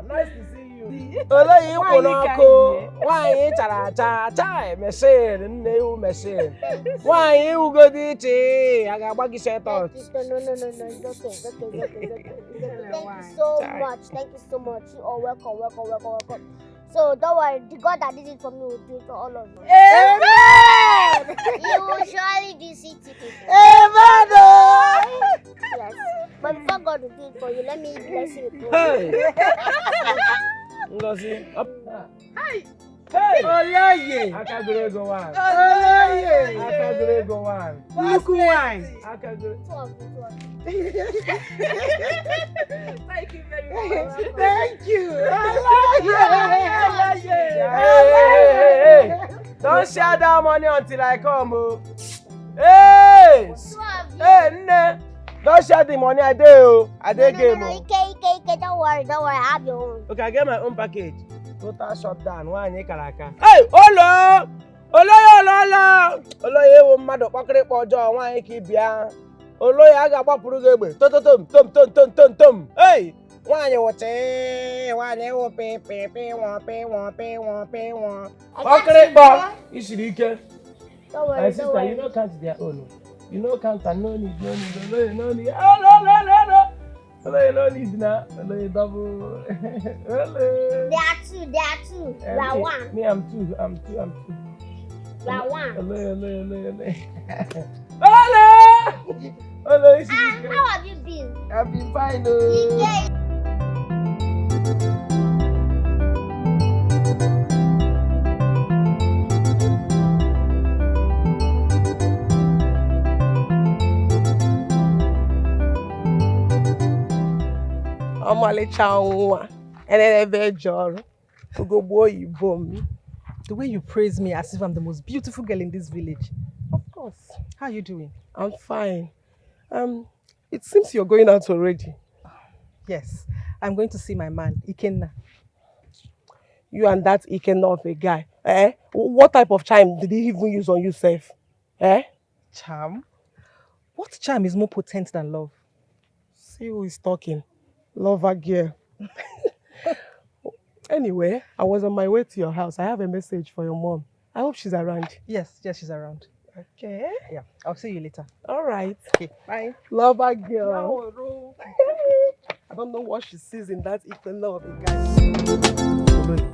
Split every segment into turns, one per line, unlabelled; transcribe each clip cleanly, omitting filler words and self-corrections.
Nice to see you. Why machine, new machine. Why you go DJ? I got baggy set out.
No, it's okay. Thank you so much. You are welcome. So don't worry, the God that did it for me will do it for all of you.
Amen!
You will surely visit it.
Amen!
Yes. But before God will do it for you, let me bless you.
Hey! Ngozi, up.
Hi!
Hey!
Olaye!
Akagurego one.
Olaye!
Akagurego one.
Look wine!
Two of you.
Thank you very much.
Thank you!
Olaye!
Hey! Don't share that money until I come. Hey! Hey, Nne! Don't share the money I do. I did game.
No, don't worry, I have your own.
Okay, I get my own package. Total shutdown. Why you karaka? Hey, Olo! Oloye wo mmadụ kpakịrị kpọjọ nwaanyị ka ịbịa. Oloye a ga-agbapụrụ gị egbe. Tom. Hey! Nwaanyị wụchi, nwaanyị wụ pi. Kpakịrị kpọ. Isiri ike.
Don't worry,
My sister,
don't worry.
you don't count their own. You know count and no need. No. Oloye no need na. Oloye double. Oloye.
There are two. You are one.
Me, I'm two.
You are one.
Oloye.
How have you been?
I've been fine.
Yeah.
The way you praise me as if I'm the most beautiful girl in this village. Of course. How are you doing?
I'm fine. It seems you're going out already.
Yes. I'm going to see my man, Ikenna.
You and that Ikenna of a guy. What type of charm did he even use on you, Seth?
Charm? What charm is more potent than love?
See who is talking. Lover girl. Anyway, I was on my way to your house. I have a message for your mom. I hope she's around.
Yes, she's around.
Okay.
Yeah, I'll see you later.
All right.
Okay, bye.
Lover girl. I don't know what she sees in that Ikenna of a guy.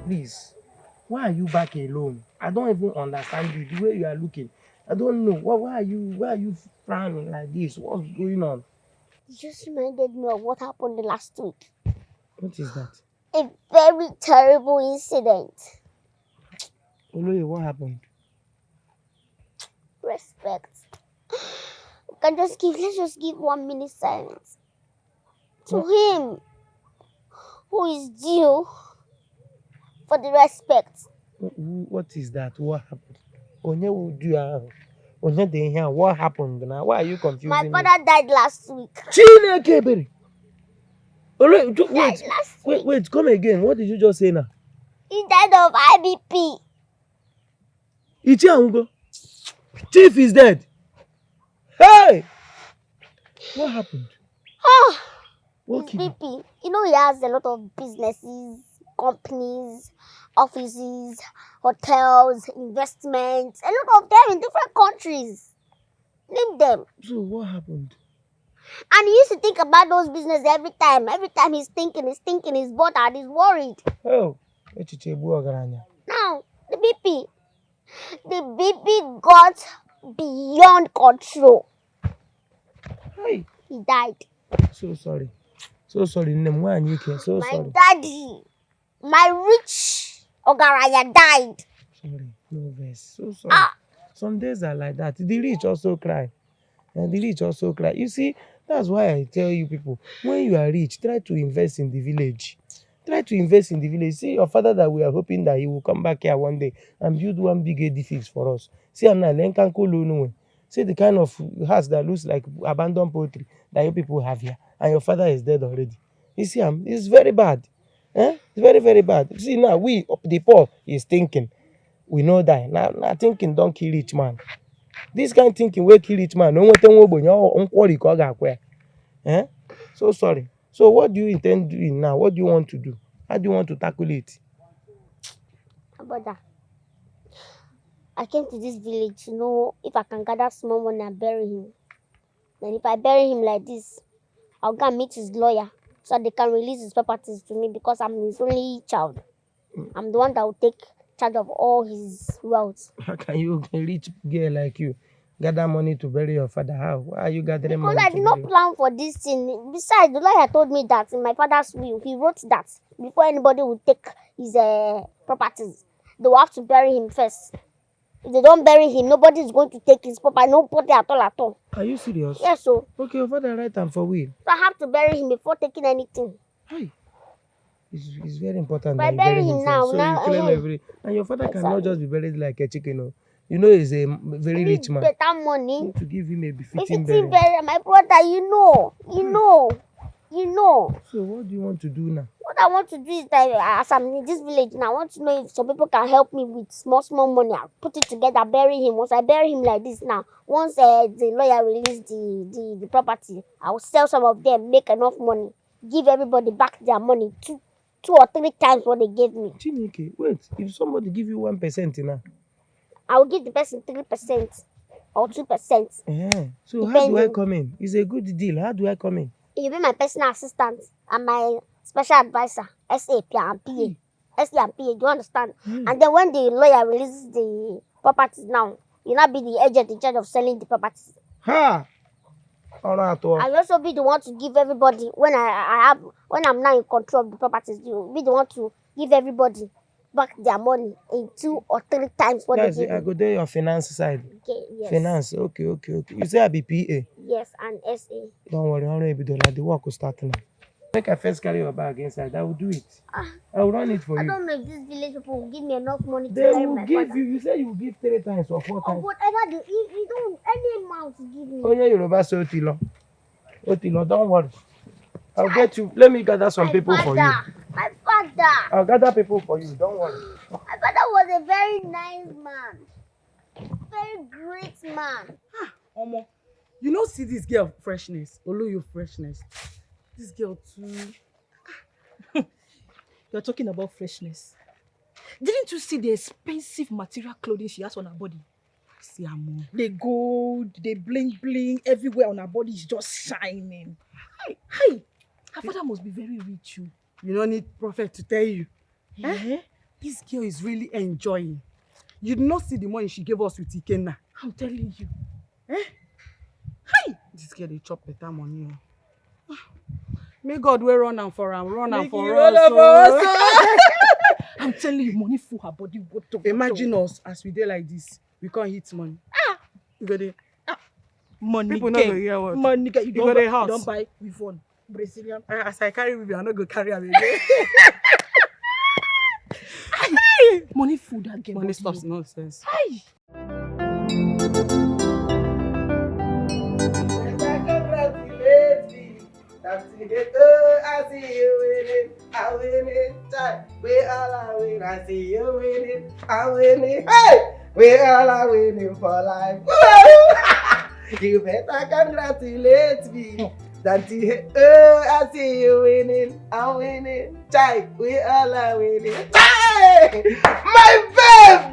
Please, why are you back alone? I don't even understand you. The way you are looking, I don't know. Why are you frowning like this? What's going on?
You just reminded me of what happened last week.
What is that?
A very terrible incident.
Oloye, what happened?
Respect. Let's just give 1 minute silence to him who is due for the respect.
What is that? What happened? What happened now? Why are you confusing
My
me?
father died last week.
Wait, come again. What did you just say now?
He died of IBP.
Chief is dead. Hey! What happened? What
His BP. You know, he has a lot of businesses, companies, offices, hotels, investments, a lot of them in different countries. Name them.
So what happened?
And he used to think about those businesses every time. Every time he's thinking, he's bothered, he's worried.
Oh,
Now, the BP got beyond control.
Hey.
He died.
So sorry. So sorry. My
daddy, my rich Ogaraya died.
Sorry, no verse. So sorry. Some days are like that. The rich also cry. And the rich also cry. You see, that's why I tell you people, when you are rich, try to invest in the village. Try to invest in the village. See your father that we are hoping that he will come back here one day and build one big edifice for us. See, I'm not see the kind of house that looks like abandoned poultry that you people have here. And your father is dead already. You see, it's very bad. It's very, very bad. See, now we, the poor, is thinking. We know that. Now thinking don't kill rich man. This kind of thinking will kill rich man. No one So sorry. So what do you intend doing now? What do you want to do? How do you want to tackle it?
Brother, I came to this village to know if I can gather small money and bury him. And if I bury him like this, I'll go and meet his lawyer so they can release his properties to me because I'm his only child. I'm the one that will take charge of all his wealth.
How can you, a rich girl like you, gather money to bury your father? How? Why are you gathering
Because
money
I
to
did
bury
not plan for this thing. Besides, the lawyer told me that in my father's will, he wrote that before anybody will take his properties, they will have to bury him first. If they don't bury him, nobody is going to take his property. Nobody at all at all.
Are you serious?
Yes, so
Okay, your father write am for will.
I have to bury him before taking anything.
Hi. It's very important
But
that you
bury
bury
him
him
now,
first. So
now,
you claim
eh.
every... And your father
Exactly.
cannot just be buried like a chicken. Oh. You know he's a very
I
rich
need
man.
better
You
money.
need to give him a
If
befitting
it's
burial.
burial, my brother, you know.
So what do you want to do now?
What I want to do is that as I'm in this village now, I want to know if some people can help me with small money. I'll put it together, bury him. Once I bury him like this now, once the lawyer release the property, I will sell some of them, make enough money, give everybody back their money, two or three times what they gave me.
Chineke, wait. If somebody give you 1% now,
I will give the person 3% or 2%.
so how do I
Depending.
come in? It's a good deal. How do I come in?
You'll be my personal assistant and my special advisor, SAP and PA. SA and PA, do you understand? And then when the lawyer releases the properties now, you'll not be the agent in charge of selling the properties.
Ha! Alright, at all.
I'll also be the one to give everybody, when I'm now in control of the properties, you'll be the one to give everybody back their money in 2 or 3 times what
That's
they
it.
give
I
me.
go there your finance side.
Okay, yes.
Finance. Okay. You say I be PA.
Yes, and SA.
Don't worry, Oluebube, the work will start now. Make I first carry your bag inside. I will do it. I will run it for
I
you.
don't know if this village people will give me enough money to
They
bury
will
my
give
father.
you. You say you will give 3 times or 4
Or
times.
whatever you don't any amount to give me.
Oh yeah, Yoruba say Otilo. Otilo, don't worry. I'll get you. Let me gather some people for you.
My father.
I'll gather people for you. Don't worry.
My father was a very nice man. Very great man.
Omo, you know see this girl freshness, Oluyo freshness. This girl too.
You're talking about freshness. Didn't you see the expensive material clothing she has on her body?
See Amo.
The gold, the bling everywhere on her body is just shining. Hey, her father must be very rich.
You don't need prophet to tell you.
Eh?
This girl is really enjoying. You did not see the money she gave us with Ikenna.
I'm telling you.
This girl dey chop better money. Oh. May God will run am for am, run am
Make
for
you
us.
run am for
Oh.
I'm telling you, money full her body.
Imagine us as we dey like this. We can't hit money. We go dey.
Money
People no go hear what.
Money get you
You go dey house.
don't buy with phone. Brazilian.
As I carry with me, I no go carry am again.
Money full that girl.
Money
body,
stops
oh.
nonsense.
Hey.
Congratulate me. I see you winning. I winning. We all are winning. I see you winning. I winning. Hey! We all are winning for life. You better congratulate me. I see you winning. I'm winning. We all are winning. My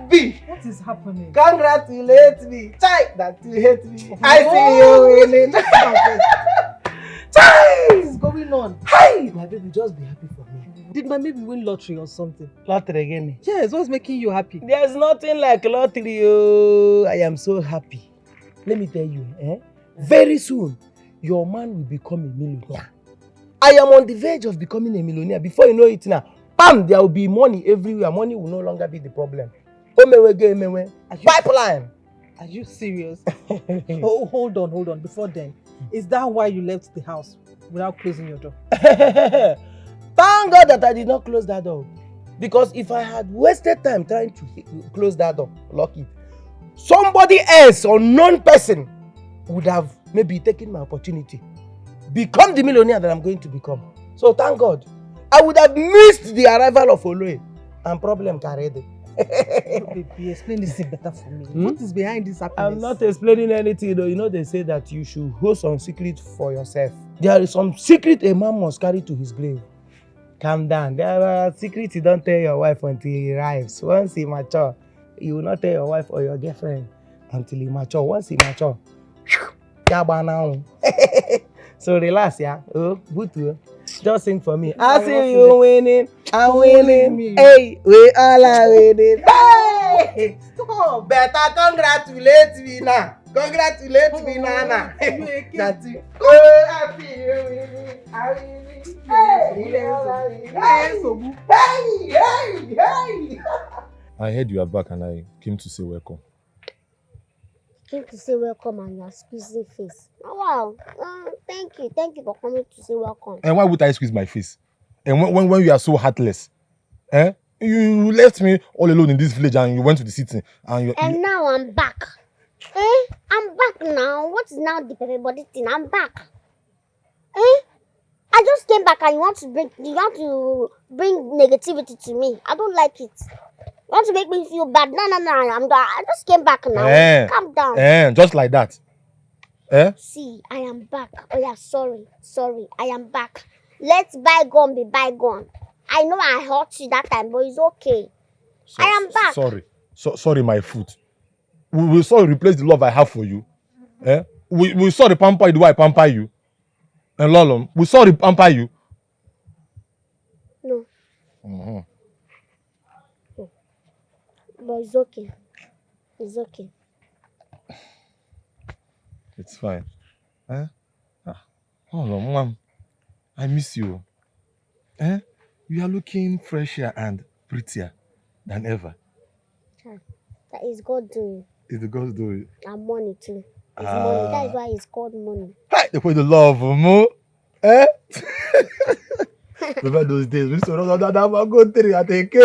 baby!
What is happening?
Congratulate me. That you hate me. I see you winning.
What is going on?
Hi! My baby, just be happy for me.
Did my baby win lottery or something?
Lottery again.
Yes, what's making you happy?
There's nothing like lottery. Oh. I am so happy. Let me tell you, very soon, your man will become a millionaire. I am on the verge of becoming a millionaire. Before you know it now, bam, there will be money everywhere. Money will no longer be the problem. Pipeline.
Are you serious? Oh, hold on. Before then, is that why you left the house without closing your door?
Thank God that I did not close that door. Because if I had wasted time trying to close that door, lock it, somebody else, unknown person, would have maybe taken my opportunity. Become the millionaire that I'm going to become. So thank God. I would have missed the arrival of Oluebube and problem carried.
Baby, explain this thing better for me. What is behind this happiness?
I'm not explaining anything though. You know they say that you should hold some secret for yourself. There is some secret a man must carry to his grave. Calm down. There are secrets you don't tell your wife until he arrives. Once he mature, you will not tell your wife or your girlfriend until he mature. Once he mature, so relax, yeah. Oh, good. Just sing for me. I see you winning. I'm winning. Hey, we all are winning. Hey, stop. Better congratulate me now. Congratulate me now. That's it. Oh, I feel you winning. I'm winning. Hey, we all are winning. Hey.
I heard you are back and I came to say welcome.
Came to say welcome and you are squeezing face. Oh, wow. Thank you for coming to say welcome.
And why would I squeeze my face? And when you are so heartless, you left me all alone in this village and you went to the city and
now I'm back. I'm back now. What is now the everybody thing? I'm back. I just came back and you want to bring negativity to me. I don't like it. You want to make me feel bad? No. I just came back now. Calm down.
Just like that.
See, I am back. Oh yeah, sorry. I am back. Let bygone be bygone. I know I hurt you that time, but it's okay. I am back.
Sorry, my foot. We sorry replace the love I have for you. We sorry pamper you the way I pamper you. And Lolom, we sorry pamper you.
No.
Mm-hmm.
But it's okay. It's okay.
It's fine. Oh no, Mom. I miss you. You are looking fresher and prettier than ever.
That is God doing.
It's the God's doing.
And money too. It's money. That is why it's called money.
Hi, they put the love, Mo. Remember those days? We saw that I'm going to I think.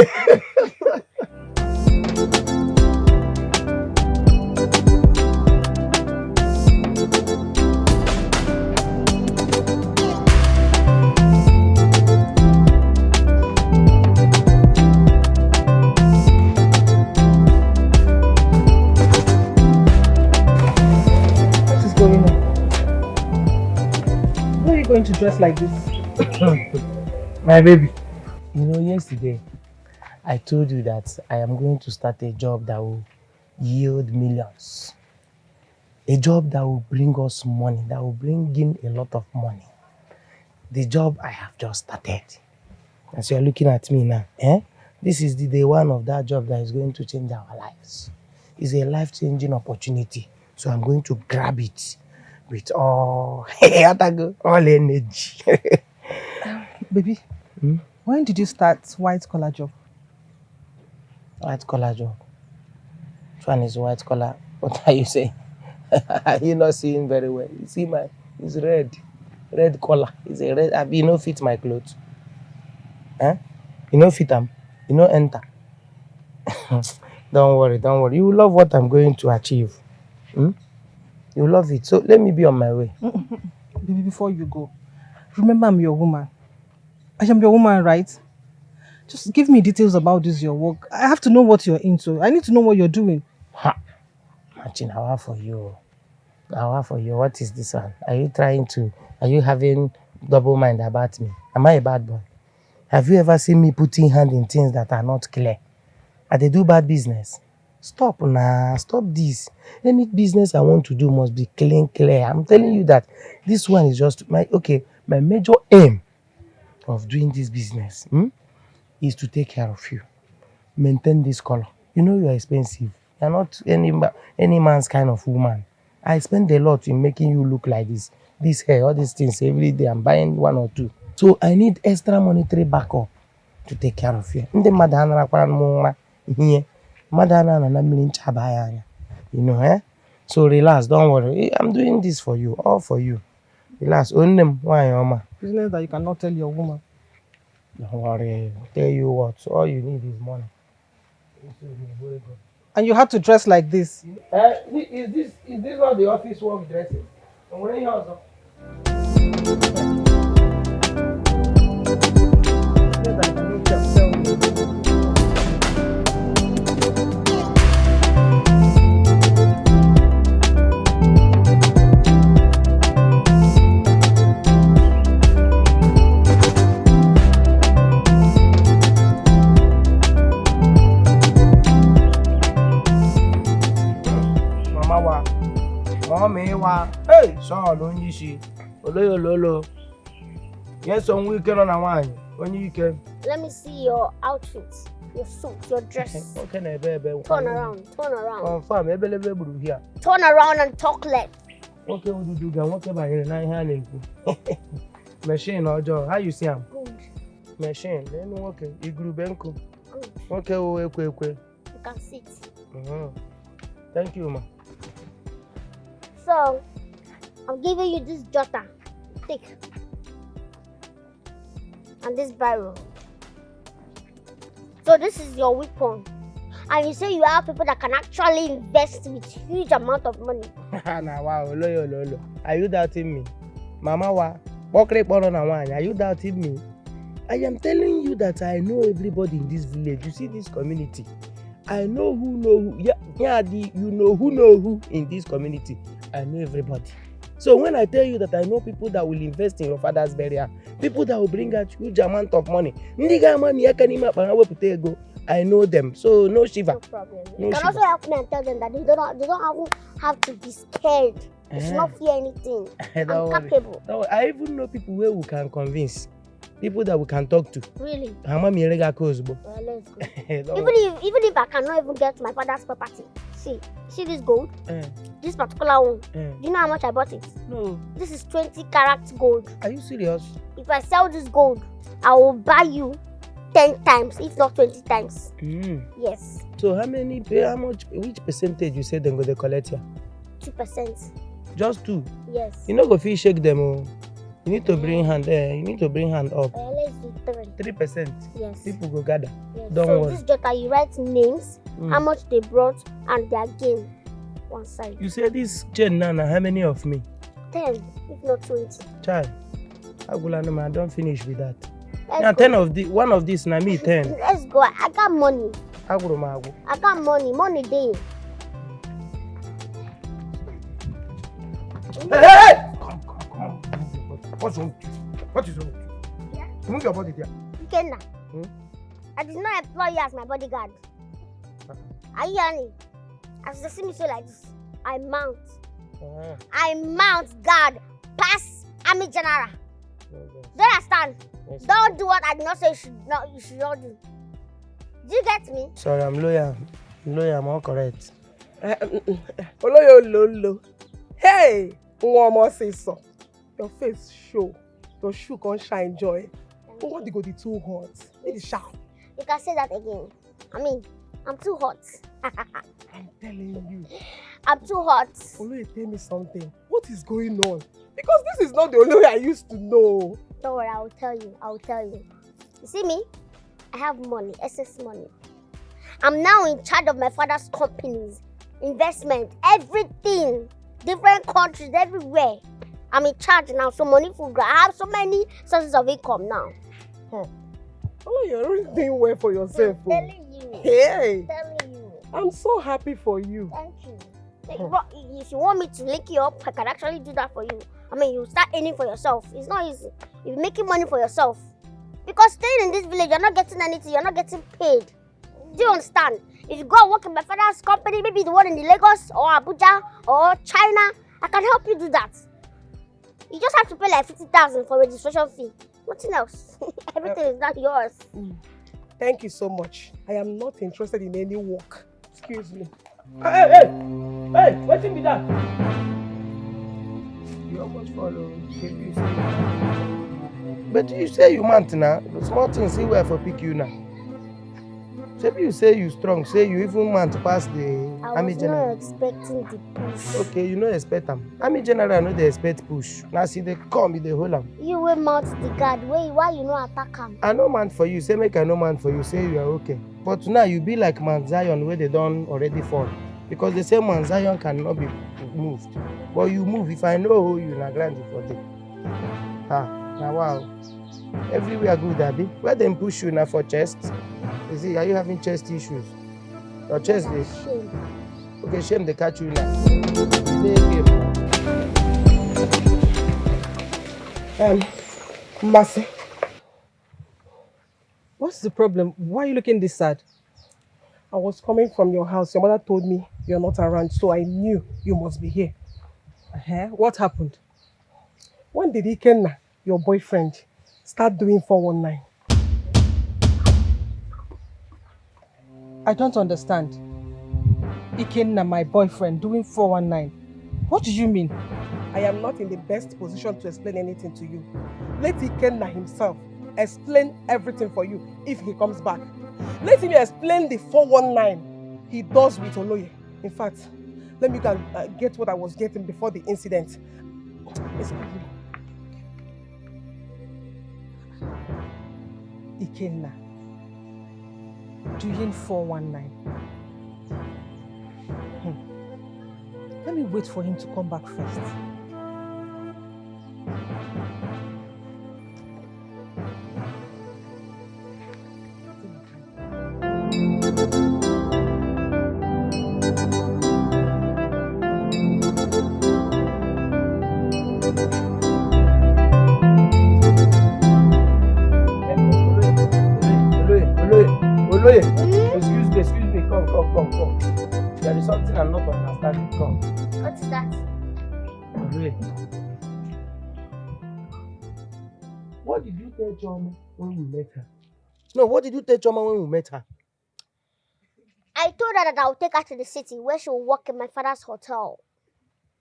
To dress like this?
My baby, you know, yesterday I told you that I am going to start a job that will yield millions. A job that will bring us money, that will bring in a lot of money. The job I have just started. As you are looking at me now, this is the day one of that job that is going to change our lives. It's a life-changing opportunity. So I'm going to grab it with all energy.
Baby, when did you start white collar job?
White collar job? Which one is white collar? What are you saying? Are you not seeing very well? You see it's red. Red collar. It's a red. You know fit my clothes. You know fit them. You know enter. Don't worry. You love what I'm going to achieve. You love it. So let me be on my way.
Baby, before you go, remember I'm your woman. I am your woman, right? Just give me details about your work. I have to know what you're into. I need to know what you're doing.
Martin, how for you? What is this one? Are you having double mind about me? Am I a bad boy? Have you ever seen me putting hand in things that are not clear? They do bad business. Stop this. Any business I want to do must be clear. I'm telling you that this one is just my major aim of doing this business is to take care of you. Maintain this color. You know you are expensive. You're not any man's kind of woman. I spend a lot in making you look like this. This hair, all these things every day. I'm buying one or two. So I need extra monetary backup to take care of you. You know, So relax, don't worry. I'm doing this for you, all for you. Relax. Business
that you cannot tell your woman.
Don't worry. I'll tell you what. All you need is money.
And you have to dress like this.
Is this not the office work dressing? Mommy, hey, son, on you see. Lolo. Yes, on weekend on a wine. When you can.
Let me see your outfit, your suit, your dress.
What can I be?
Turn around.
Confirm, maybe here.
Turn around and talk less.
Okay, we do gan. What about here? Nine hand. Machine or job? How you see him?
Good.
Machine. Then okay. Igru benko.
Good.
Okay, okay.
You can sit.
Thank you, ma.
So, I'm giving you this jotter. Take. And this barrel. So this is your weapon. And you say you have people that can actually invest with huge amount of money.
Nah, wow, Lolo. Are you doubting me? Mama, are you doubting me? I am telling you that I know everybody in this village. You see this community. I know who. Yeah, you know who in this community. I know everybody. So when I tell you that I know people that will invest in your father's burial, people that will bring out huge amount of money, I know them. So no shiva.
No problem. You can also help me and tell them that they don't have to be scared. They should not fear anything. I'm capable.
I even know people where we can convince. People that we can talk to.
Really?
Let's go.
even if I cannot even get my father's property. See this gold? This particular one. Do you know how much I bought it?
No.
This is 20 carats gold.
Are you serious?
If I sell this gold, I will buy you 10 times, if not 20 times. Yes.
So which percentage you said then go they collect here?
2%.
Just 2?
Yes.
You know go feel shake them. You need to bring hand there. You need to bring hand up.
Let's do 3.
3%.
Yes.
People go gather.
Yes.
Don't
so
worry.
This jotter, you write names, how much they brought, and their gain. One side.
You say this chain Nana, how many of me?
10, if not 20.
Child, I don't finish with that.
Now
10 of the one of this na me 10.
Let's go. I got money.
I
got money. Money day.
Hey! Come. What's wrong? What is wrong?
Yeah.
Move your body there.
Ikenna. I did not employ you as my bodyguard. Are you hearing? As you see me so like this, I mount. I mount guard pass Army General. Do you understand?
Yes.
Don't do what I did not say you should not do. Do you get me?
Sorry, I'm lawyer. I'm all correct.
Oloyo. Hey, one more say so. Your face show. Your shoe can't shine joy. What they go the too hot? It is sharp.
You can say that again. I mean, I'm too hot.
I'm telling you.
I'm too hot.
Oloyo, tell me something. What is going on? Because this is not the only way I used to know.
Don't worry, I will tell you. You see me? I have money, excess money. I'm now in charge of my father's companies, investment, everything. Different countries, everywhere. I'm in charge now, so money will grow. I have so many sources of income now.
Oh, you're really doing well for yourself.
I'm telling you.
Hey.
I'm telling you.
I'm so happy for you.
Thank you. If you want me to link you up, I can actually do that for you. I mean, you start earning for yourself. It's not easy. You're making money for yourself. Because staying in this village, you're not getting anything. You're not getting paid. Do you understand? If you go and work in my father's company, maybe the one in the Lagos or Abuja or China, I can help you do that. You just have to pay like 50,000 for registration fee. Nothing else. Everything is not yours.
Thank you so much. I am not interested in any work. Excuse me.
Hey, what be that? You almost follow. But you say you want now. The small things see where for pick you now. Maybe you say you strong, say you even want to pass the Army General.
I was not expecting the push.
Okay, you no expect them. Army General no dey expect push. Now see they come, they hold them.
You will mount the guard. Why you no attack him?
I no man for you. Say make I no man for you. Say you are okay. But now you be like Mount Zion where they done already fall. Because they say Mount Zion cannot be moved. But you move. If I know you na grand for them. Now wow. Everywhere good, Abby. Where them push you now for chest? Is it? Are you having chest issues? Your chest is.
Shame.
Okay, shame they catch you now.
Mercy.
What's the problem? Why are you looking this sad?
I was coming from your house. Your mother told me you're not around, so I knew you must be here.
What happened?
When did Ikenna, your boyfriend, start doing 419?
I don't understand. Ikenna, my boyfriend, doing 419. What do you mean?
I am not in the best position to explain anything to you. Let Ikenna himself explain everything for you if he comes back. Let him explain the 419 he does with Oloye. In fact, let me go and get what I was getting before the incident. Excuse me.
Ikenna, doing 419. Let me wait for him to come back first.
Oloye, excuse me, come. There is something I'm not understanding, come.
What's that?
Oloye. What did you tell Choma when we met her? No, what did you tell Choma when we met her?
I told her that I'll take her to the city where she'll work in my father's hotel.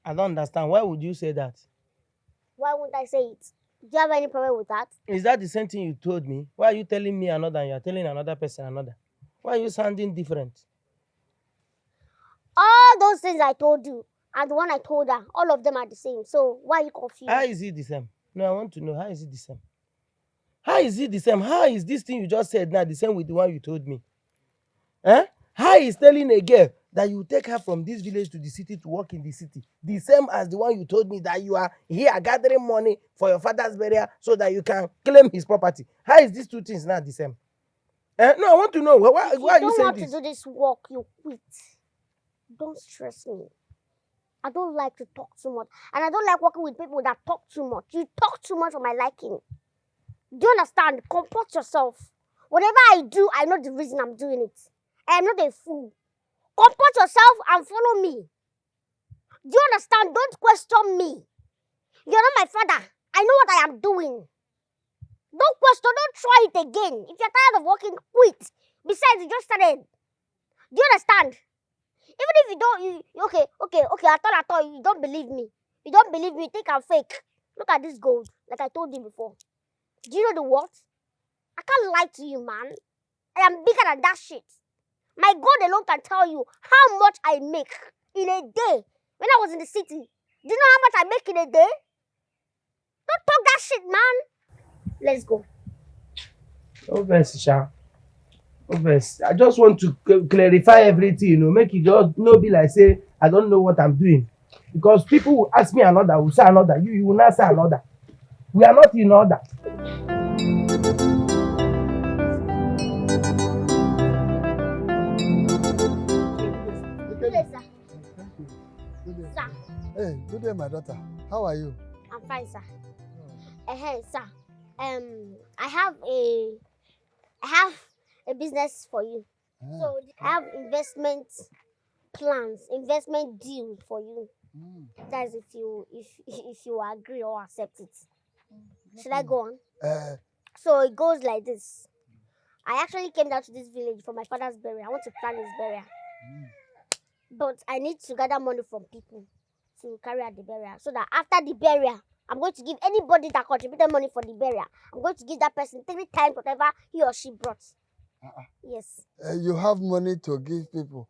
I don't understand. Why would you say that?
Why wouldn't I say it? Do you have any problem with that?
Is that the same thing you told me? Why are you telling me another and you're telling another person another? Why are you sounding different?
All those things I told you and the one I told her, all of them are the same. So why are you confused?
How is it the same? No, I want to know. How is it the same? How is it the same? How is this thing you just said now the same with the one you told me? Eh? How is telling a girl that you take her from this village to the city to work in the city the same as the one you told me that you are here gathering money for your father's burial so that you can claim his property? How is these two things not the same? No, I want to know. Why are you saying this?
If you don't want to do this work, you quit. Don't stress me. I don't like to talk too much. And I don't like working with people that talk too much. You talk too much for my liking. Do you understand? Comport yourself. Whatever I do, I know the reason I'm doing it. I am not a fool. Comport yourself and follow me. Do you understand? Don't question me. You're not my father. I know what I am doing. Don't question, don't try it again. If you're tired of working, quit. Besides, you just started. Do you understand? Even if you don't, okay, I thought you don't believe me. You don't believe me, think I'm fake. Look at this gold, like I told you before. Do you know the what? I can't lie to you, man. I am bigger than that shit. My God alone can tell you how much I make in a day when I was in the city. Do you know how much I make in a day? Don't talk that shit, man. Let's go.
Obviously, I just want to clarify everything, make it just no be like say I don't know what I'm doing. Because people will ask me another, will say another, you will not say another. We are not in order.
Good day, sir.
Good day.
Sir.
Hey, good day, my daughter. How are you?
I'm fine, sir.
Oh.
Sir. I have a business for you. So I have investment plans, investment deal for you. That is if you agree or accept it. Should I go on? So it goes like this. I actually came down to this village for my father's burial. I want to plan his burial. But I need to gather money from people to carry out the burial. So that after the burial, I'm going to give anybody that contributed money for the burial. I'm going to give that person 3 times whatever he or she brought. Yes.
You have money to give people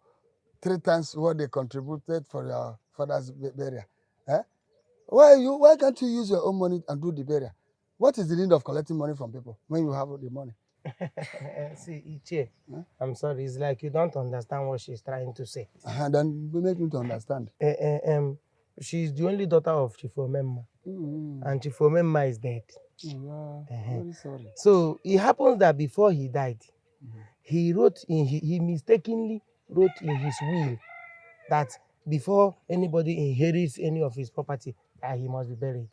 3 times what they contributed for your father's burial. Eh? Why can't you use your own money and do the burial? What is the need of collecting money from people when you have the money?
See, Iche, I'm sorry, it's like you don't understand what she's trying to say.
Then we make me to understand.
She's the only daughter of Chief Omemma, and Chief Omemma is dead.
Very sorry.
So it happens that before he died, he mistakenly wrote in his will that before anybody inherits any of his property, that he must be buried.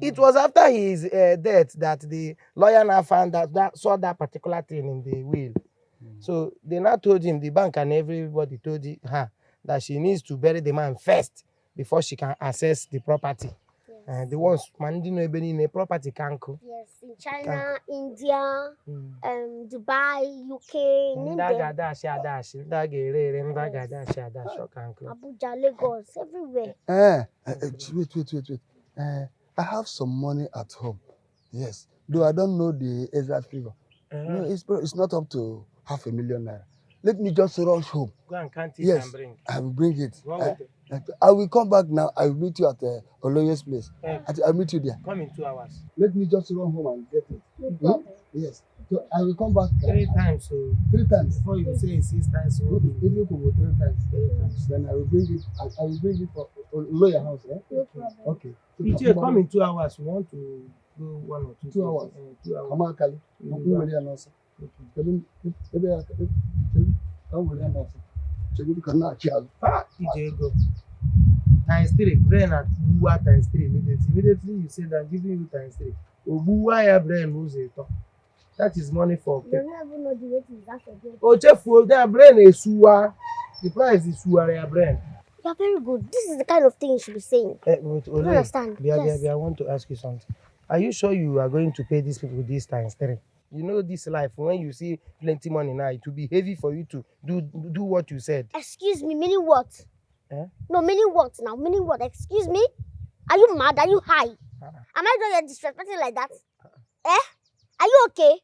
It was after his death that the lawyer now found that saw that particular thing in the will. So they now told him, the bank and everybody told her that she needs to bury the man first before she can access the property.
Yes.
The ones manding no property can go.
Yes, in China, India, Dubai, UK, name them. Abuja, Lagos, everywhere.
Wait. I have some money at home. Yes. Though I don't know the exact figure. No, it's not up to 500,000 naira. Let me just rush home.
Go and count it
Yes,
and bring.
I will bring it.
With it.
I will come back now. I will meet you at Oloye's place. I'll meet you there.
Come in 2 hours.
Let me just run home and get it. Yes. So I will come back.
3 times. So
3 times.
before you say 6 times. So
If you could go 3 times. Then I will bring it. I will bring it for Oloye house.
No problem.
Okay. So
if you come in 2 hours, we want to go 1 or 2.
2 hours.
2 hours.
Come on, Kali.
Go. Times 3, brain at Buwa times 3 immediately. Immediately you say that I'm giving you times 3. Buwa ya brain lose it. That is money for
You
people.
don't even know the rate is that again.
Oh, chef, their brain is suwa. The price is suwa their brain.
You are very good. This is the kind of thing you should be saying.
Wait,
You understand? Yes.
I want to ask you something. Are you sure you are going to pay these people this times 3? You know this life, when you see plenty money now, it will be heavy for you to do what you said.
Excuse me, meaning what?
Eh?
No, meaning what now? Meaning what? Excuse me? Are you mad? Are you high? Am I doing disrespecting like that? Are you okay?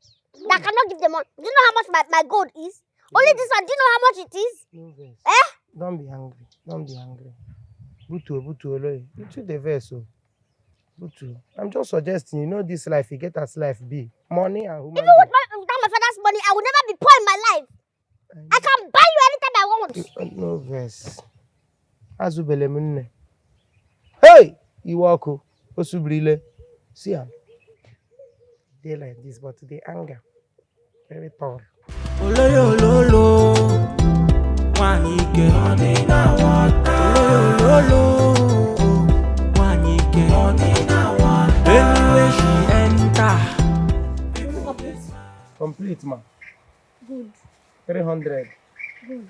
That I cannot give them money. Do you know how much my gold is? Only this one. Do you know how much it is?
No, don't be angry. Don't be angry. Butu, Oloy. You took the verse, so. Butu. I'm just suggesting, you know this life, you get as life be. Money and human.
Even without my father's money, I will never be poor in my life. I can buy you anytime I want.
No verse. Azubele munne. Hey! Iwako. Osubrile. See am. They like this, but they anger. Very tall.
Oloyololo, wanike. Onina wata. Oloyololo, wanike. Onina wata. Anyway she enter.
Complete, ma.
Good.
300.
Good.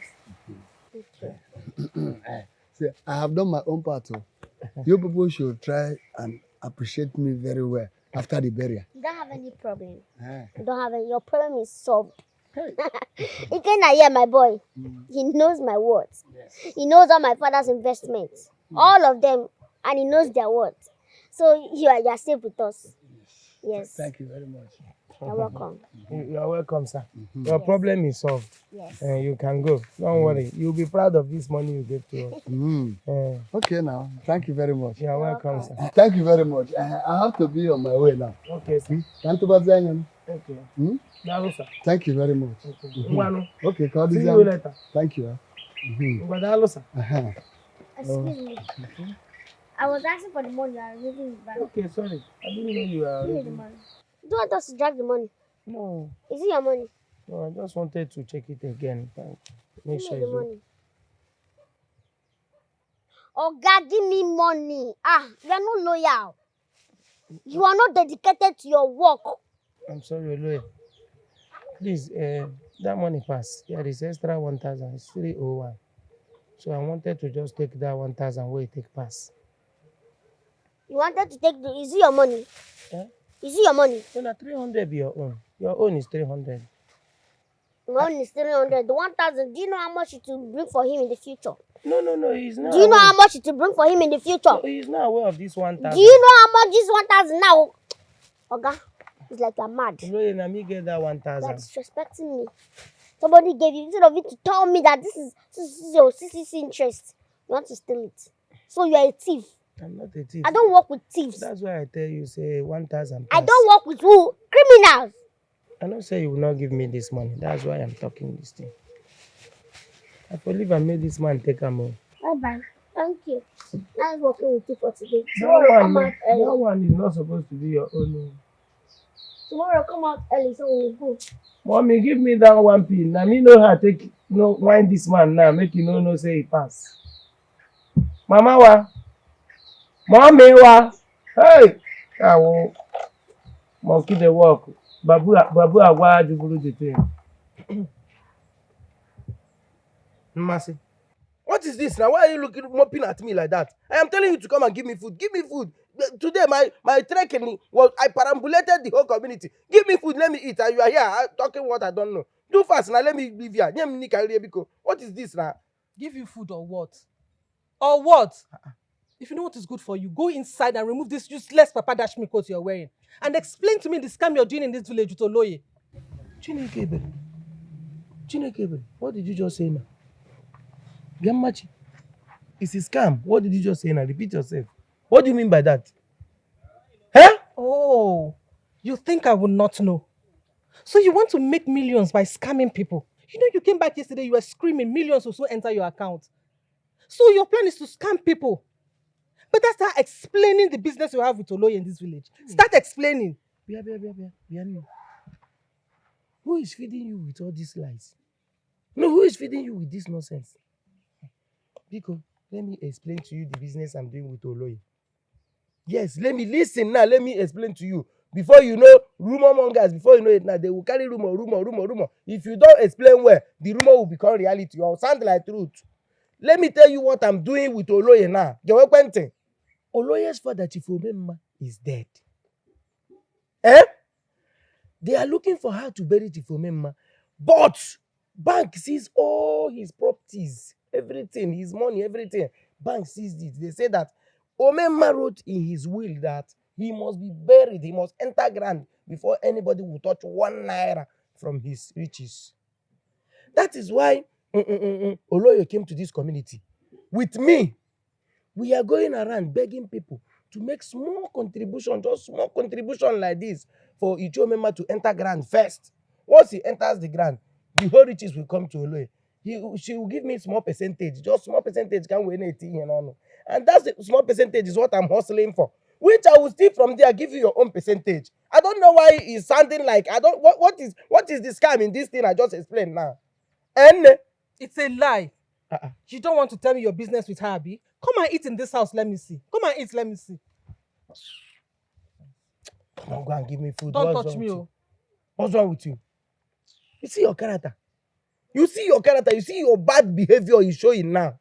See, I have done my own part. You people should try and appreciate me very well after the burial.
You don't have any problem.
Eh.
You don't have any. Your problem is solved. He cannot hear my boy. He knows my words.
Yes.
He knows all my father's investments. All of them. And he knows their words. So you are safe with us. Yes.
Thank you very much.
You're welcome.
You are welcome, sir. Your problem is solved.
Yes.
You can go. Don't worry. You'll be proud of this money you gave to us.
Okay now. Thank you very much.
You are welcome, sir.
Thank you very much. I have to be on my way now.
Okay, sir.
Can't you
Okay.
Hmm?
Now, sir.
Thank you very much.
Okay.
Okay, call
See
this
you
down.
later.
Thank you.
Sir.
Excuse me. I was asking for the money. I was giving it back.
Okay, sorry. I didn't know you were.
Give me the money. Do you want us to drag the money?
No,
Is it your money?
no, I just wanted to check it again. Make
Give
sure
me the
it's
money. Oh God, give me money. You are not loyal. You are not dedicated to your work.
I'm sorry, Oloy. Please, that money pass. There is extra 1,000. It's 301. So I wanted to just take that 1,000 where it take pass.
You wanted to take is it your money? Is it your money?
So now 300 be your own. Your own is 300.
My own is 300. The 1,000, do you know how much it will bring for him in the future?
No, he's not.
Do you know how much it will bring for him in the future?
No, he's not aware of this 1,000.
Do you know how much this 1,000 now? Oga, it's like you're mad.
Oloy, na me get that 1,000.
You're disrespecting me. Somebody gave you, instead of it to tell me that this is your CCC interest, you want to steal it. So you are a thief.
I'm not a thief.
I don't work with thieves.
That's why I tell you, say 1,000.
I don't work with who? Criminals.
I don't say you will not give me this money. That's why I'm talking this thing. I believe I made this man take a more.
Bye-bye. Thank you. Nice working with you for today.
That one is not supposed to be your own.
Tomorrow come out early, so we'll go.
Mommy, give me that 1 pin. Now me know how to take wind this man now. Make you no say he pass. Mama wa. Mommy wa. Hey. Awo. Monkey the walk. Babu agwa juburu the thing. Mmasi. What is this now? Why are you moping at me like that? I am telling you to come and give me food. Give me food. Today, my trekking was, I perambulated the whole community. Give me food, let me eat. And you are here talking what I don't know. Do fast now, let me leave here. What is this now?
Give you food or what? Or what? If you know what is good for you, go inside and remove this useless Papa Dashmi coat you're wearing. And explain to me the scam you're doing in this village with Oloye.
Chinekebe, what did you just say now? Biamachi, it's a scam. What did you just say now? Repeat yourself. What do you mean by that? Huh?
Oh, you think I would not know? So you want to make millions by scamming people? You know you came back yesterday, you were screaming millions will soon enter your account. So your plan is to scam people. But that's start explaining the business you have with Oloye in this village. Start explaining.
Who is feeding you with all these lies? No, who is feeding you with this nonsense? Biko, let me explain to you the business I'm doing with Oloye. Yes, let me listen now. Let me explain to you. Before you know, rumor mongers, before you know it now, they will carry rumor. If you don't explain well, the rumor will become reality or sound like truth. Let me tell you what I'm doing with Oloye now. Oloye's father, Chief Omemma, is dead. They are looking for how to bury Chief Omemma, but bank sees all his properties, everything, his money, everything. Bank sees it. They say that Omemma wrote in his will that he must be buried, he must enter ground before anybody will touch 1 naira from his riches. That is why Oloye came to this community. With me, we are going around begging people to make small contribution, just small contribution like this for Ichomema to enter ground first. Once he enters the ground, the whole riches will come to Oloye. She will give me small percentage, just small percentage can win anything, and that's the small percentage is what I'm hustling for, which I will steal from there, give you your own percentage. I don't know why it's sounding like what is the scam in this thing I just explained now? And
it's a lie. You don't want to tell me your business with her, Abi? Come and eat in this house, let me see. Come and eat, let me see.
Come on, go and give me food.
Don't touch me.
What's wrong with you? You see your character. You see your bad behavior is showing now.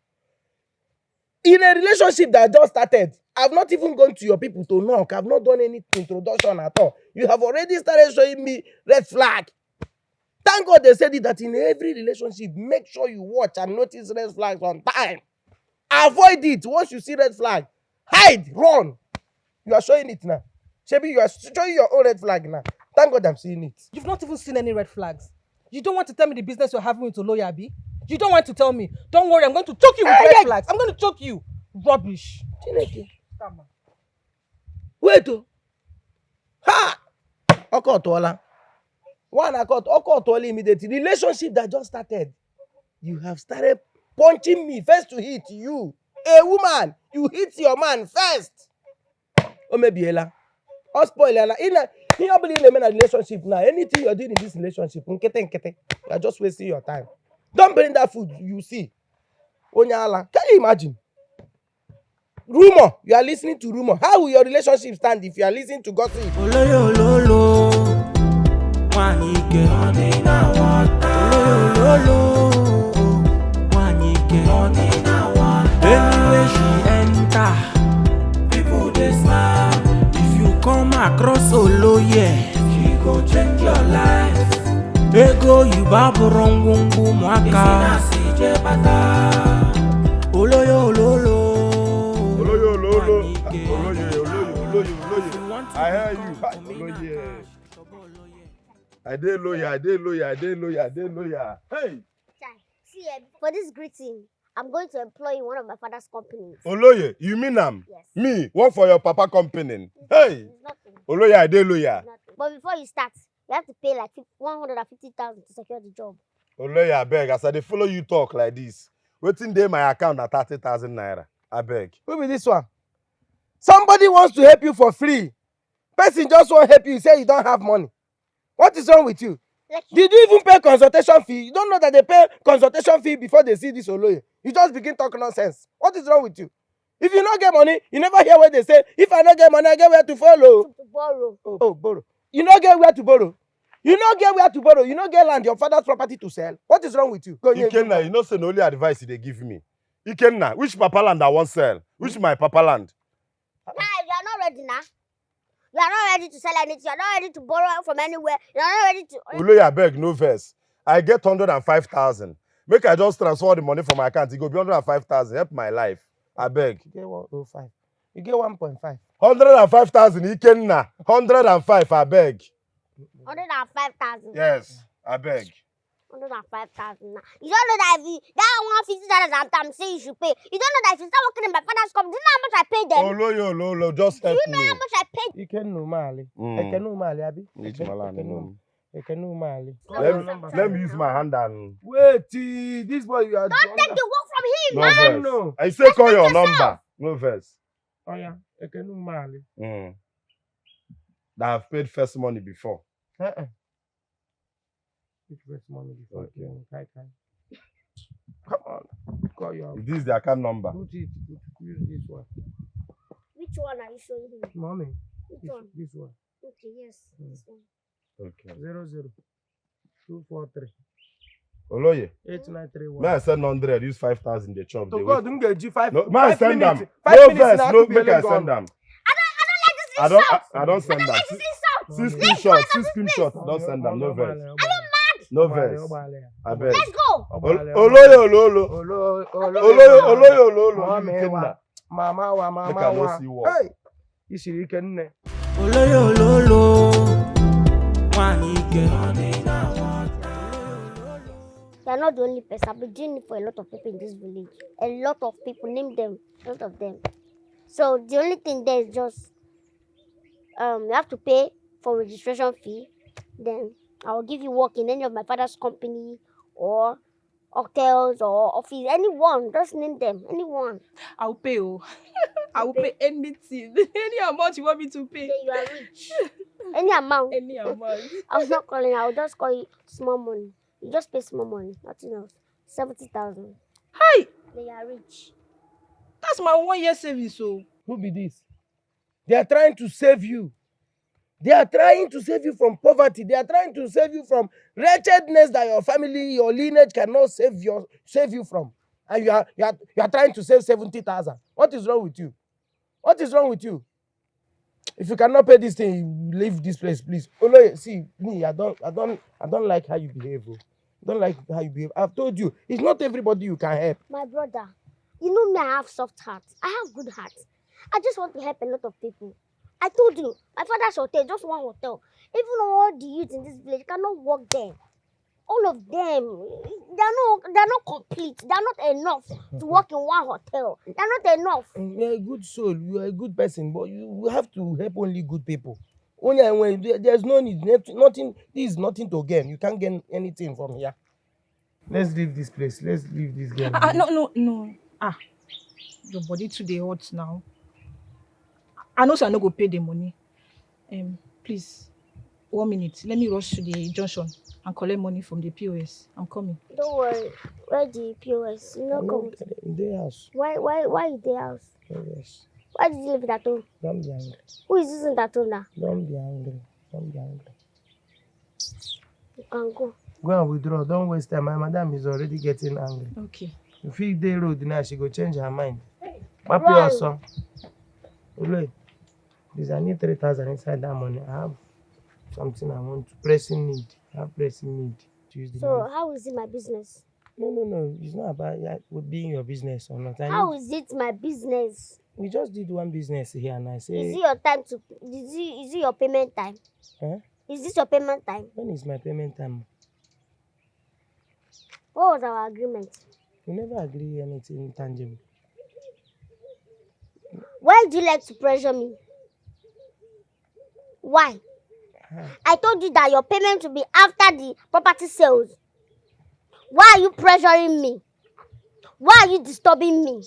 In a relationship that just started, I've not even gone to your people to knock. I've not done any introduction at all. You have already started showing me red flag. Thank God they said it that in every relationship, make sure you watch and notice red flags on time. Avoid it. Once you see red flag, hide, run. You are showing it now. Shebi, you are showing your own red flag now. Thank God I'm seeing it.
You've not even seen any red flags. You don't want to tell me the business you're having with Oloye, Abi? You don't want to tell me. Don't worry, I'm going to choke you with red flags. I'm going to choke you. Rubbish.
Chineke. Wait. Ha! Okotola. One Okotola immediately. Relationship that just started. You have started punching me first to hit you. A woman, you hit your man first. Or maybe Ella. Or spoil Ella. In a relationship now, anything you're doing in this relationship, you are just wasting your time. Don't bring that food, you see. Onyala, can you imagine? Rumor, you are listening to rumor. How will your relationship stand if you are listening to gossip?
Anyway, she enter, people they smile. If you come across Oloye, she go change your life. Ego you baburungungu mwaka. Oloye ololo.
I hear you. Oloye. I did lawyer. Hey.
See, for this greeting, I'm going to employ in one of my father's companies.
Oloye, you mean
Yes.
me, work for your papa company. Hey.
It's nothing.
Oloye, I did lawyer.
But before you start, you have to pay like 150,000 to secure the job.
Oloye, I beg. As I follow you talk like this, waiting day my account at 30,000 naira. I beg.
Who be this one? Somebody wants to help you for free. Person just won't help you. You say you don't have money. What is wrong with you? Did you even pay consultation fee? You don't know that they pay consultation fee before they see this Oloye. You just begin talking nonsense. What is wrong with you? If you don't get money, you never hear what they say. If I don't get money, I get where to follow.
To borrow.
Oh, borrow. You don't get where to borrow. You don't get where to borrow. You don't get land, your father's property to sell. What is wrong with you?
Ikenna, you know, say the only advice they give me. Ikenna, which papa land I want sell? Which my papa land?
Nah, you are not ready now. You are not ready to sell anything. You are not ready to borrow from anywhere. You are not ready to.
Oloye, abeg, no verse. I get 105,000. Make I just transfer the money from my account. It go be 105,000. Help my life. Abeg.
You get 105. You get 1.5.
105,000, Ikenna. 105, abeg.
105,000.
Yes, abeg.
105,000 now. You don't know that if you, that $150 I'm saying you should pay. You don't know that if you start working in my father's company, do you know how much I paid them?
Oloye, just help
Do you know
me.
how much I paid?
You can know Mali. You can know Mali, Abi. You can know Mali.
Let me use my hand and...
Wait, this boy you are.
Don't take the work from him,
No
man.
verse.
No.
I say call your
yourself.
number. No verse.
Oh yeah, you can know Mali.
That I've paid first money before.
Which first money before?
Okay.
Come on, call your.
This is the account number.
Put it. Use this one.
Which one are you showing him?
Mommy.
Which one?
This one.
Okay, yes. This one.
Okay.
00243
Oloye,
8931.
may I send 100, use 5,000, they chop.
To
They
God,
wait.
don't get you 5.
No, may I send them?
5
No
minutes.
verse,
now
no,
to be
make I
gone.
send them.
I don't like this insult.
I don't send them.
This insult.
See screenshot, I don't send them, no verse. No verse. I beg.
Let's go.
Oloye,
Mama,
Make I no see what.
Hey, isiri ike nne.
Ololo,
You are not the only person. I've been doing it for a lot of people in this village. A lot of people, name them, a lot of them. So the only thing there is just you have to pay for registration fee. Then I will give you work in any of my father's company or hotels or office, anyone. Just name them, anyone.
I'll pay. Oh. I will pay anything. Any amount you want me to pay.
Then you are rich. Any amount.
Any amount.
I was not calling. I will just call you small money. You just pay small money, nothing else. 70,000.
Hi!
Then you are rich.
That's my 1 year savings. So
Who be this? They are trying to save you. They are trying to save you from poverty. They are trying to save you from wretchedness that your family, your lineage cannot save you from. And you are trying to save 70,000. What is wrong with you? What is wrong with you? If you cannot pay this thing, leave this place, please. Oloye, see me. I don't like how you behave. I don't like how you behave. I've told you, it's not everybody you can help.
My brother, you know me, I have soft heart. I have good heart. I just want to help a lot of people. I told you, my father's hotel, just one hotel. Even all the youths in this village cannot work there. All of them, they're not complete. They're not enough to work in one hotel. They're not enough.
You're a good soul. You are a good person, but you have to help only good people. Only when there's no need, nothing. This is nothing to gain. You can't gain anything from here. Let's leave this place. Let's leave this girl.
no. Your body today hot now. I know so I no go pay the money. Please, 1 minute. Let me rush to the junction and collect money from the POS. I'm coming.
Don't worry. Where the POS? You know, come.
In the house.
Why in the house?
Yes.
Why did you leave it at home?
Don't be angry.
Who is using that home now?
Don't be angry. Don't be angry.
You can go.
Go and withdraw. Don't waste time. My madam is already getting angry.
Okay.
If you dey road now, she go change her mind. Papi
Run.
also. Oloye, please, I need 3,000 inside that money. I have something I want to pressing need. I have pressing need to use the
So
money.
how is it my business?
No. It's not about being your business or not.
How is it my business?
We just did one business here, and I say,
Is it your time to? Is it your payment time?
Huh?
Is this your payment time?
When is my payment time?
What was our agreement?
We never agree anything tangible.
Why do you like to pressure me? Why? I told you that your payment will be after the property sales. Why are you pressuring me? Why are you disturbing me?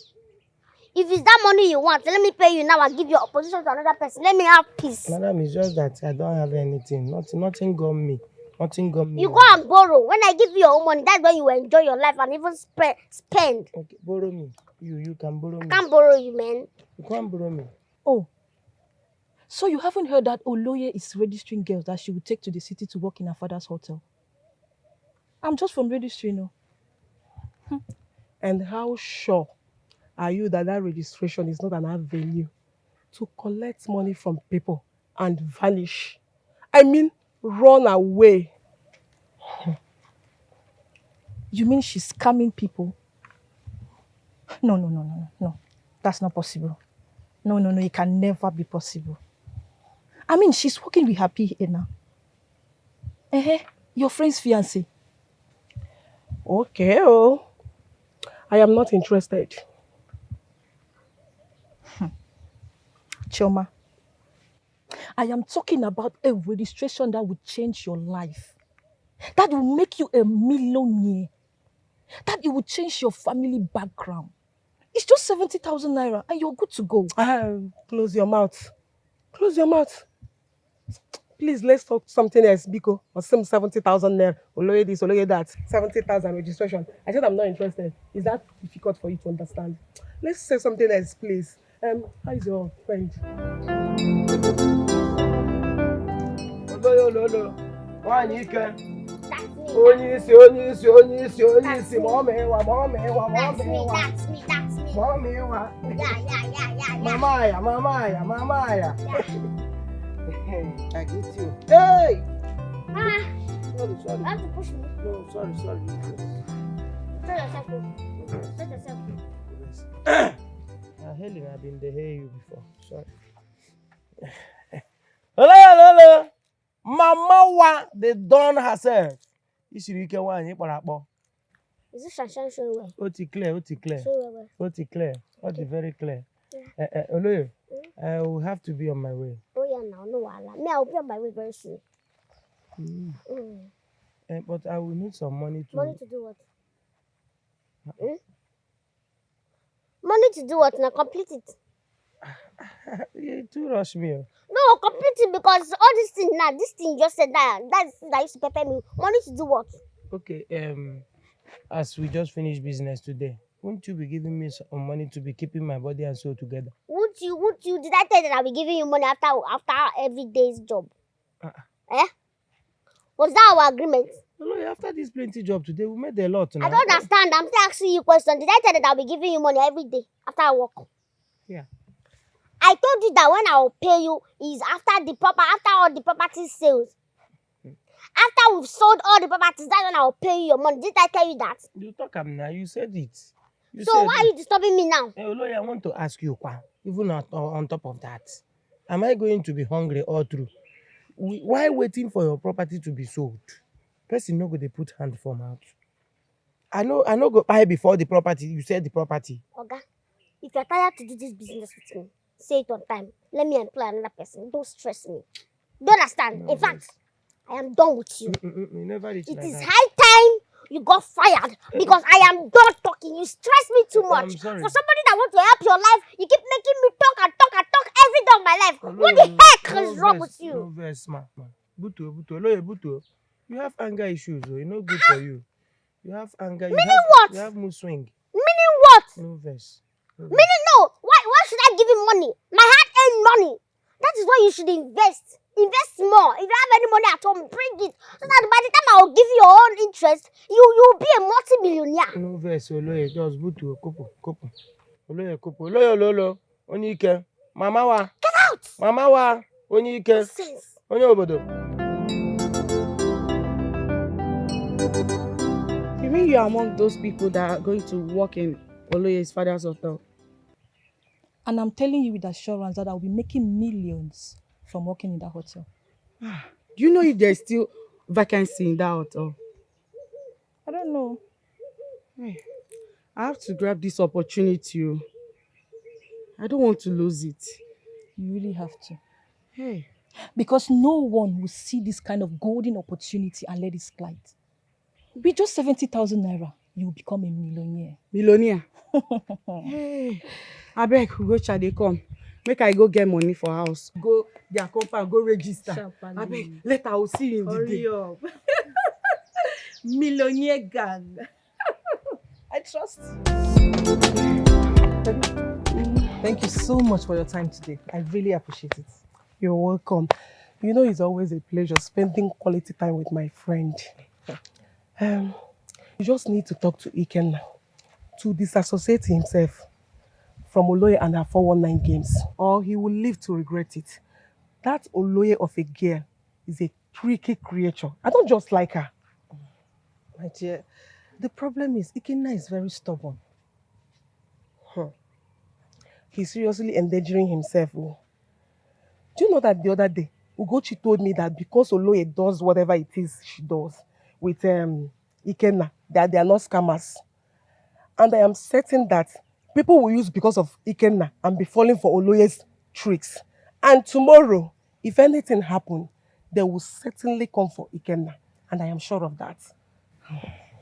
If it's that money you want, let me pay you now and give your opposition to another person. Let me have peace.
Madam, it's just that I don't have anything. Nothing got me. Nothing got me.
You go and borrow. When I give you your own money, that's when you will enjoy your life and even spend.
Okay, borrow me. You can borrow me.
I can't borrow you, man.
You can't borrow me.
Oh. So you haven't heard that Oloye is registering girls that she will take to the city to work in her father's hotel? I'm just from registry, no.
And how sure are you that registration is not an avenue to collect money from people and vanish? I mean, run away.
You mean she's scamming people? No. That's not possible. No, it can never be possible. I mean, she's working with her PA now. Your friend's fiancé.
Okay, oh. I am not interested.
Chioma, I am talking about a registration that will change your life. That will make you a millionaire. That it will change your family background. It's just 70,000 naira and you're good to go.
Close your mouth. Close your mouth. Please, let's talk something else, Biko. Or some 70,000 naira. Oloye this, Oloye that. 70,000 registration. I said I'm not interested. Is that difficult for you to understand? Let's say something else, please. How is your friend?
Olo. Why you can?
That's me.
Onisi. Mommy.
That's me.
Mommy.
Yeah.
Mamaya. I get you. Hey! Sorry.
You have to push me.
No, sorry.
Tell yourself. Let yourself.
Helen, I've been there you before. Sorry. Hello. Mama wa they done herself. Isirike wa yin parapo.
Is it Shanshan showing well?
Oti clear.
Showing well.
Oti very clear.
Yeah.
Oloye, I will have to be on my way.
Oh yeah, now no wahala. Me, I will be on my way very soon.
But I will need some money to.
Money to do what? Money to do what? Now complete it.
You too rush me.
No, complete it because all this thing now, this thing you just said that used to pepper me. Money to do what?
Okay. As we just finished business today, won't you be giving me some money to be keeping my body and soul together?
Would you? Did I tell you that I'll be giving you money after every day's job? Was that our agreement?
No, after this plenty job today, we made a lot. Now.
I don't understand. I'm still asking you a question. Did I tell you that I'll be giving you money every day after I work?
Yeah.
I told you that when I will pay you is after all the property sales. After we've sold all the properties, that's when I will pay you your money. Did I tell you that?
You talk now. You said it.
So why are you disturbing me now?
Hey, Oloye, I want to ask you, even on top of that, am I going to be hungry all through? Why waiting for your property to be sold? Person no go dey put hand for mouth. I know go buy before the property. You said the property.
Oga, if you're tired to do this business with me, say it on time. Let me employ another person. Don't stress me. Do you understand?
No,
in fact, I am done with you.
You never reach
It
like
is
that.
high time you got fired because I am done talking. You stress me too much.
I'm sorry.
For somebody that wants to help your life, you keep making me talk every day of my life. What the heck is wrong with you?
No very smart, man. Buto. You have anger issues, though. It's not good for you. You have anger.
Meaning what?
You have mood swing.
Meaning what?
No verse.
Meaning no. Why should I give him money? My hard-earned money. That is why you should invest. Invest more. If you have any money at home, bring it. So that by the time I will give you your own interest, you'll be a multi-millionaire.
No verse, Oloye. Just buto. Kopo. Oloye, kopo. Oloye, lolo. Onike. Mama wa.
Get out!
Mama wa. Onike.
Sense.
Onye obodo.
You mean you are among those people that are going to work in Oloye's father's hotel?
And I'm telling you with assurance that I'll be making millions from working in that hotel.
Do you know if there's still vacancy in that hotel?
I don't know.
Hey, I have to grab this opportunity. I don't want to lose it.
You really have to.
Hey.
Because no one will see this kind of golden opportunity and let it slide. With just 70,000 naira, you will become a millionaire.
Millionaire? Hey, abeg, we go Chade come. Make I go get money for house. Go their compound, go register. Abeg, later I will see you in the day.
Hurry up. Millionaire gang. I trust you.
Thank you so much for your time today. I really appreciate it. You're welcome. You know, it's always a pleasure spending quality time with my friend. You just need to talk to Iken now to disassociate himself from Oloye and her 419 games, or he will live to regret it. That Oloye of a girl is a tricky creature. I don't just like her.
My dear, the problem is Ikenna is very stubborn.
He's seriously endangering himself. Oh. Do you know that the other day, Ugochi told me that because Oloye does whatever it is she does with Ikenna, that they are not scammers. And I am certain that people will use because of Ikenna and be falling for Oloye's tricks. And tomorrow, if anything happens, they will certainly come for Ikenna. And I am sure of that.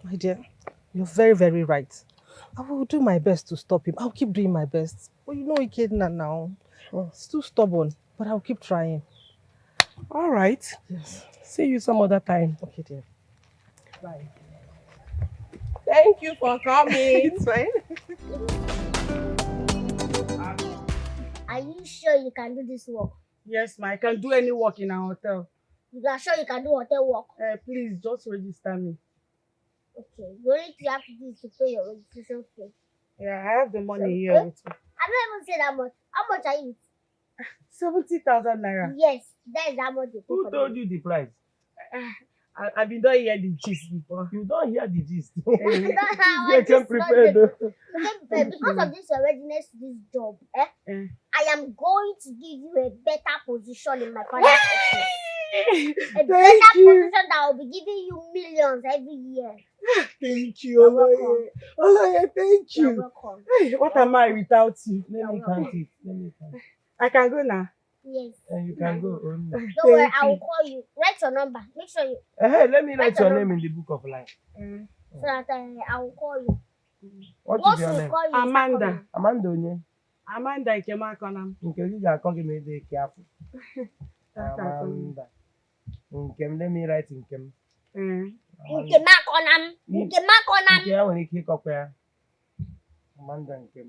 My dear, you're very, very right. I will do my best to stop him. I'll keep doing my best. But you know Ikenna now. It's too stubborn, but I'll keep trying.
All right.
Yes.
See you some other time.
Okay, dear.
Bye. Thank you for coming.
It's fine.
Are you sure you can do this work?
Yes, ma, I can do any work in our hotel.
You are sure you can do hotel work?
Please, just register me.
Okay. The only thing you have to do is to pay your registration fee.
Yeah, I have the money here with me.
I don't even say that much. How much are you?
70,000 naira.
Yes, that is how much you pay
Who
for
told you the price?
I've been don't hear the gist before.
You don't hear the gist.
I don't know how I
You can prepare though.
because of this readiness to this job, I am going to give you a better position in my father's office. A better position that will be giving you millions every year.
Thank you, Oloye. Oloye, thank
You're
you.
welcome.
Hey, what am I without you?
Let me count it. Let me count it.
I can go now.
Yes.
And you can go only.
Don't worry,
Thank
I will
you.
call you. Write your number. Make sure you
Hey, let me write
Write your
your name in the book of life.
so that I will call you.
What
Once
is your
you
name?
call you,
Amanda.
Amanda Onye.
Amanda Ikemakonam.
Nke gị ga-akọ gị ma ị dị careful. Amanda. Nkem, let me write Nkem.
Nke Makonam. Nke Makonam.
Nke ya nwere ike ịkọkwa ya. Amanda Nkem.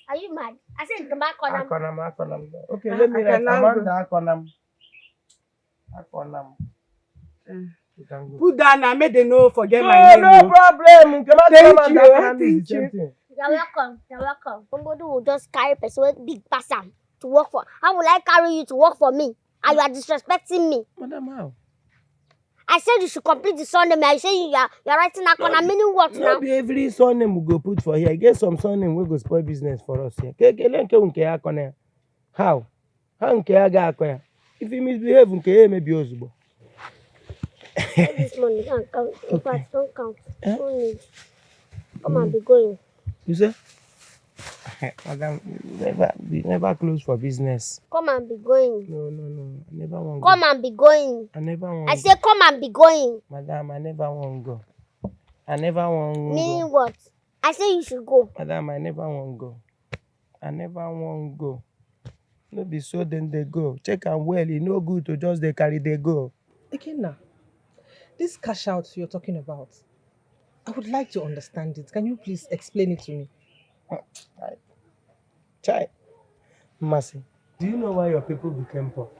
Are you mad? I said Nke Makonam.
Akonam. Okay, let me write Amanda Akonam. Akonam. You can go.
Put down and make them no forget my
No,
name.
no problem. Nkem
Thank you.
Akonam is the
Thank
same
you.
thing.
You're welcome. You're welcome. Somebody will just carry person with big person to work for. How will I carry you to work for me? And you are disrespecting me.
Madam, how?
I said you should complete the surname. I say you're writing Akona. Meaning what now?
No be every surname we go put for here. Get some surname we go spoil business for us here. Kele nke nke ya akọ. How? How nke ya ga akọ ya? If you misbehave nke ya maybe ozugbo.
All this money can't count. In fact, don't count. Don't need. Come and be going.
You say? Madam, we never close for business.
Come and be going.
No. I never want
Come
go.
and be going.
I never want
I say come and be going.
Madam, I never want go. I never want
Meaning
go.
what? I say you should go.
Madam, I never want go. I never want go. No be so then they go. Check am well. E no good to just they carry they go.
Ikenna, this cash out you're talking about, I would like to understand it. Can you please explain it to me?
Chai. Mercy. Do you know why your people became poor?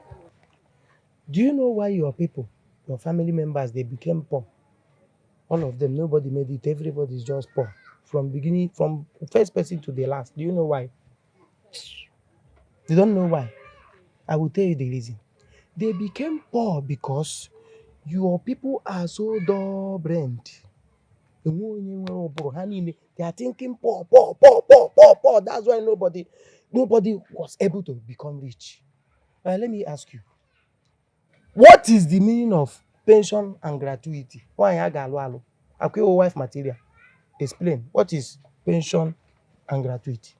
Do you know why your people, your family members, they became poor? All of them, nobody made it. Everybody's just poor. From beginning, from first person to the last. Do you know why? You don't know why? I will tell you the reason. They became poor because your people are so dull-brained. They are thinking poor. That's why nobody was able to become rich. Let me ask you, what is the meaning of pension and gratuity? Why wife material? Explain. What is pension and gratuity?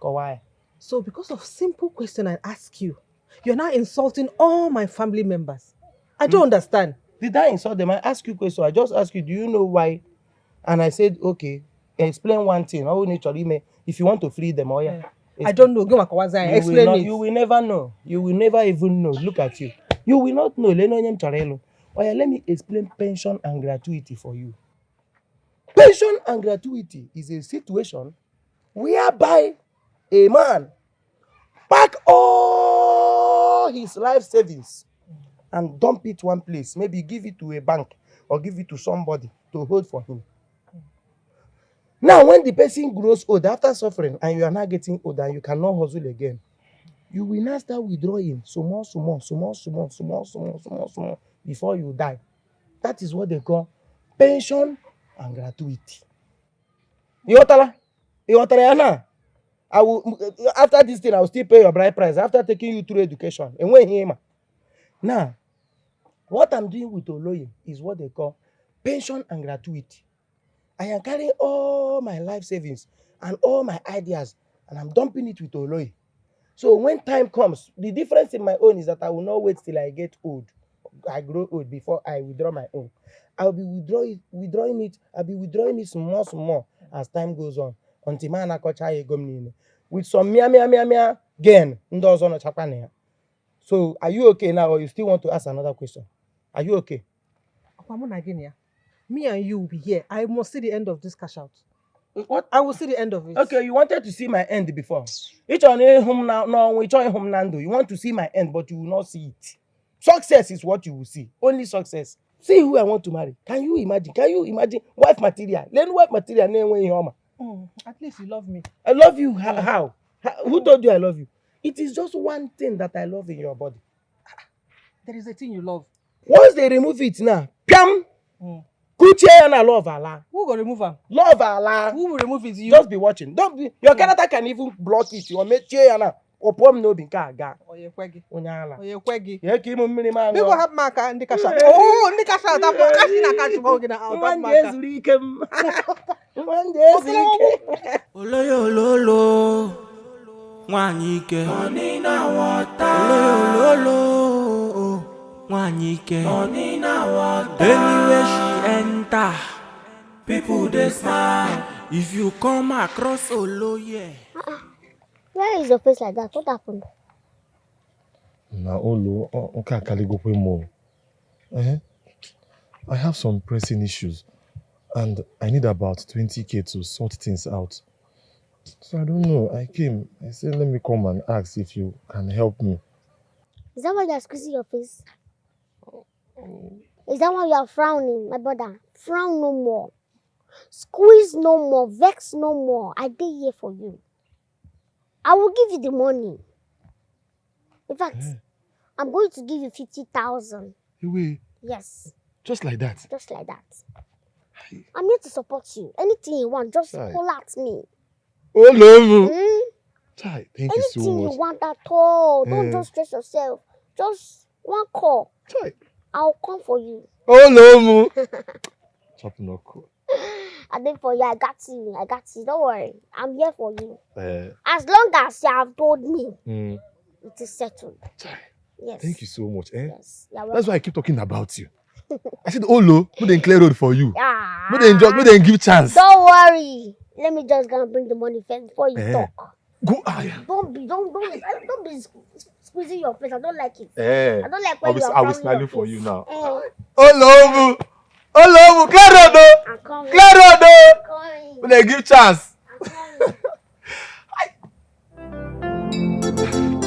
Why?
So because of simple question I ask you, you're now insulting all my family members. I don't understand.
Did I insult them? I ask you a question. I just ask you, do you know why? And I said, okay, explain one thing. If you want to free them,
I don't know. Explain it.
You will never know. You will never even know. Look at you. You will not know. Let me explain pension and gratuity for you. Pension and gratuity is a situation whereby a man pack all his life savings and dump it one place. Maybe give it to a bank or give it to somebody to hold for him. Now, when the person grows old after suffering and you are not getting old and you cannot hustle again, you will now start withdrawing small before you die. That is what they call pension and gratuity. You now. I will after this thing, I will still pay your bride price after taking you through education. And when him now, what I'm doing with Oloye is what they call pension and gratuity. I am carrying all my life savings and all my ideas and I'm dumping it with Oloye. So when time comes, the difference in my own is that I will not wait till I get old. I grow old before I withdraw my own. I'll be withdrawing it small as time goes on. Until man with some mia gain. So are you okay now or you still want to ask another question? Are you okay?
Me and you will be here. I must see the end of this cash out.
What?
I will see the end of it.
Okay, you wanted to see my end before. You want to see my end, but you will not see it. Success is what you will see. Only success. See who I want to marry. Can you imagine? Wife material? Then wife material name when you're
at least you love me.
I love you. How? Who told you I love you? It is just one thing that I love in your body.
There is a thing you love.
Once they remove it now, piam! Love Allah.
Who will remove her?
Love Allah.
Who will remove it? You.
Just be watching. Don't be. Your character can even block it. You make chair now. Or pom no bin ka ga.
Oye kwegi.
Onyala.
Oye kwegi.
Ye ki mo mmiri ma.
People have marker and the cash out. Oh, the cash out. Cash in a cash out. That marker.
One day zurike.
Oloyololo. Wanyike. Money na water. Oloyololo. Wanyike. Money na water. Anywhere she enter, people they smile. If you come across Oloye.
Why is your face like that? What happened?
Na Olo, okay, go pay more. I have some pressing issues, and I need about 20K to sort things out. So I don't know. I said, let me come and ask if you can help me.
Is that why you are squeezing your face? Is that why you are frowning, my brother? Frown no more. Squeeze no more. Vex no more. I did here for you. I will give you the money. In fact, I'm going to give you 50,000.
Wait.
Yes.
Just like that?
Just like that. I'm here to support you. Anything you want, just call at me.
Oh, no. Thank you so much.
Anything you want at all. Don't just stress yourself. Just one call. I'll come for you.
Oh, no. Chop no cool.
I did for you. I got you. Don't worry. I'm here for you. As long as you have told me, it is settled. Yes.
Thank you so much.
Yes.
That's why I keep talking about you. I said, oh, no, we didn't clear road for you.
Yeah.
We didn't give chance.
Don't worry. Let me just go and bring the money first before you talk.
Go.
Don't be squeezing your face. I don't like it. I don't like when
I will smile for you now.
Oh,
Oluebube, clear road,
I'm coming.
clear road,
I'm coming.
we didn't give chance.
I'm coming.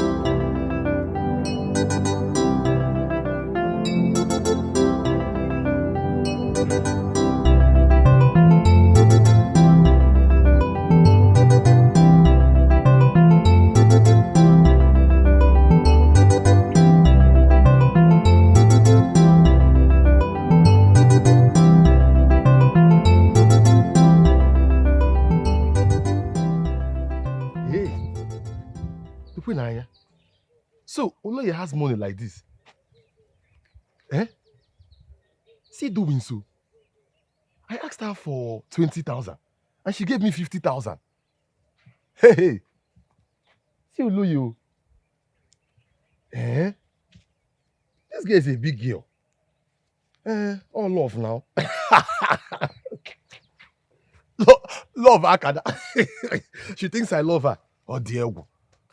So, Oloye has money like this. See doing so. I asked her for 20,000 and she gave me 50,000. Hey. See Oloye. This girl is a big girl. All love now. Love Akada. She thinks I love her. Oh dear.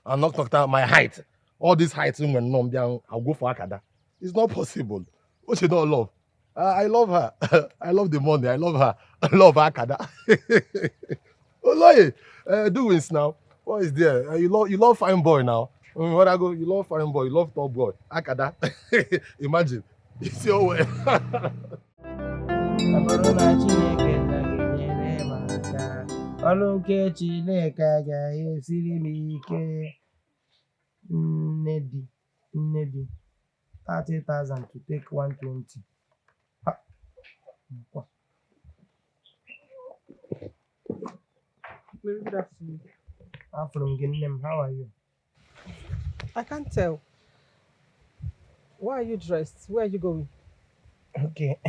I'm not talking my height. All this height when I'll go for Akada. It's not possible. What you don't love? I love her. I love the money. I love her. I love Akada. Oloye, doings now. What is there? You love fine boy now. When I go, you love fine boy. You love top boy. Akada. Imagine. It's your way.
Olunke Chineka ga-esiri m ike. Nnedi. 30,000 to take 120. Ah.
Very good afternoon.
I'm from Guinea. How are you?
I can't tell. Why are you dressed? Where are you going?
Okay.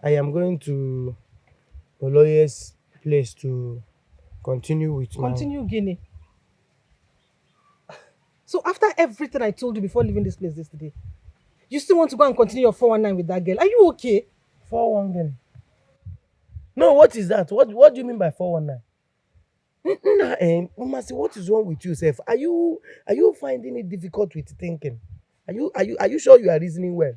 I am going to Oloye's place to continue with
Continue Guinea. So after everything I told you before leaving this place yesterday, you still want to go and continue your 419 with that girl? Are you okay?
419. No, what is that? What do you mean by 419? Umasi, what is wrong with you, Seth? Are you finding it difficult with thinking? Are you sure you are reasoning well?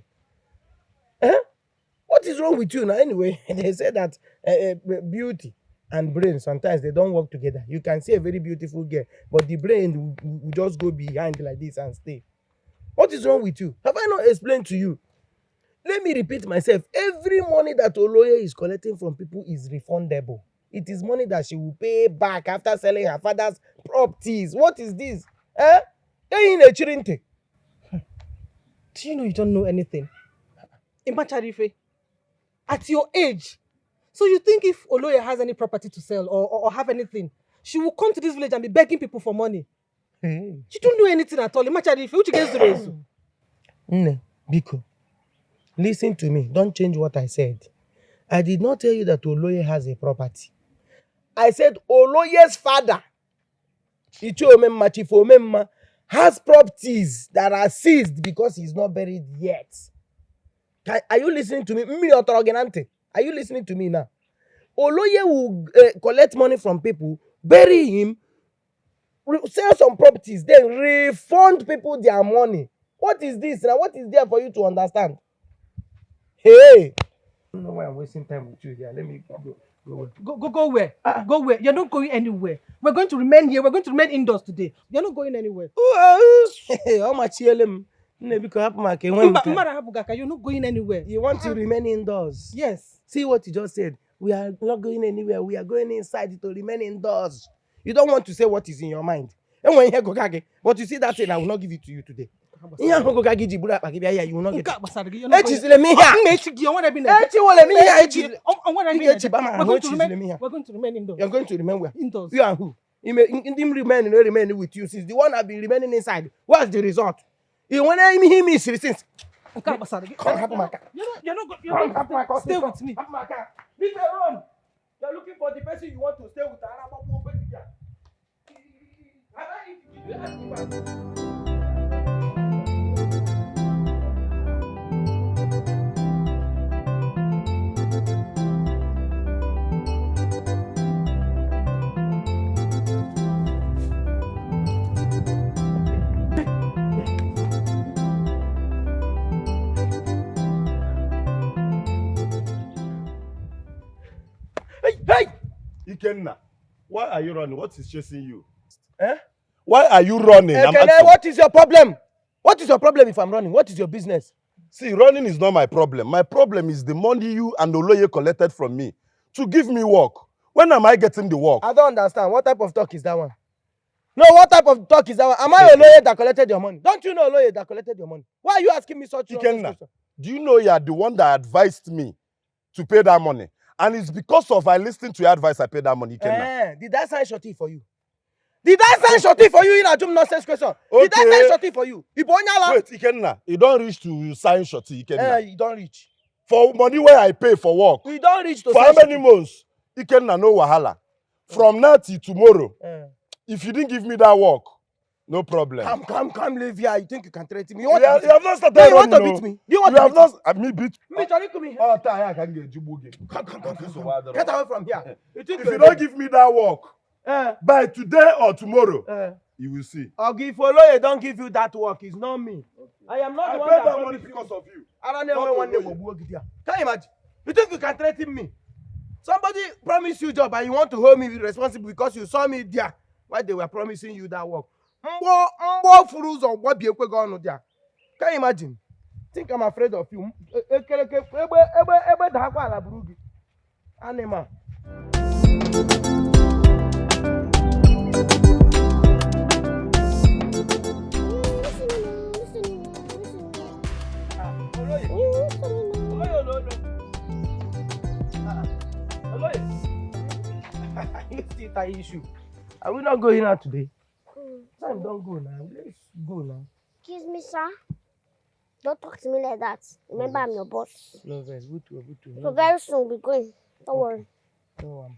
What is wrong with you now? Anyway, they say that beauty and brain sometimes they don't work together. You can see a very beautiful girl, but the brain will just go behind like this and stay. What is wrong with you? Have I not explained to you? Let me repeat myself. Every money that Oloye is collecting from people is refundable. It is money that she will pay back after selling her father's properties. What is this? Do
you know you don't know anything? Imacharife, at your age, so you think if Oloye has any property to sell or have anything, she will come to this village and be begging people for money? You don't know anything at all. Imacharife, which gets the race?
Biko, listen to me. Don't change what I said. I did not tell you that Oloye has a property. I said Oloye's father, Ichomemma, Chifomemma, has properties that are seized because he's not buried yet. Are you listening to me? Are you listening to me now? Oloye will collect money from people, bury him, sell some properties, then refund people their money. What is this now? What is there for you to understand? Hey! I don't know why I'm wasting time with you here. Let me go.
Go where? Go where? You're not going anywhere. We're going to remain here. We're going to remain indoors today. You're not going anywhere.
How much you're not
going anywhere.
You want to remain indoors?
Yes.
See what you just said. We are not going anywhere. We are going inside to remain indoors. You don't want to say what is in your mind. And when you hear Gokage, but you see that thing, I will not give it to you today. You will not get it. You will not get it.
We're going to remain indoors.
You're going to remain where?
Indoors.
You are who? Remain with you since the one I've been remaining inside. What's the result? You want to hear me since? Come happen my car.
You're not stay with me.
Leave alone. You're looking for the person you want to stay with.
Hey! Ikenna, why are you running? What is chasing you? Why are you running?
What is your problem? What is your problem if I'm running? What is your business?
See, running is not my problem. My problem is the money you and Oloye collected from me to give me work. When am I getting the work?
I don't understand. What type of talk is that one? No, what type of talk is that one? Am I Oloye that collected your money? Don't you know Oloye that collected your money? Why are you asking me such
question? Do you know you are the one that advised me to pay that money? And it's because of I listened to your advice I paid that money.
Did I sign shorty for you? Did I sign shorty for you in a jump nonsense question? Okay. Did I sign shorty for you?
Wait, Ikenna, you don't reach to sign shorty, Ikenna.
You don't reach.
For money where I pay for work.
You don't reach to
for how many months? Ikenna, no wahala. From now till tomorrow, if you didn't give me that work, no problem.
Come live here. You think you can threaten me?
You have not started
running. You want to beat me? Do you want to beat
me? Me beat
me? Come. Get away from here.
If you don't give me that work, by today or tomorrow, you will see.
If Oloye don't give you that work, it's not me. I am not the one
that money because of you.
I don't know when they will work here. Can you imagine? You think you can threaten me? Somebody promised you a job and you want to hold me responsible because you saw me there while they were promising you that work. Can you imagine? Think I'm afraid of you? Animal. still tie issue. Are we not going out today? Time don't go now. Let's go now.
Excuse me, sir. Don't talk to me like that. Remember, I'm your boss.
No, very good.
So very soon we'll be going. Don't worry.
No,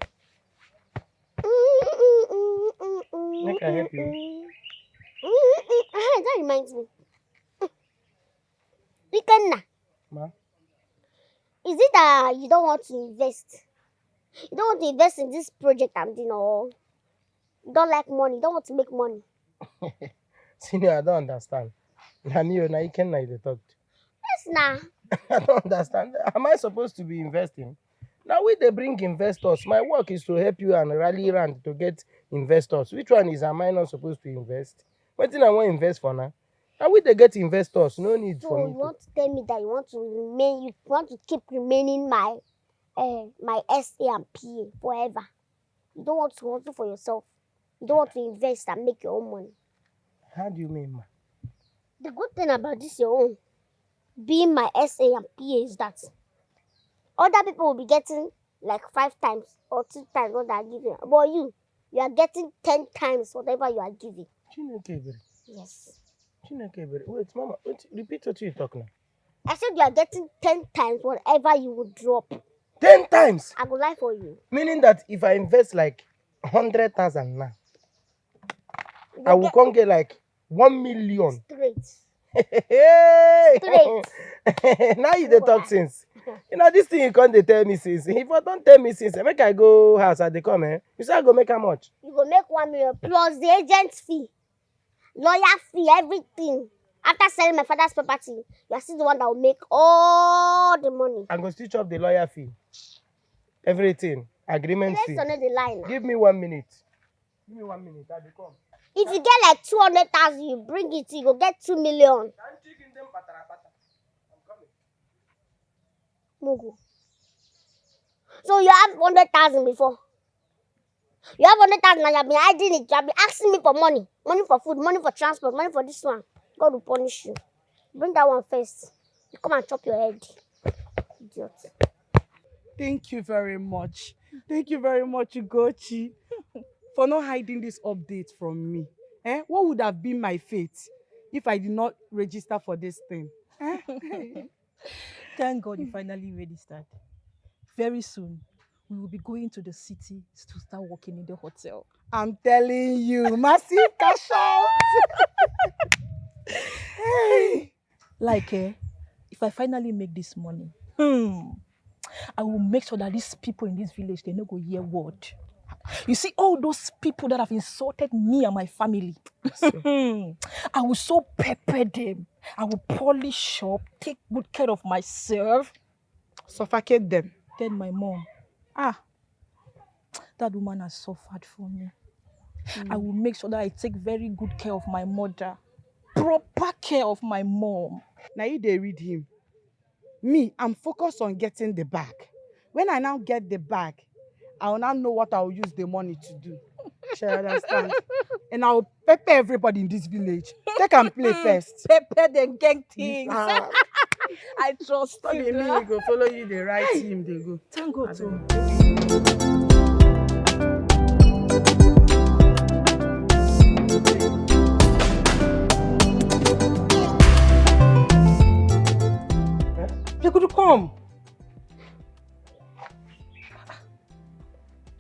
Make I help you?
That reminds me. Ikenna,
Ma?
is it that you don't want to invest? You don't want to invest in this project I'm doing, or you don't like money, you don't want to make money?
Senior, I don't understand. Na me or na Ikenna you dey talk to?
Yes, nah.
I don't understand. Am I supposed to be investing? Now we they bring investors. My work is to help you and rally around to get investors. Which one am I not supposed to invest? What thing I want to invest for now? Now we they get investors. No need
So
for
you
me.
want to tell me that you want to remain, you want to keep remaining my my SA and PA forever. You don't want to hustle for yourself. You don't want to invest and make your own money.
How do you mean, ma?
The good thing about this your own being my SA and PA is that other people will be getting like 5 times or 2 times what they are giving. But you are getting 10 times whatever you are giving.
Chinekebere.
Yes.
Chinekebere. Wait, mama. Wait, repeat what you talk now.
I said you are getting 10 times whatever you would drop.
10 times?
I go lie for you.
Meaning that if I invest like 100,000 now,
You
I will
get
come get like 1 million.
straight.
Hey!
Straight.
Now you dey talk since. You know this thing you can't tell me since. If you don't tell me since, make I go house and they come, eh? You say I go make how much?
You go make 1 million plus the agent fee, lawyer fee, everything. After selling my father's property, you are still the one that will make all the money.
I go still chop the lawyer fee. Everything. Agreement
Let's
fee.
honor the line.
Give me 1 minute. Give me 1 minute. I will come.
If you get like 200,000, you bring it, you go get 2 million. Mugu. So you have 100,000 before. You have 100,000 and you have been hiding it. You have been asking me for money. Money for food, money for transport, money for this one. God will punish you. Bring that one first. You come and chop your head. Idiot.
Thank you very much. Thank you very much, Ugochi, for not hiding this update from me. What would have been my fate if I did not register for this thing?
Thank God you finally registered. Very soon, we will be going to the city to start working in the hotel.
I'm telling you, massive cash out. Hey.
Like, if I finally make this money, I will make sure that these people in this village, they no go hear word. You see, all those people that have insulted me and my family, I will so pepper them. I will polish up, take good care of myself.
Suffocate them.
Then my mom, that woman has suffered for me. I will make sure that I take very good care of my mother. Proper care of my mom.
Now you they read him. Me, I'm focused on getting the bag. When I now get the bag, I will now know what I will use the money to do. Shall I understand? And I will pepper everybody in this village. Take and play first.
Pepper the gang things. I trust
Not
you.
be me, we go follow you the right team, they go.
Thank God. Too.
They could come.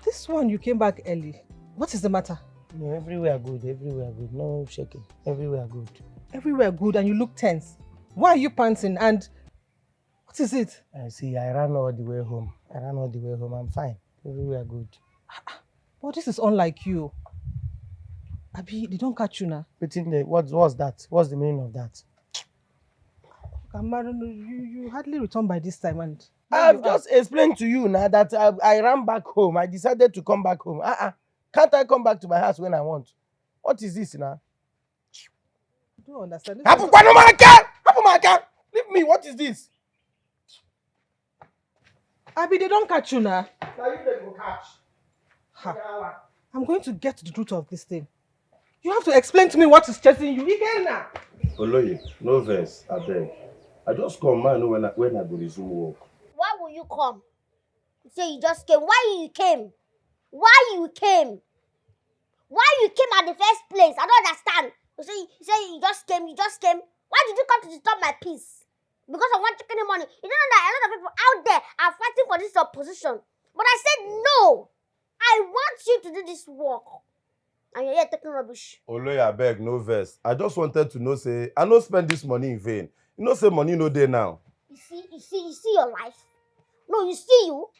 This one, you came back early. What is the matter?
No, everywhere good. Everywhere good. No shaking. Everywhere good.
Everywhere good and you look tense. Why are you panting? And what is it?
I see. I ran all the way home. I'm fine. Everywhere good.
Well, this is unlike you. Abi, they don't catch you now.
What's that? What's the meaning of that?
Kamaru, you hardly return by this time, and
I've just explained to you now that I ran back home. I decided to come back home. Can't I come back to my house when I want? What is this now?
I don't understand.
Leave me. What is this?
Abi, they don't catch you now.
Now you let go catch.
I'm going to get to the root of this thing. You have to explain to me what is chasing you. Again now.
Oloye, no verse, I beg. I just come, man, know when I go resume work.
Why will you come? You say you just came. Why you came? why you came. Why you came at the first place? I don't understand. You say you just came. Why did you come to disturb my peace? Because I want chicken money. You don't know that a lot of people out there are fighting for this opposition. But I said no. I want you to do this work. And you're here taking rubbish.
Oloye, abeg, no vex. I just wanted to know, say, I no spend this money in vain. You know, say money no dey now.
You see your life? No, you see you?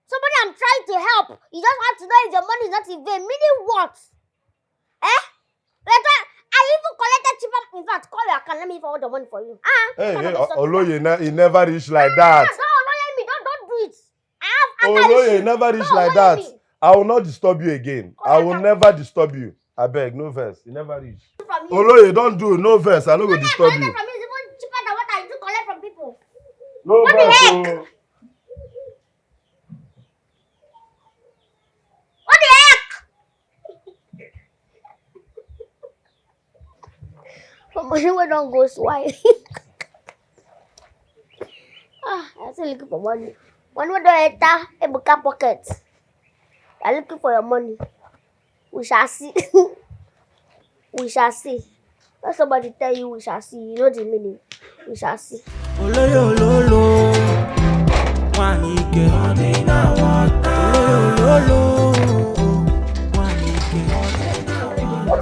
Somebody I'm trying to help. You just want to know if your money is not in vain. Meaning what? I even collected cheaper. In fact, call your account. Let me forward the money for you.
Hey, Oloye, he never reach like that.
Don't Oloye me. Don't do it.
Oloye, he never reach like that. I will not disturb you again. I will never disturb you. I beg, no verse. He never reach. Oloye, don't do no verse. I no go disturb you.
From you is even cheaper than what I do collect from people.
No
what
verse.
The heck? What the heck? Money we don't go swipe. I'm still looking for money. Money we don't enter Ebuka pocket. You're looking for your money. We shall see. We shall see. Let somebody tell you we shall see. You know the meaning. We shall see.
Oloyo wanike onina wata. Oloyo wanike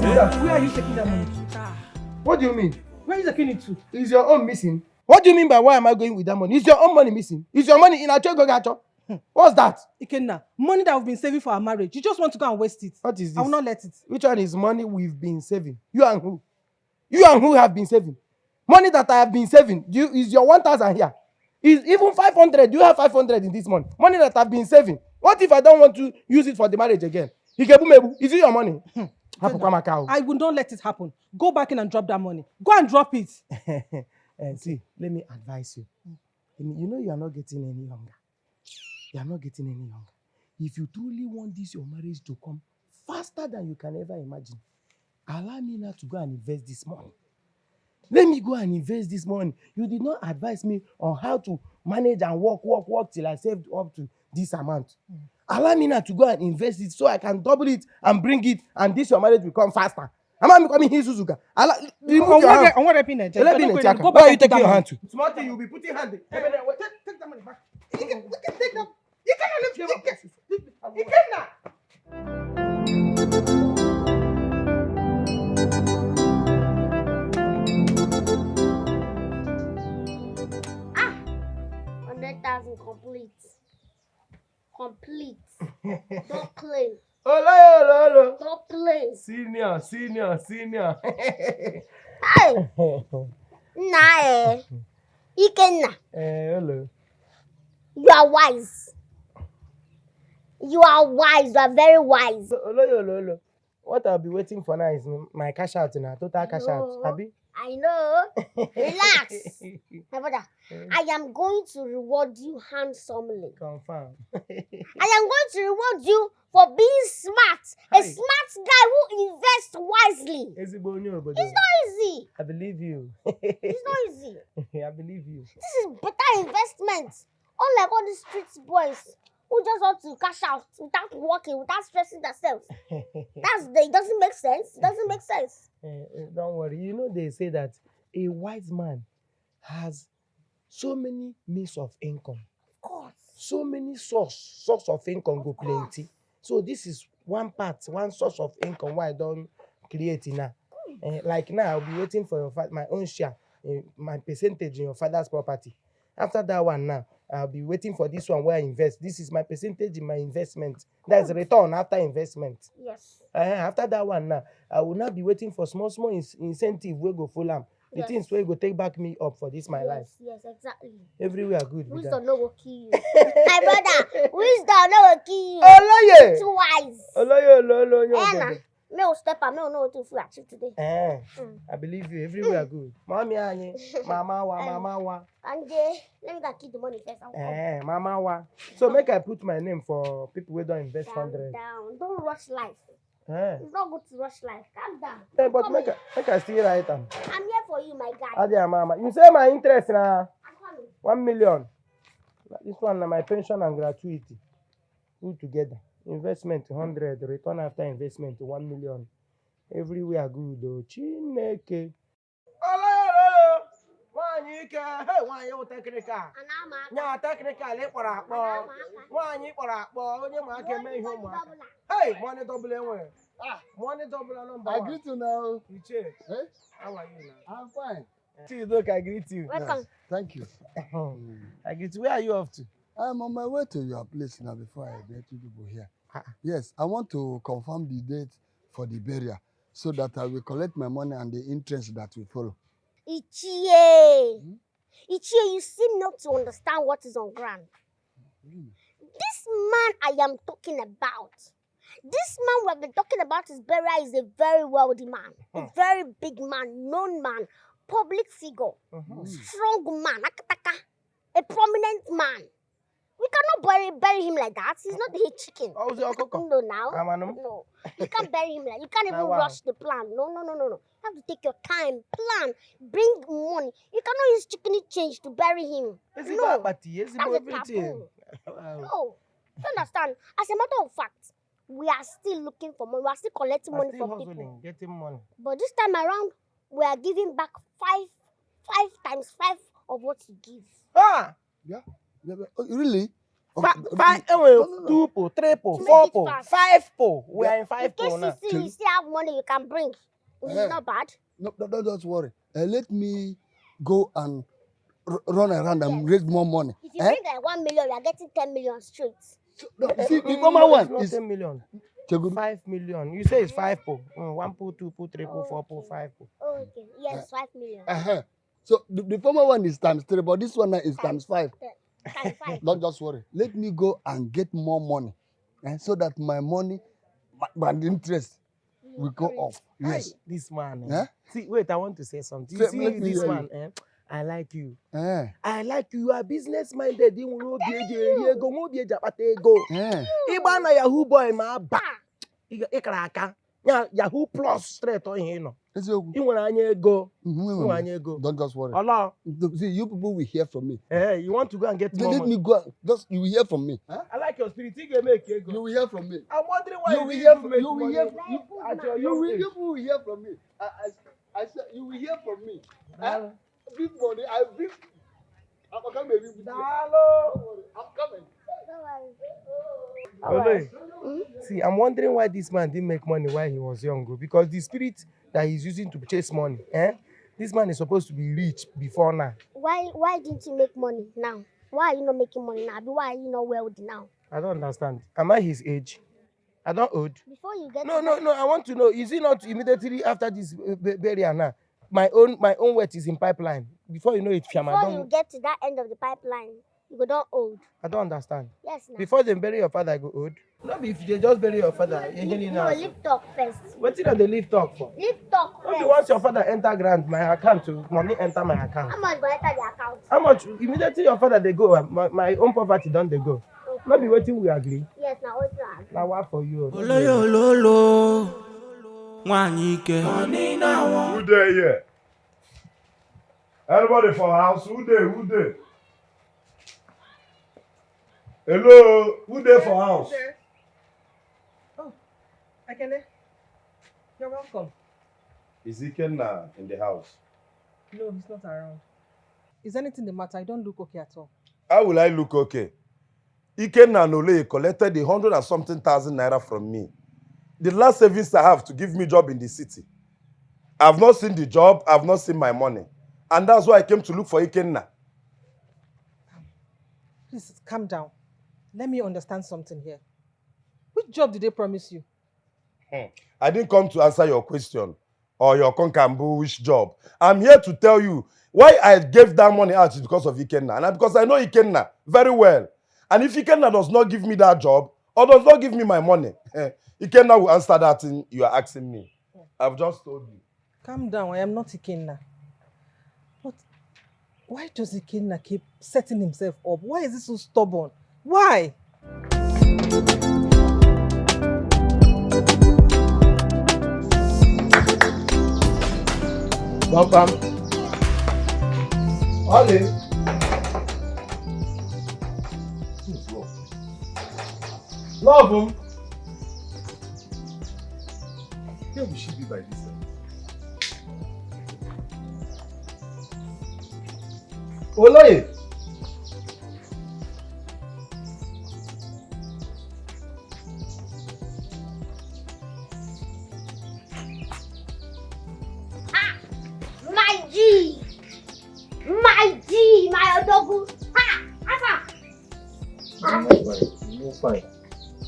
onina.
Where are you taking that money to? What do you mean?
Where are you taking it to?
Is your own missing? What do you mean by why am I going with that money? Is your own money missing? Is your money in a Gacho? What's that?
Ikenna, money that we've been saving for our marriage. You just want to go and waste it.
What is this?
I will not let it.
Which one is money we've been saving? You and who? You and who have been saving? Money that I have been saving. Is your 1,000 here? Is even 500? Do you have 500 in this month? Money that I've been saving. What if I don't want to use it for the marriage again? EBUBE, is it your money?
I will not let it happen. Go back in and drop that money. Go and drop it.
See, let me advise you. You know you are not getting any younger. You are not getting any younger. If you truly want your marriage to come faster than you can ever imagine, allow me now to go and invest this money. Let me go and invest this money. You did not advise me on how to manage and work till I saved up to this amount. Allow me now to go and invest it so I can double it and bring it, and your marriage will come faster. Am I becoming his Suzuka? Remove your hand. Why are you taking your hand to? Small thing, you'll be putting hand. Take the money back. You can take them. You cannot lift your hand. You cannot.
Ah, 100,000 complete. Don't play.
Olo.
Don't play.
Senior.
Hey. Nah, Ikenna.
Hello.
You are wise. You are very wise.
Olo. What I'll be waiting for now is my cash out now. Total cash out. Abi?
I know. Relax. My brother, I am going to reward you handsomely.
Confirm.
I am going to reward you for being smart. A smart guy who invests wisely. It's not easy.
I believe you.
It's not easy.
I believe you.
This is better investment. Unlike all these street boys who just want to cash out without working, without stressing themselves. It doesn't make sense. It doesn't make sense.
Don't worry. You know they say that a wise man has so many means of income.
Of course.
So many source of income go plenty. So this is one source of income why I don't create it now. Like now, I'll be waiting for my own share, my percentage in your father's property. After that one now, I'll be waiting for this one where I invest. This is my percentage in my investment. That's return after investment.
Yes.
After that one now, I will not be waiting for small incentive where go full am. The things where go take back me up for this my life.
Yes, exactly.
Everywhere good.
Wisdom no go kill you. My brother, wisdom no go kill you.
Oloye.
Too wise.
Oloye.
Me will step up. Me will know what to achieve today.
I believe you. Everywhere good. Mommy Annie, Mama wa.
Anje, let me go keep the money first.
Mama wa. So make I put my name for people who don't invest 100.
Down. Don't rush life.
It's
not good to rush life. Calm down.
But make I still write them.
I'm here for you, my guy.
Adia mama. You say my interest now.
I'm coming.
1 million. This one na my pension and gratuity. Put together. Investment 100, return after investment 1 million. Everywhere good though. Chineke. Nwaanyị ike, hey, nwaanyị wụ teknikal. Nya teknikal ịkpọrọ akpọ. Nwaanyị kpọrọ akpọ, onye ma aka eme ihe ụmụaka. Hey, money double enwe. Money double number one.
I greet you now.
Iche.
Hey?
How are you now?
I'm fine.
See you, look, I greet you.
Welcome.
Yes, thank you.
I greet you. Where are you off to?
I'm on my way to your place now before I get you people here. Yes, I want to confirm the date for the burial so that I will collect my money and the interest that will follow.
Ichie. Ichie, you seem not to understand what is on ground. This man I am talking about, this man we have been talking about his burial is a very wealthy man, a very big man, known man, public figure, strong man, a prominent man. We cannot bury him like that. He's not a chicken.
Oh,
No, now. No. You can't bury him like you can't even rush the plan. No. You have to take your time, plan, bring money. You cannot use chicken change to bury him.
Is
No.
That's a
taboo. No. You understand? As a matter of fact, we are still looking for money. We are still collecting money from people.
Getting money.
But this time around, we are giving back five times 5 of what you give.
Ah!
Yeah, oh, really?
Five, 2 po, 3 po, 4 po, 5 po. We are in 5 po now.
In case you still have money you can bring. It's not bad.
No, don't worry. Let me go and run around and raise more money.
If you bring like 1 million, we are getting 10 million straight.
No, see, the normal one
not
is
10 million.
Cheguru.
5 million. You say it's 5 po. 1 po, 2 po, 3 po, 4 po, 5 po.
Oh, okay. Yes, 5 million.
So the former one is times 3, but this one now is times 5.
Times 5.
Don't just worry. Let me go and get more money, so that my money, my interest will go up. Yes.
This man.
Eh?
See, wait, I want to say something.
Say,
See
let me
this
hear
man. I like you.
Eh.
I like you. You are business minded. You will be a Iba na Yahoo boy ma ba. Ikraka. Yahoo plus straight on here no. You want ego.
Don't just worry.
Allah.
See, you people will hear from me.
Hey, you want to go and get more
Let
money.
me go. Just you will hear from me. Huh?
I like your spirit. You can make ego.
You will hear from me.
I'm wondering why
You will hear from
you
will hear from me. I said you will hear from me. Big money. I'm coming. I'm coming.
See, I'm wondering why this man didn't make money while he was young. Because the spirit that he's using to chase money, this man is supposed to be rich before now.
Why didn't you make money now? Why are you not making money now? Why are you not wealthy now?
I don't understand. Am I his age? I don't old.
Before you get
No. I want to know. Is it not immediately after this burial now? My own wealth is in pipeline. Before you know it,
before you get to that end of the pipeline, you go down old.
I don't understand.
Yes, now.
Before they bury your father, I go old. No, if they just bury your father,
No, leave talk first.
What did they leave talk for?
Leave talk first.
Only once your father enter grant, my account to money enter my account.
How much go enter the account?
How much? Immediately your father they go, my own poverty don't they go.
Okay.
Not be waiting we agree.
Yes, now what you agree?
Now what for you?
Oloyololo, Wanyike.
Who there here? Everybody for house, who there? Hello, who there for house?
Oh, Akene, you're welcome.
Is Ikenna in the house?
No, he's not around. Is anything the matter? I don't look okay at all.
How will I look okay? Ikenna Nole collected 100 and something thousand naira from me. The last savings I have to give me job in the city. I've not seen the job, I've not seen my money. And that's why I came to look for Ikenna.
Please, calm down. Let me understand something here. Which job did they promise you?
I didn't come to answer your question or your conkambu which job. I'm here to tell you why I gave that money out is because of Ikenna. And because I know Ikenna very well. And if Ikenna does not give me that job or does not give me my money, Ikenna will answer that thing you are asking me. I've just told you.
Calm down. I am not Ikenna. But why does Ikenna keep setting himself up? Why is he so stubborn? Why?
Welcome.
Ollie. Love him.
Where will she be by this time? Oloye!
My G! My G! My Odogu! Ha! Asa!
No fine.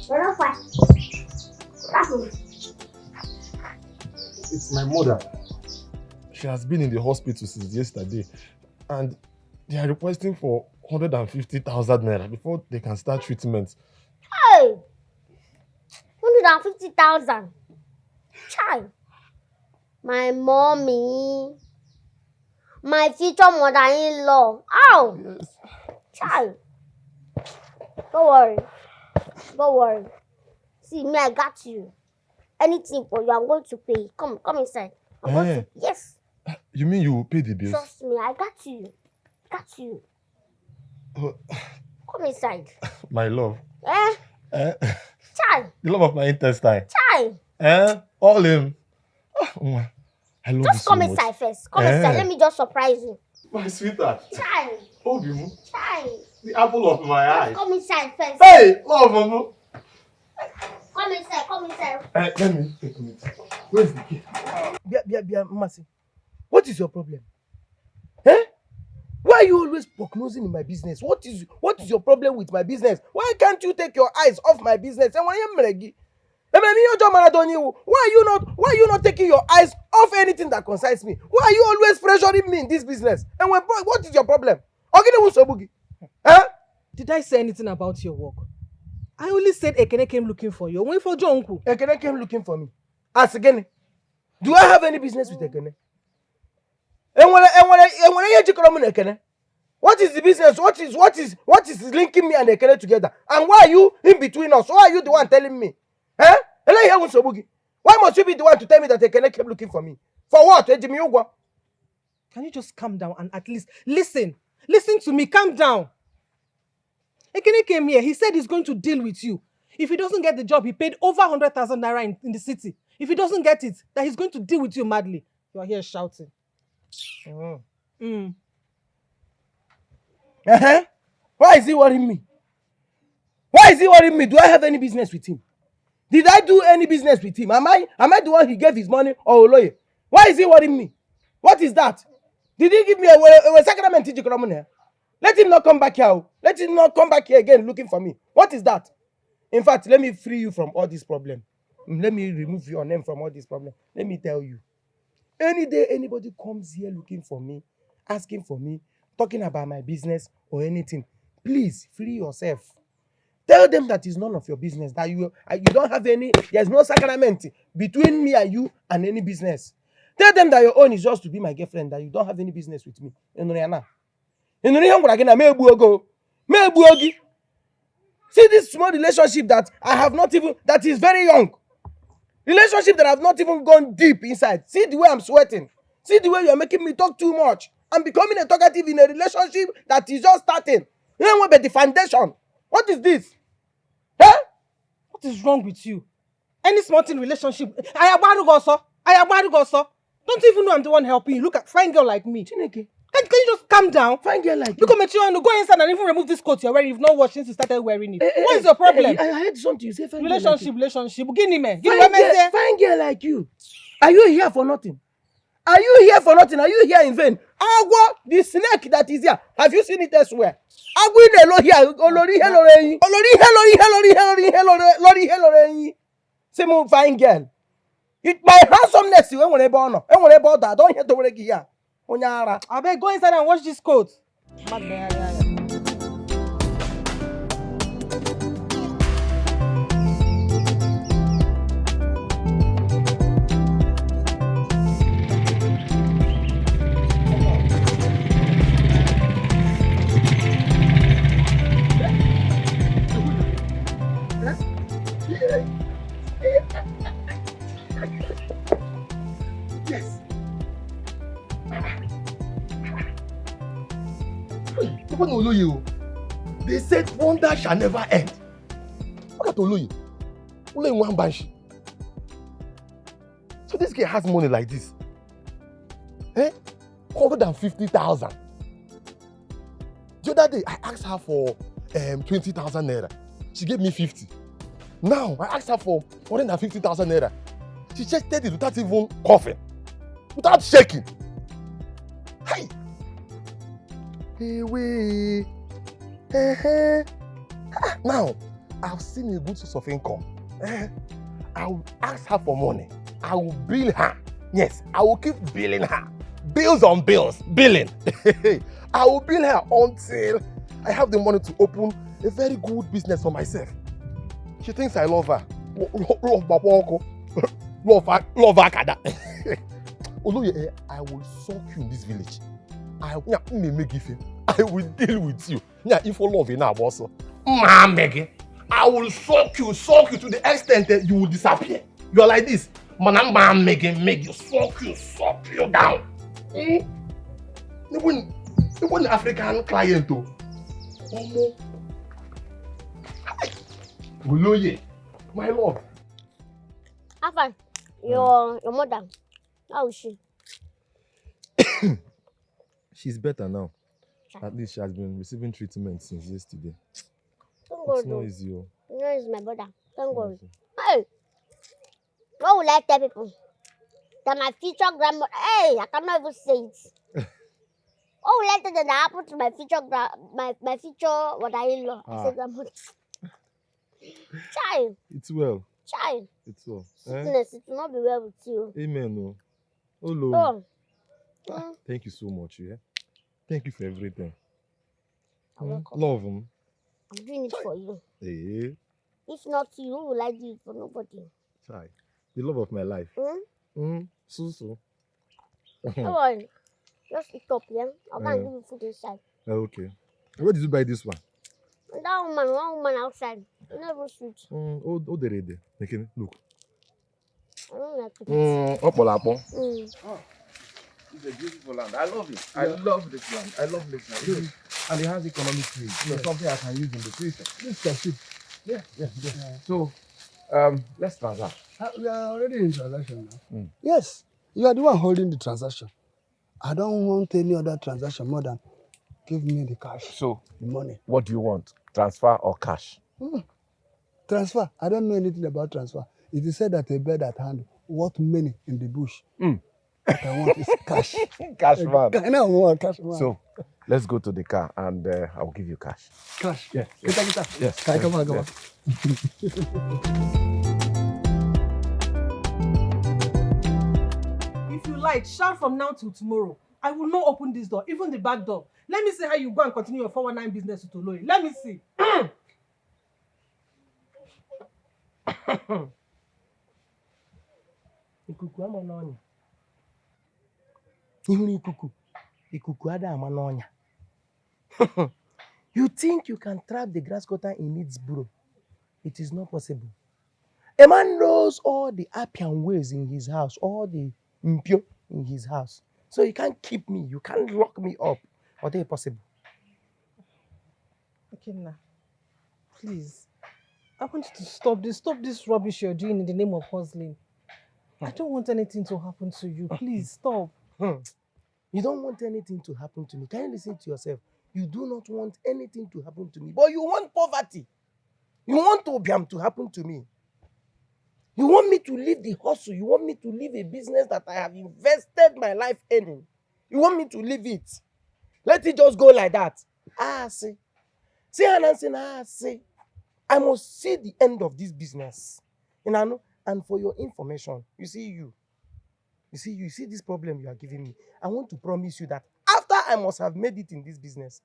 You're not fine. That's all.
It's my mother. She has been in the hospital since yesterday and they are requesting for 150,000 naira before they can start treatment.
Hey! 150,000. Child. My mommy. My future mother-in-law. Ow!
Yes.
Child. Don't worry. Don't worry. See, me, I got you. Anything for you, I'm going to pay. Come inside. I'm going to. Yes.
You mean you will pay the bills?
Trust me, I got you. Got you. Come inside.
My love.
Eh? Child.
The love of my intestine.
Child.
All him. I love you
Just
so
come
much.
inside first. Come inside. Let me just surprise you.
My sweetheart.
Child.
Obimu.
Child.
The apple of my eye.
Just come inside first.
Hey, love, Mama.
Come inside. Come inside.
Let me take a minute. Where's the key?
Bia, Masi, what is your problem? Eh? Why are you always prognosing in my business? What is your problem with my business? Why can't you take your eyes off my business? And why are you not taking your eyes off anything that concerns me? Why are you always pressuring me in this business? And what is your problem? Huh?
Did I say anything about your work? I only said Ekene came looking for you. Wait for Jonku.
Ekene came looking for me. As again, do I have any business with Ekene? What is the business? What is linking me and Ekene together? And why are you in between us? Why are you the one telling me? Huh? Why must you be the one to tell me that Ekene came looking for me? For what?
Can you just calm down and at least listen? Listen to me. Calm down. Ekene came here. He said he's going to deal with you. If he doesn't get the job, he paid over 100,000 naira in the city. If he doesn't get it, that he's going to deal with you madly. You are here shouting.
Why is he worrying me? Why is he worrying me? Do I have any business with him? Did I do any business with him? Am I the one he gave his money or Oloye? Why is he worrying me? What is that? Did he give me a sacrament? Let him not come back here. Let him not come back here again looking for me. What is that? In fact, let me free you from all this problem. Let me remove your name from all this problem. Let me tell you. Any day anybody comes here looking for me, asking for me, talking about my business or anything, please free yourself. Tell them that it's none of your business, that you don't have any, there's no sacrament between me and you and any business. Tell them that your own is just to be my girlfriend, that you don't have any business with me. See this small relationship that I have not even, that is very young. Relationship that I have not even gone deep inside. See the way I'm sweating. See the way you're making me talk too much. I'm becoming a talkative in a relationship that is just starting. You know what about the foundation? What is this? Huh?
What is wrong with you? Any small thing relationship. Ayabarugoso. Don't you even know I'm the one helping you? Look at fine girl like me.
Chineke.
Can you just calm down?
Fine girl like
you. Go inside and even remove this coat you're wearing. You've not washed since you started wearing it. What is your problem?
I heard something you say. Fine
relationship. Give me.
Fine girl like you. Are you here for nothing? Are you here for nothing? Are you here in vain? Agwo, the snake that is here. Have you seen it elsewhere? Agwo in the here. Say more fine girl. It my handsomeness you when born. That don't hear to work here.
I beg go inside and wash this coat.
Yes. Look at Oluye. They said wonder shall never end. Look at Oluye. Oluye one banshee. girl has money like this? 150,000. The other day, I asked her for 20,000 naira. She gave me 50. Now, I asked her for 150,000 naira. She just did it without even coughing, without shaking. Hey! Hey, wait. Hey. Now, I've seen a good source of income. I will ask her for money. I will bill her. Yes, I will keep billing her. Bills on bills, billing. I will bill her until I have the money to open a very good business for myself. She thinks I love her. Love Babonko. Love Akada. Oluye, I will suck you in this village. I will deal with you. If you love enough also. I will suck you to the extent that you will disappear. You are like this. Man, make you suck you down. Even African client too. Oloye, my love.
Afan, your mother, how is she?
She's better now. At least she has been receiving treatment since yesterday.
Thank
It's
God.
not easy.
No, it's my brother. Thank God. Hey, what will I tell people? That my future grandmother. Hey, I cannot even say it. What will I tell them that happened to my future my future mother-in-law? I said grandmother. Child.
It's well.
Child.
It's well.
Sickness, it will not be well with you.
Amen. No. Oh Lord.
Oh.
Thank you so much. Yeah. Thank you for everything.
You're welcome.
Love him.
I'm doing it for you.
Hey.
If not you, who will I do it for? Nobody.
Chai. The love of my life. So.
Come on. Just eat up, yeah? I'll go and give you food inside.
Okay. Where did you buy this one?
That one woman outside. Never sweet.
Oh, the red. Okay, look.
I don't like it.
Oh, it's a beautiful land. I love it. I love this land. I love this land. Good. And it has economic needs. So something I can use in the future.
This is
Yeah. So, let's transact.
we are already in transaction now. Yes, you are the one holding the transaction. I don't want any other transaction more than give me the cash.
So,
the money.
What do you want? Transfer or cash?
Transfer. I don't know anything about transfer. It is said that a bird at hand worth many in the bush. What I want is cash.
Cash man.
I want cash man.
So, let's go to the car and I'll give you cash.
Cash.
Yeah.
Yes. Come on.
If you like, shout from now till tomorrow. I will not open this door, even the back door. Let me see how you go and continue your 419 business with Oloye. Let me see.
Ikuku ama n'ọnya. Ihuru ikuku ada ama n'ọnya. You think you can trap the grass cutter in its burrow? It is not possible. A man knows all the Appian ways in his house, all the impure in his house. So you can't keep me, you can't lock me up. Or they possible?
Okay, now, please. I want you to stop this rubbish you're doing in the name of hustling. I don't want anything to happen to you. Please, stop.
You don't want anything to happen to me. Can you listen to yourself? You do not want anything to happen to me, but you want poverty. You want obiam to happen to me. You want me to leave the hustle. You want me to leave a business that I have invested my life in. You want me to leave it. Let it just go like that. See, I must see the end of this business. And for your information, you see this problem you are giving me. I want to promise you that after I must have made it in this business,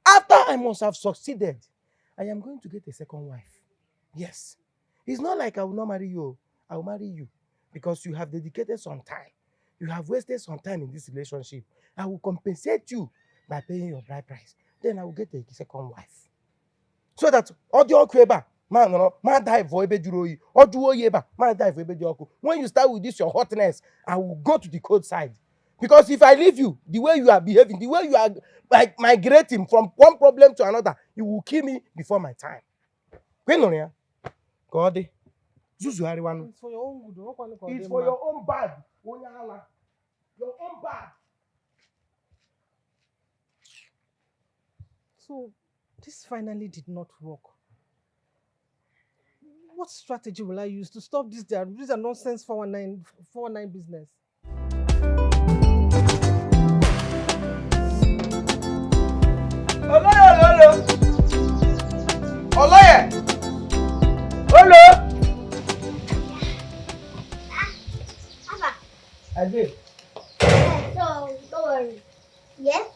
after I must have succeeded, I am going to get a second wife. Yes. It's not like I will not marry you. I will marry you because you have dedicated some time. You have wasted some time in this relationship. I will compensate you by paying your bride price. Then I will get a second wife. So that audio kweba man die for ebejuroyi audio yeba man die for ebejuroku. When you start with this your hotness, I will go to the cold side. Because if I leave you, the way you are behaving, the way you are like migrating from one problem to another, you will kill me before my time. God,
It's for your own good.
it's for your own bad. Your own bad.
So, this finally did not work. What strategy will I use to stop this? These are nonsense 419 business.
Oloye! Hello! I did.
So, don't worry. Yes?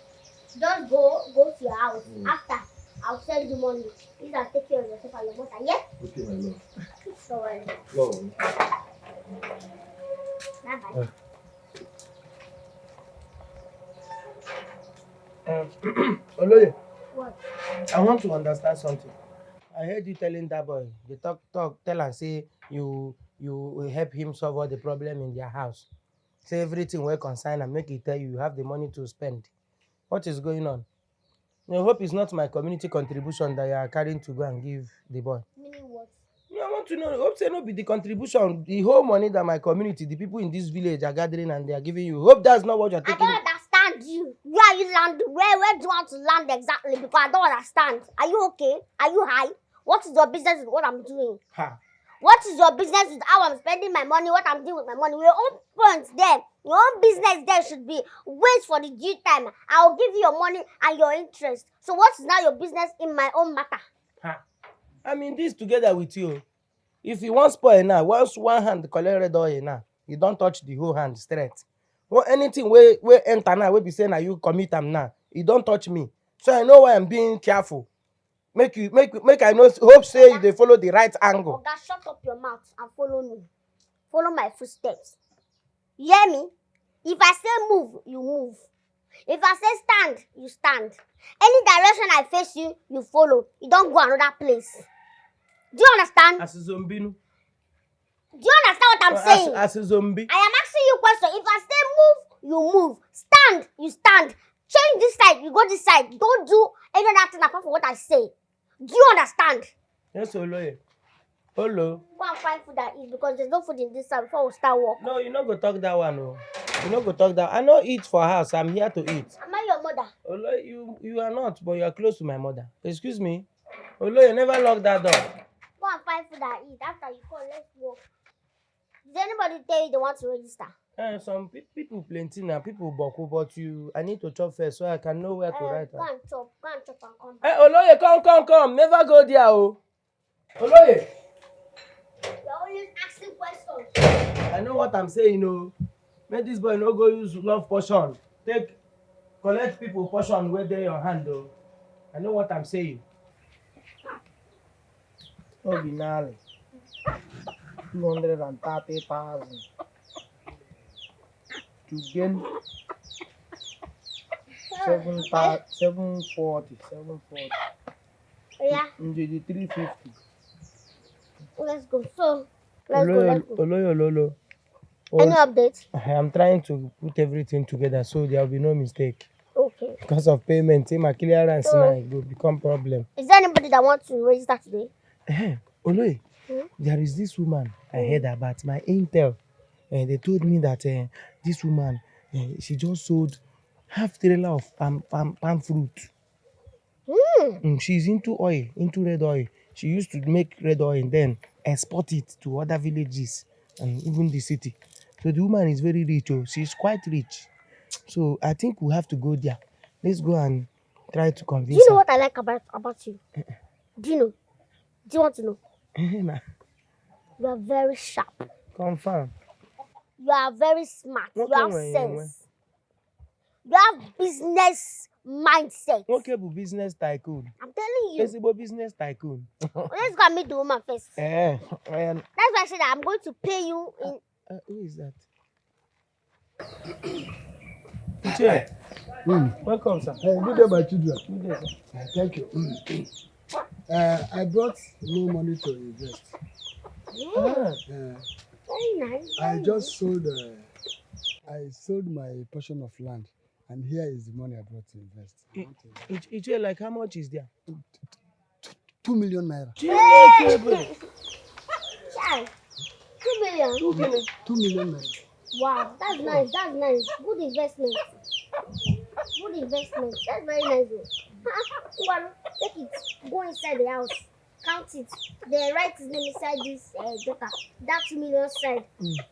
Just go to your house. After, I'll send you money. Please take care of yourself and your mother. Yes?
Okay, my love.
Don't worry.
Go.
Bye-bye.
Oloye,
What?
I want to understand something. I heard you telling that boy, they tell and say you will help him solve all the problem in their house. Say everything will consign and make it tell you have the money to spend. What is going on? I hope it's not my community contribution that you are carrying to go and give the boy.
Meaning what?
I want to know. Hope say no be the contribution, the whole money that my community, the people in this village are gathering and they are giving you. Hope that's not what you're
I
taking.
don't understand you. Where are you land? Where do you want to land exactly? Because I don't understand. Are you okay? Are you high? What is your business with what I'm doing?
Ha.
What is your business with how I'm spending my money, what I'm doing with my money? Your own points there. Your own business there should be wait for the due time. I'll give you your money and your interest. So what is now your business in my own matter?
Ha. I'm in this together with you. If you want spoil now, once one hand collect red oil now, you don't touch the whole hand straight. Or anything where enter now, we be saying now you commit them now, you don't touch me. So I know why I'm being careful. Make I know hope say you they follow the right angle.
Oga, shut up your mouth and follow me. Follow my footsteps. You hear me? If I say move, you move. If I say stand, you stand. Any direction I face you, you follow. You don't go another place. Do you understand?
As a zombie. No?
Do you understand what I'm saying?
As a zombie.
I am asking you a question. If I say move, you move. Stand, you stand. Change this side, you go this side. Don't do any other thing apart from what I say. Do you understand?
Yes, Oloye. Hello.
Go and find food I eat because there's no food in this side before we start work.
No, you not go talk that one. No. You not go talk that. I no eat for house. I'm here to eat.
Am I your mother?
Oloye, you are not, but you are close to my mother. Excuse me. Oloye, never lock that door.
Go and find food I eat. After you call, let's work. Did anybody tell you they want to register?
Some people plenty now. People boku, but I need to chop first so I can know where to write.
Go and chop and come.
Hey, Oloye, come. Never go there, oh. Oloye.
You're always asking questions.
I know what I'm saying, oh. Make this boy no go use love portion. Collect people portion where they your hand, oh. I know what I'm saying. Oh, binary. 230,000 to gain 740.
Yeah.
The 350.
Let's go. So, let's go.
Oloyo.
Any updates?
I am trying to put everything together so there will be no mistake.
Okay.
Because of payment, my clearance now it will become problem.
Is there anybody that wants to register today?
Oloy, there is this woman I heard about my intel. They told me that this woman, she just sold half trailer of palm fruit. She's into oil, into red oil. She used to make red oil and then export it to other villages and even the city. So the woman is very rich. Oh, she's quite rich. So I think we have to go there. Let's go and try to convince her.
Do you know what I like about you? Do you know? Do you want to know? You are very sharp.
Confirm.
You are very smart.
Okay,
you have sense. You have business mindset.
Okay, but business tycoon.
I'm telling you.
Possible business tycoon.
Let's go and meet the woman first.
That's
why I said that I'm going to pay you in.
Who is that? Juliet. Welcome, sir.
Good day, my children.
Good day, sir.
Thank you. I brought no money to invest.
Very nice.
I just sold. I sold my portion of land, and here is the money I brought to invest.
Juliet, like how much is there?
2 million naira.
Child, 2 million.
2 million naira.
Wow, that's nice. That's nice. Good investment. Good investment. That's very nice. Well, take it. Go inside the house. Count it. Then write his name inside this paper. That 2 million side.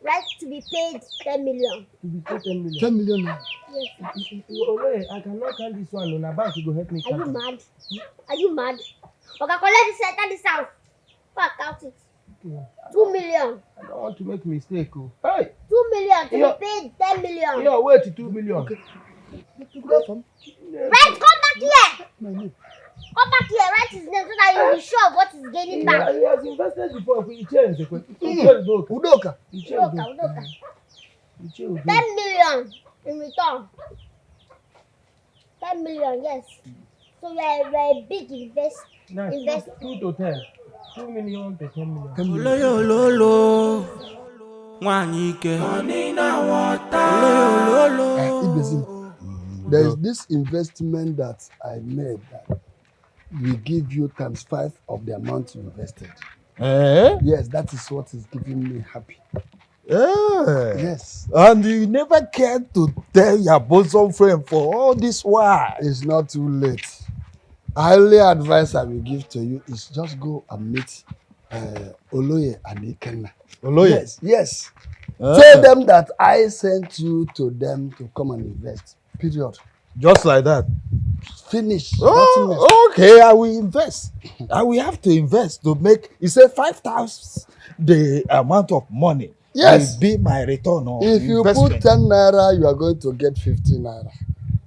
Write to be paid 10 million.
To be paid 10 million.
10 million now.
Yes.
I cannot count this one. On a bank, you go help me
Are
count
you
it.
mad? Are you mad? Okay, collect this enter this house. Go and count it. 2 million.
I don't want to make mistake. Oh. Hey!
2 million to
Yeah.
be paid 10 million.
Yeah, wait 2 million. Okay.
Right, come back here. Come back here, write his name so that you'll be sure of what he's gaining back.
He has invested before. He changed. He changed.
Udoka.
He changed.
Udoka.
He changed.
10 million in return. 10 million, yes. So you're a big investor.
Now, 2 to 10. 2 million to 10 million.
Oloyololo, Wanyike, Oloyololo.
There is this investment that I made that we give you ×5 of the amount you invested. Yes, that is what is giving me happy. Yes.
And you never cared to tell your bosom friend for all this while.
It's not too late. I only advice I will give to you is just go and meet Oloye and Ikenna.
Oloye?
Yes, yes. Tell them that I sent you to them to come and invest. Period.
Just like that.
Finish.
Oh, okay, I will invest. I will have to invest to make, you say 5,000 the amount of money.
Yes.
Will be my return on
If you
investment.
put 10 naira, you are going to get 50 naira.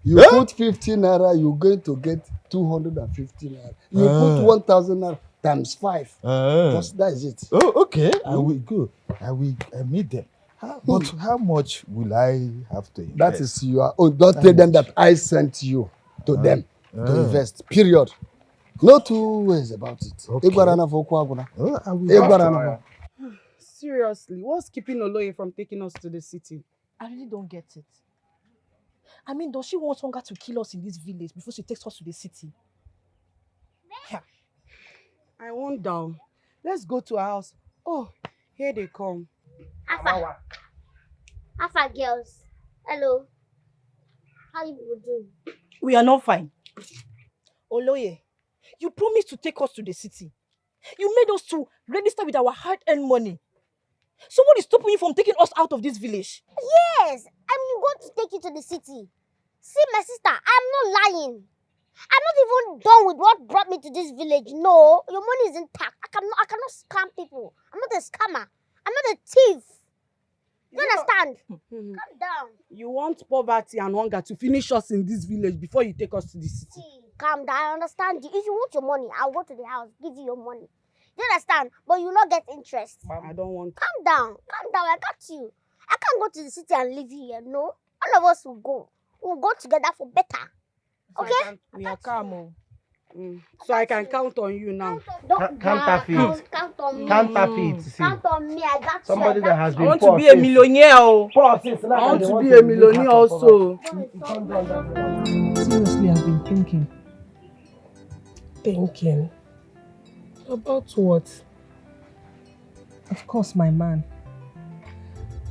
You put 50 naira, you're going to get 250 naira. You put 1,000 naira ×5. Just that is it.
Oh, okay. I will go. I will meet them. But how much will I have to invest?
That is your own. Don't tell them that I sent you to them to invest. Period. No two ways about it.
Okay. I will.
Seriously, what's keeping Oloye from taking us to the city?
I really don't get it. I mean, does she want hunger to kill us in this village before she takes us to the city? Yeah.
I won't down. Let's go to our house. Oh, here they come.
Alpha girls. Hello. How you people doing?
We are not fine. Oloye, you promised to take us to the city. You made us to register with our hard-earned money. So what is stopping you from taking us out of this village?
Yes, I'm going to take you to the city. See, my sister, I'm not lying. I'm not even done with what brought me to this village. No, your money is intact. I cannot scam people. I'm not a scammer. I'm not a thief. You understand? Calm down.
You want poverty and hunger to finish us in this village before you take us to the city.
See, calm down. I understand you. If you want your money, I'll go to the house, give you your money. You understand? But you will not get interest.
I don't want.
Calm down. Calm down. I got you. I can't go to the city and leave you here. No. All of us will go. We'll go together for better. Okay?
We are calm. So I can count on you now.
Counterfeit.
Count on me.
Counterfeit. See.
Count on me. I got
Somebody
you.
that has
I
been
want
poor
to be a
since-
millionaire. Oh.
poor since
I
last
want
time
to
they
be
to
a
live
millionaire
out of
also.
poverty.
Seriously, I've been thinking.
Thinking? About what?
Of course, my man.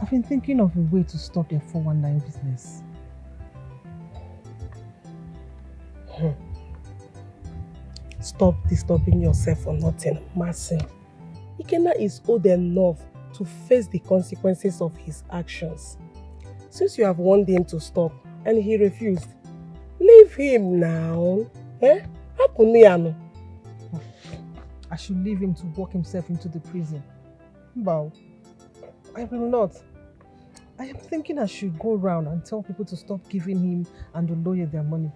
I've been thinking of a way to stop their 419 business.
Stop disturbing yourself for nothing, Marcin. Ikenna is old enough to face the consequences of his actions. Since you have warned him to stop and he refused, leave him now.
I should leave him to walk himself into the prison. Bow. I will not. I am thinking I should go around and tell people to stop giving him and the lawyer their money.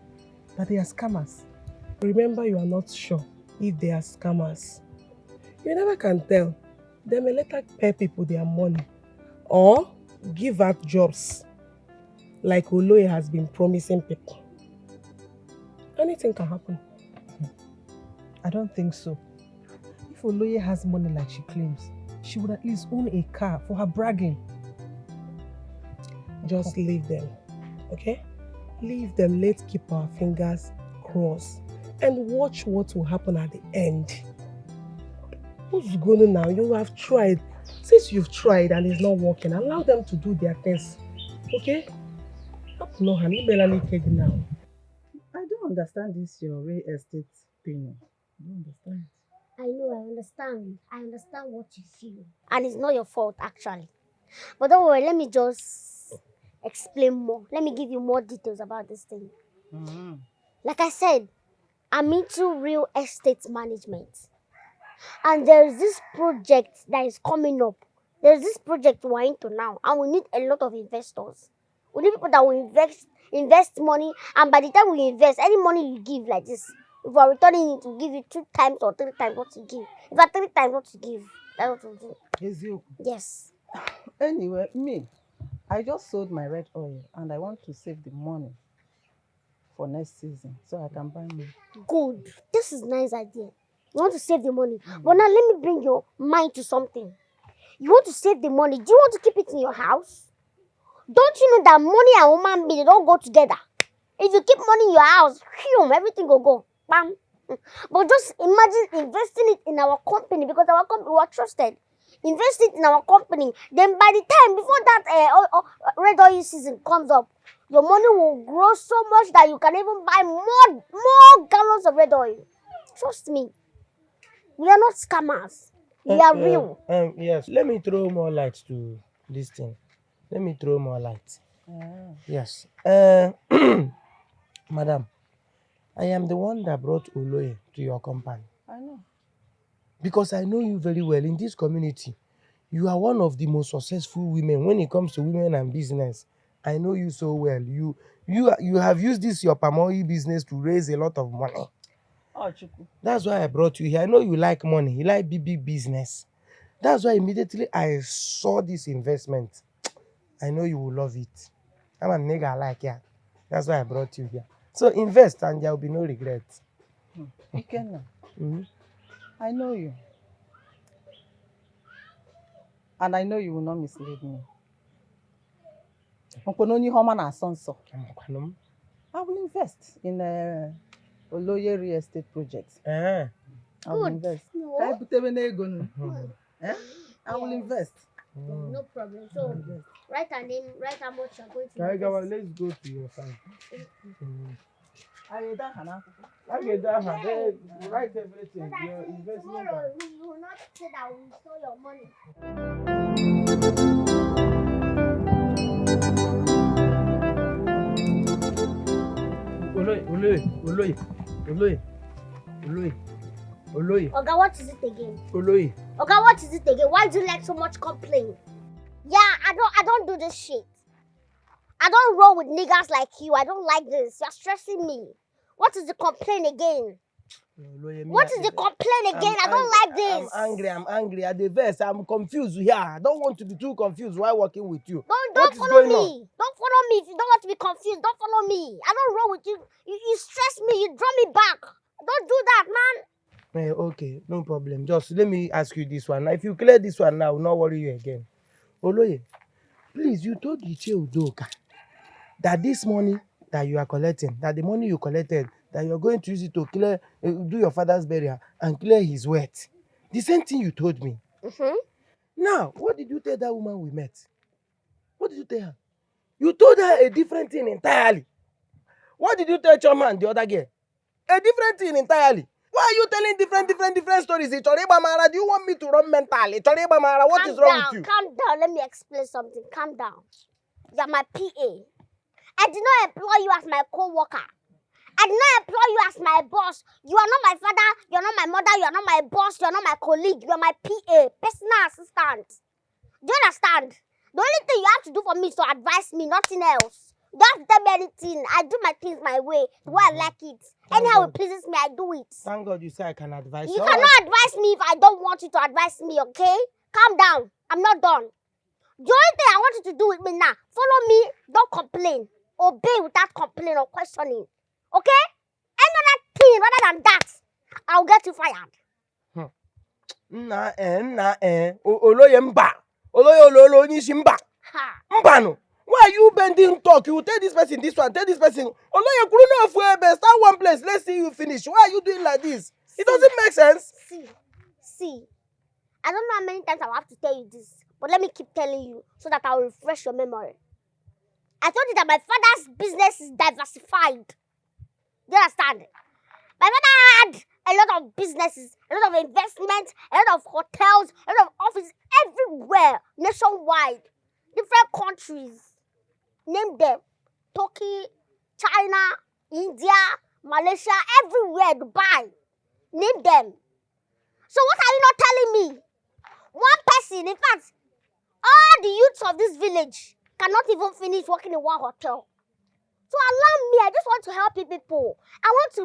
That they are scammers.
Remember, you are not sure if they are scammers. You never can tell. They may later pay people their money or give out jobs like Oloye has been promising people. Anything can happen.
I don't think so. If Oloye has money like she claims, she would at least own a car for her bragging.
Just leave them, okay? Leave them. Let's keep our fingers crossed and watch what will happen at the end. What's going on now? You have tried
Since you've tried and it's not working, allow them to do their things. Okay? No, honey, Melanie, take it now.
I don't understand this your real estate thing. I don't understand.
I know, I understand. I understand what you feel. And it's not your fault, actually. But don't worry, let me just explain more. Let me give you more details about this thing. Like I said, I'm into real estate management. And there's this project that is coming up. There's this project we're into now. And we need a lot of investors. We need people that will invest money. And by the time we invest, any money you give like this, if we're returning it, we'll give you 2 times or 3 times what you give. If we're 3 times what you give, that's what we'll do. Yes.
Anyway, me, I just sold my red oil and I want to save the money for next season so I can buy more.
Good. This is a nice idea. You want to save the money. But now let me bring your mind to something. You want to save the money. Do you want to keep it in your house? Don't you know that money and human being, they don't go together? If you keep money in your house, everything will go. Bam. But just imagine investing it in our company because our company, we are trusted. Invest it in our company. Then by the time, before that red oil season comes up, your money will grow so much that you can even buy more gallons of red oil. Trust me. We are not scammers. We are real.
Yes, let me throw more light to this thing. Let me throw more light. Yes. Madam, I am the one that brought Oloye to your company.
I know.
Because I know you very well in this community. You are one of the most successful women when it comes to women and business. I know you so well. You have used this your palm oil business to raise a lot of money.
Oh, Chuku.
That's why I brought you here. I know you like money. You like big business. That's why immediately I saw this investment. I know you will love it. I'm a nigga like ya. That's why I brought you here. So invest and there will be no regret.
Ikenna. I know you. And I know you will not mislead me. I will invest in a Oloye real estate project. I will invest. I will invest.
No problem. So, write her name, write how much you're going to invest.
Let's go to your side. Write everything. Your investment.
Tomorrow, you will not say that we stole your money.
Oloye.
Oga, what is it again?
Oloye.
Oga, what is it again? Why do you like so much complain? Yeah, I don't do this shit. I don't roll with niggas like you. I don't like this. You're stressing me. What is the complaint again? What is the complaint again? I don't like this.
I'm angry at the verse. I'm confused here. I don't want to be too confused while working with you.
Don't follow me. Don't follow me. If you don't want to be confused, don't follow me. I don't roll with you. You stress me. You draw me back. Don't do that, man.
Okay, no problem. Just let me ask you this one. Now, if you clear this one now, I will not worry you again. Oloye, please, you told Udoka that this money that you are collecting, that the money you collected, that you are going to use it to clear, do your father's burial and clear his wealth. The same thing you told me. Now, what did you tell that woman we met? What did you tell her? You told her a different thing entirely. What did you tell Choma and the other girl? A different thing entirely. Why are you telling different stories? Do you want me to run mentally? What is wrong with you?
Calm down. Let me explain something. Calm down. You're my PA. I did not employ you as my co-worker. I did not employ you as my boss. You are not my father. You are not my mother. You are not my boss. You are not my colleague. You are my PA, personal assistant. Do you understand? The only thing you have to do for me is to advise me, nothing else. You don't have to tell me anything. I do my things my way, the way I like it. Anyhow it pleases me, I do it.
Thank God you say I can advise you.
You cannot advise me if I don't want you to advise me, okay? Calm down. I'm not done. The only thing I want you to do with me now, follow me, don't complain. Obey without complaining or questioning. Okay? Any other thing rather than that, I'll get you fired.
Oloye mba. Oloye nishi mba. Mbano. Why are you bending talk? You tell this person this one, tell this person. Oloye kuruno fuebe, start one place, let's see you finish. Why are you doing like this? It doesn't make sense.
See. I don't know how many times I will have to tell you this, but let me keep telling you so that I will refresh your memory. I told you that my father's business is diversified. Do you understand? My father had a lot of businesses, a lot of investments, a lot of hotels, a lot of offices everywhere, nationwide, different countries. Name them. Turkey, China, India, Malaysia, everywhere, Dubai. Name them. So what are you not telling me? One person, in fact, all the youths of this village cannot even finish working in one hotel. So allow me, I just want to help you people. I want to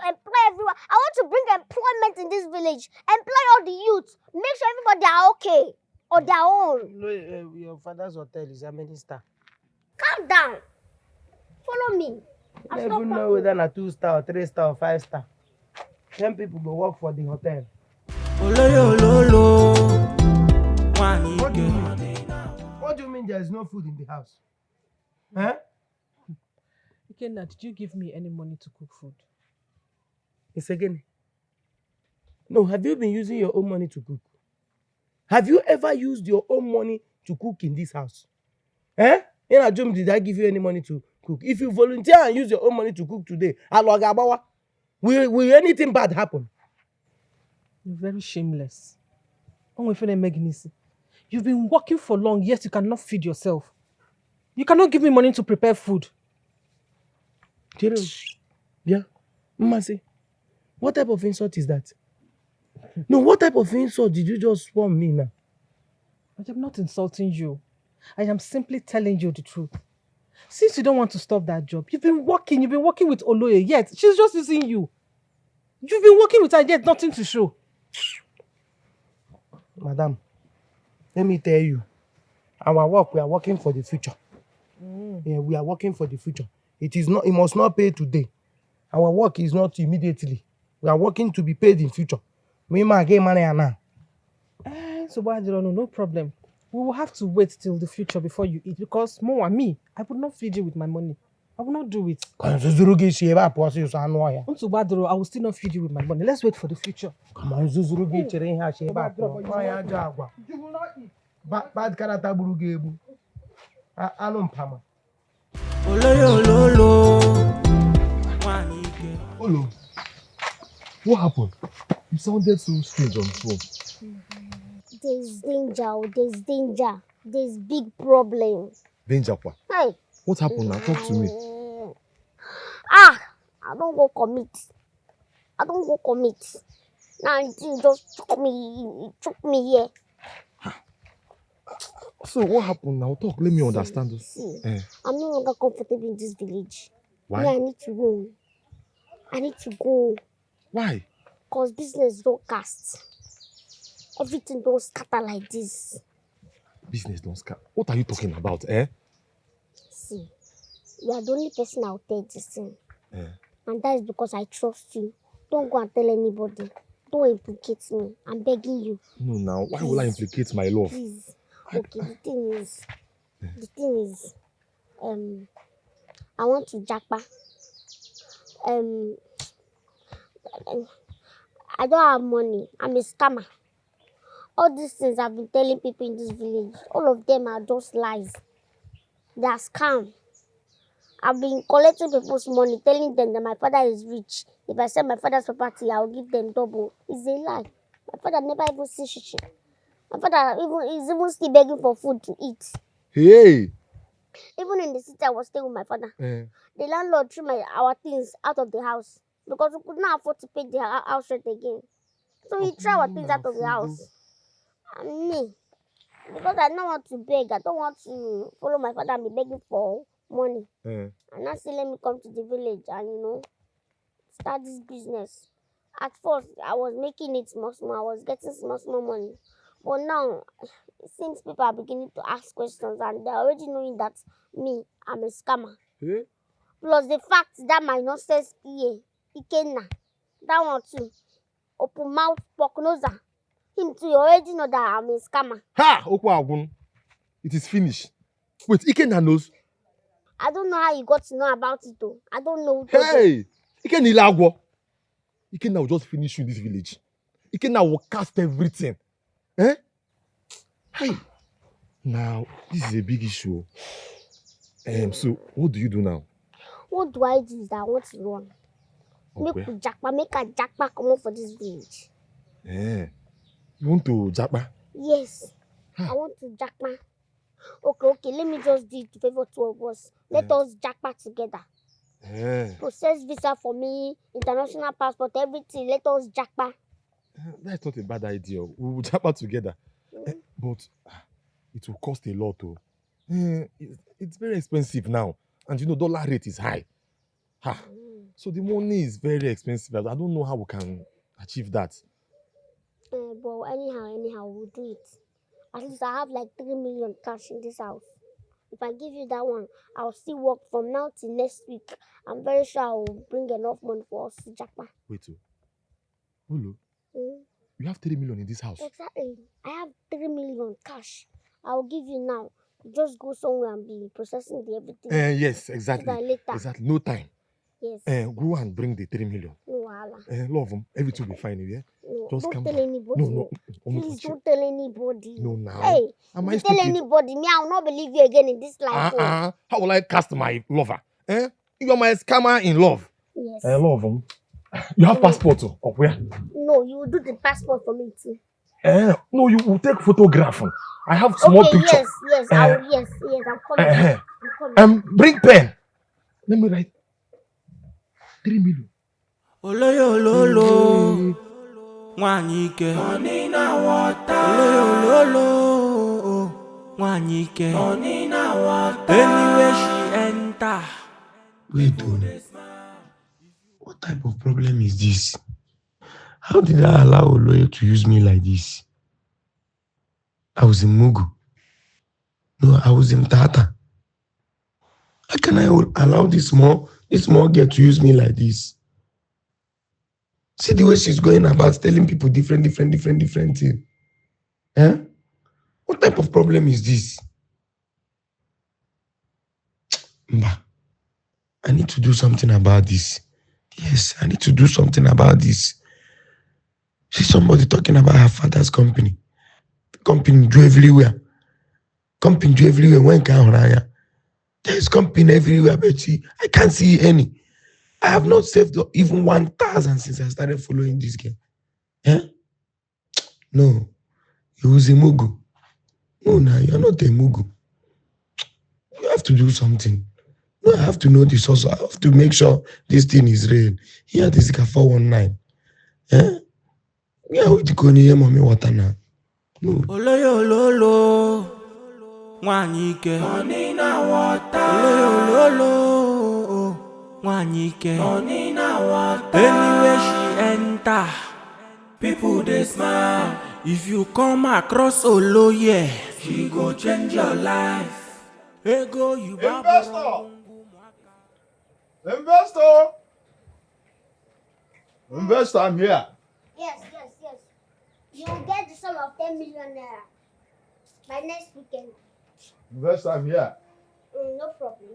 employ everyone. I want to bring employment in this village. Employ all the youths. Make sure everybody are okay on their own.
Your father's hotel is a minister.
Calm down. Follow me.
I don't even know whether a 2-star or 3-star or 5-star. 10 people go work for the hotel. What do you mean there is no food in the house? Huh?
Ikenna, did you give me any money to cook food?
It's again. No, have you been using your own money to cook? Have you ever used your own money to cook in this house? Eh? In a dream, did I give you any money to cook? If you volunteer and use your own money to cook today, will anything bad happen?
You're very shameless. You've been working for long, yet you cannot feed yourself. You cannot give me money to prepare food.
Yeah, Mmasi, what type of insult is that? No, what type of insult did you just spawn me now?
I am not insulting you. I am simply telling you the truth. Since you don't want to stop that job, you've been working with Oloye, yet she's just using you. You've been working with her, yet nothing to show.
Madam, let me tell you, our work, we are working for the future. Yeah, we are working for the future. It must not pay today. Our work is not immediately. We are working to be paid in future.
So no problem. We will have to wait till the future before you eat, because more and me, I would not feed you with my money. I will not do it. I will still not feed you with my money. Let's wait for the future.
Come on, you will not eat. Bad character burugebu. Alumpama.
Olo, what happened? You sounded so strange on the phone.
There's danger. There's big problem.
Danger, what?
Hey.
What happened now? Talk to me.
I don't go commit. Now it just took me here.
So what happened now? Talk, let me understand.
See, I'm no longer comfortable in this village.
Why?
Me, I need to go.
Why?
Because business don't cast. Everything don't scatter like this.
Business don't scatter? What are you talking about, eh?
See, you are the only person I'll tell this thing. And that is because I trust you. Don't go and tell anybody. Don't implicate me. I'm begging you.
No, now, why will I implicate my love?
Please. Okay, the thing is, I want to jackpot. I don't have money. I'm a scammer. All these things I've been telling people in this village, all of them are just lies. They are scam. I've been collecting people's money, telling them that my father is rich. If I sell my father's property, I'll give them double. It's a lie. My father never even sees shishi. My father is even still begging for food to eat.
Hey!
Even in the city, I was staying with my father. The landlord threw our things out of the house because we could not afford to pay the house rent again. So he threw our things out of the house. And me, because I don't want to beg, I don't want to follow my father and be begging for money. And now say, let me come to the village and, start this business. At first, I was making it small. I was getting small money. But now, it seems people are beginning to ask questions and they're already knowing that me, I'm a scammer. Plus the fact that my nonsense PA, Ikenna, that one too, open mouth, prognoser. Him too, you already know that I'm a scammer.
Ha! Okwagun. It is finished. Wait, Ikenna knows?
I don't know how you got to know about it though. I don't know.
Hey! Ikenna Ilagwo. Ikenna will just finish you in this village. Ikenna will cast everything. Eh? Hey. Now, this is a big issue. So what do you do now?
What do I do is that I want to run.
Okay.
Make a jackpot come out for this village.
You want to japa?
Yes. I want to jackpot. Okay, let me just do it to favor two of us. Let us jackpot together. Process visa for me, international passport, everything. Let us jackpot.
That's not a bad idea. We will japa together. But it will cost a lot. It's very expensive now. And you know, dollar rate is high. So the money is very expensive. I don't know how we can achieve that.
But anyhow, we'll do it. At least I have like 3 million cash in this house. If I give you that one, I'll still work from now till next week. I'm very sure I will bring enough money for us to jackpot.
Wait, Olu, you have 3 million in this house?
Exactly. I have 3 million cash. I will give you now. Just go somewhere and be processing the everything.
Yes, exactly.
Later.
Exactly. No time.
Yes.
Go and bring the 3 million.
No wahala.
Love them. Everything will be fine, yeah?
No,
Just
don't tell anybody.
No.
Please don't tell anybody.
No, now.
Hey,
Am
if
I
you tell
stupid?
anybody, me, I will not believe you again in this life.
How will I cast my lover? You are my scammer in love.
Yes.
Love them. You have passport of where?
No, you will do the passport for me too.
No, you will take photograph. I have small picture.
Yes, I'm coming. I'm coming.
Bring pen. Let me write 3 million.
Oloyololo, Wanyike, Onina water. Oloyololo, Wanyike, Onina water. Anywhere she enter.
Wait, what type of problem is this? How did I allow Oloye to use me like this? I was in Mugu. No, I was in Tata. How can I allow this small girl to use me like this? See the way she's going about telling people different things. What type of problem is this? Mba, I need to do something about this. Yes, I need to do something about this. See somebody talking about her father's company. Company do everywhere. When can I? There's company everywhere, but I can't see any. I have not saved even 1,000 since I started following this game. No, you was a Mugu. No, you're not a Mugu. You have to do something. No, I have to know this also. I have to make sure this thing is real. Here, this is a 419. Yeah, we go near mommy water now. No.
Oloyololo, Wanyike, Onina water. Oloyololo, Wanyike, Onina water. Anywhere she enter, people they smile. If you come across Oloye, she go change your life. Ego you
Investor, I'm here.
Yes. You will get the sum of 10 million naira by next weekend.
Investor, I'm here.
No problem.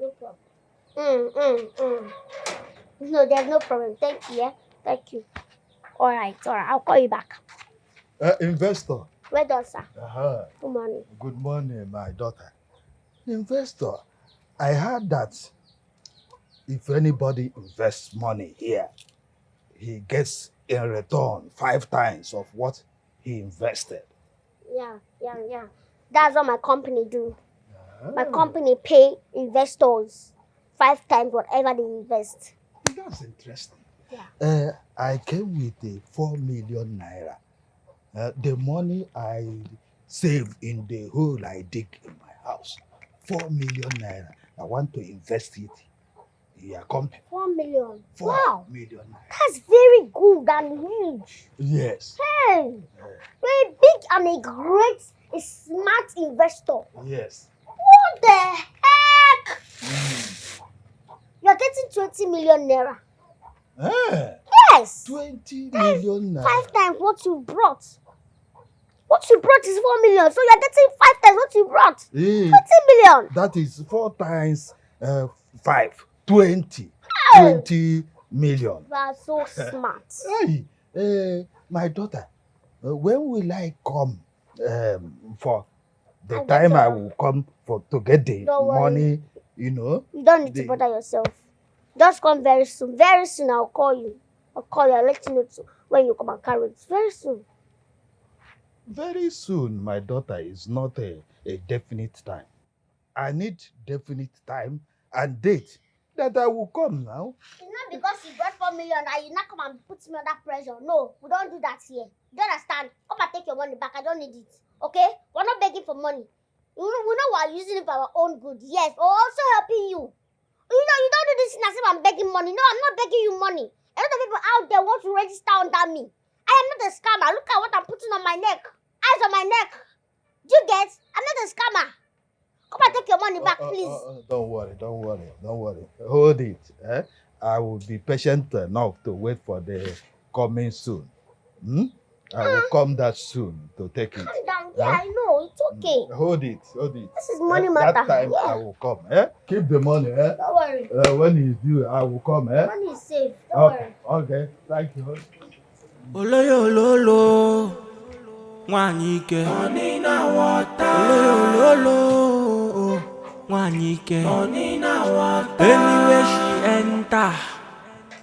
No, there's no problem. Thank you, yeah? Thank you. All right. I'll call you back.
Investor.
Well done, sir. Good morning.
Good morning, my daughter. Investor, I heard that if anybody invests money here, he gets in return 5 times of what he invested.
Yeah. That's what my company do. My company pay investors 5 times whatever they invest.
That's interesting.
Yeah.
I came with a 4 million naira. The money I save in the hole I dig in my house. 4 million naira. I want to invest it in your company.
4 million.
4
wow.
million naira.
That's very good and huge.
Yes.
Hey, very big and a smart investor.
Yes.
What the heck? You're getting 20 million naira. Yes.
20 million naira.
5 times what you brought. What you brought is 4 million. So you're getting 5 times what you brought. 20 million.
That is 4 times 5. 20.
Hey.
20 million.
You are so smart.
Hey, my daughter, when will I come for the
I'll
time
get
I
your-
will come for to get the
Don't worry.
money, you know.
You don't need to bother yourself. Just come very soon. Very soon I'll call you. I'll let you know when you come and carry it. Very soon.
Very soon, my daughter, is not a definite time. I need definite time and date that I will come now.
It's not because you got 4 million that you not come and put me under pressure. No, we don't do that here. Do you understand? Come and take your money back. I don't need it. Okay? We're not begging for money. We know we're using it for our own good. Yes, but we're also helping you. You don't do this as if I'm begging money. No, I'm not begging you money. A lot of people out there want to register under me. I am not a scammer. Look at what I'm putting on my neck. Eyes on my neck. Do you get? I'm not a scammer. Come and take your money back, please.
Don't worry. Hold it. I will be patient enough to wait for the coming soon. I will come that soon to take it.
Calm down. Yeah, I know. It's okay.
Hold it.
This is money matter.
That time
Yeah.
I will come. Keep the money.
Don't worry.
When it's due, I will come.
Money is safe. Don't worry.
Okay. Thank you.
Oloyololo, nwanyike. Onina water. Oloyololo, nwanyike. Onina water. Anywhere she enter,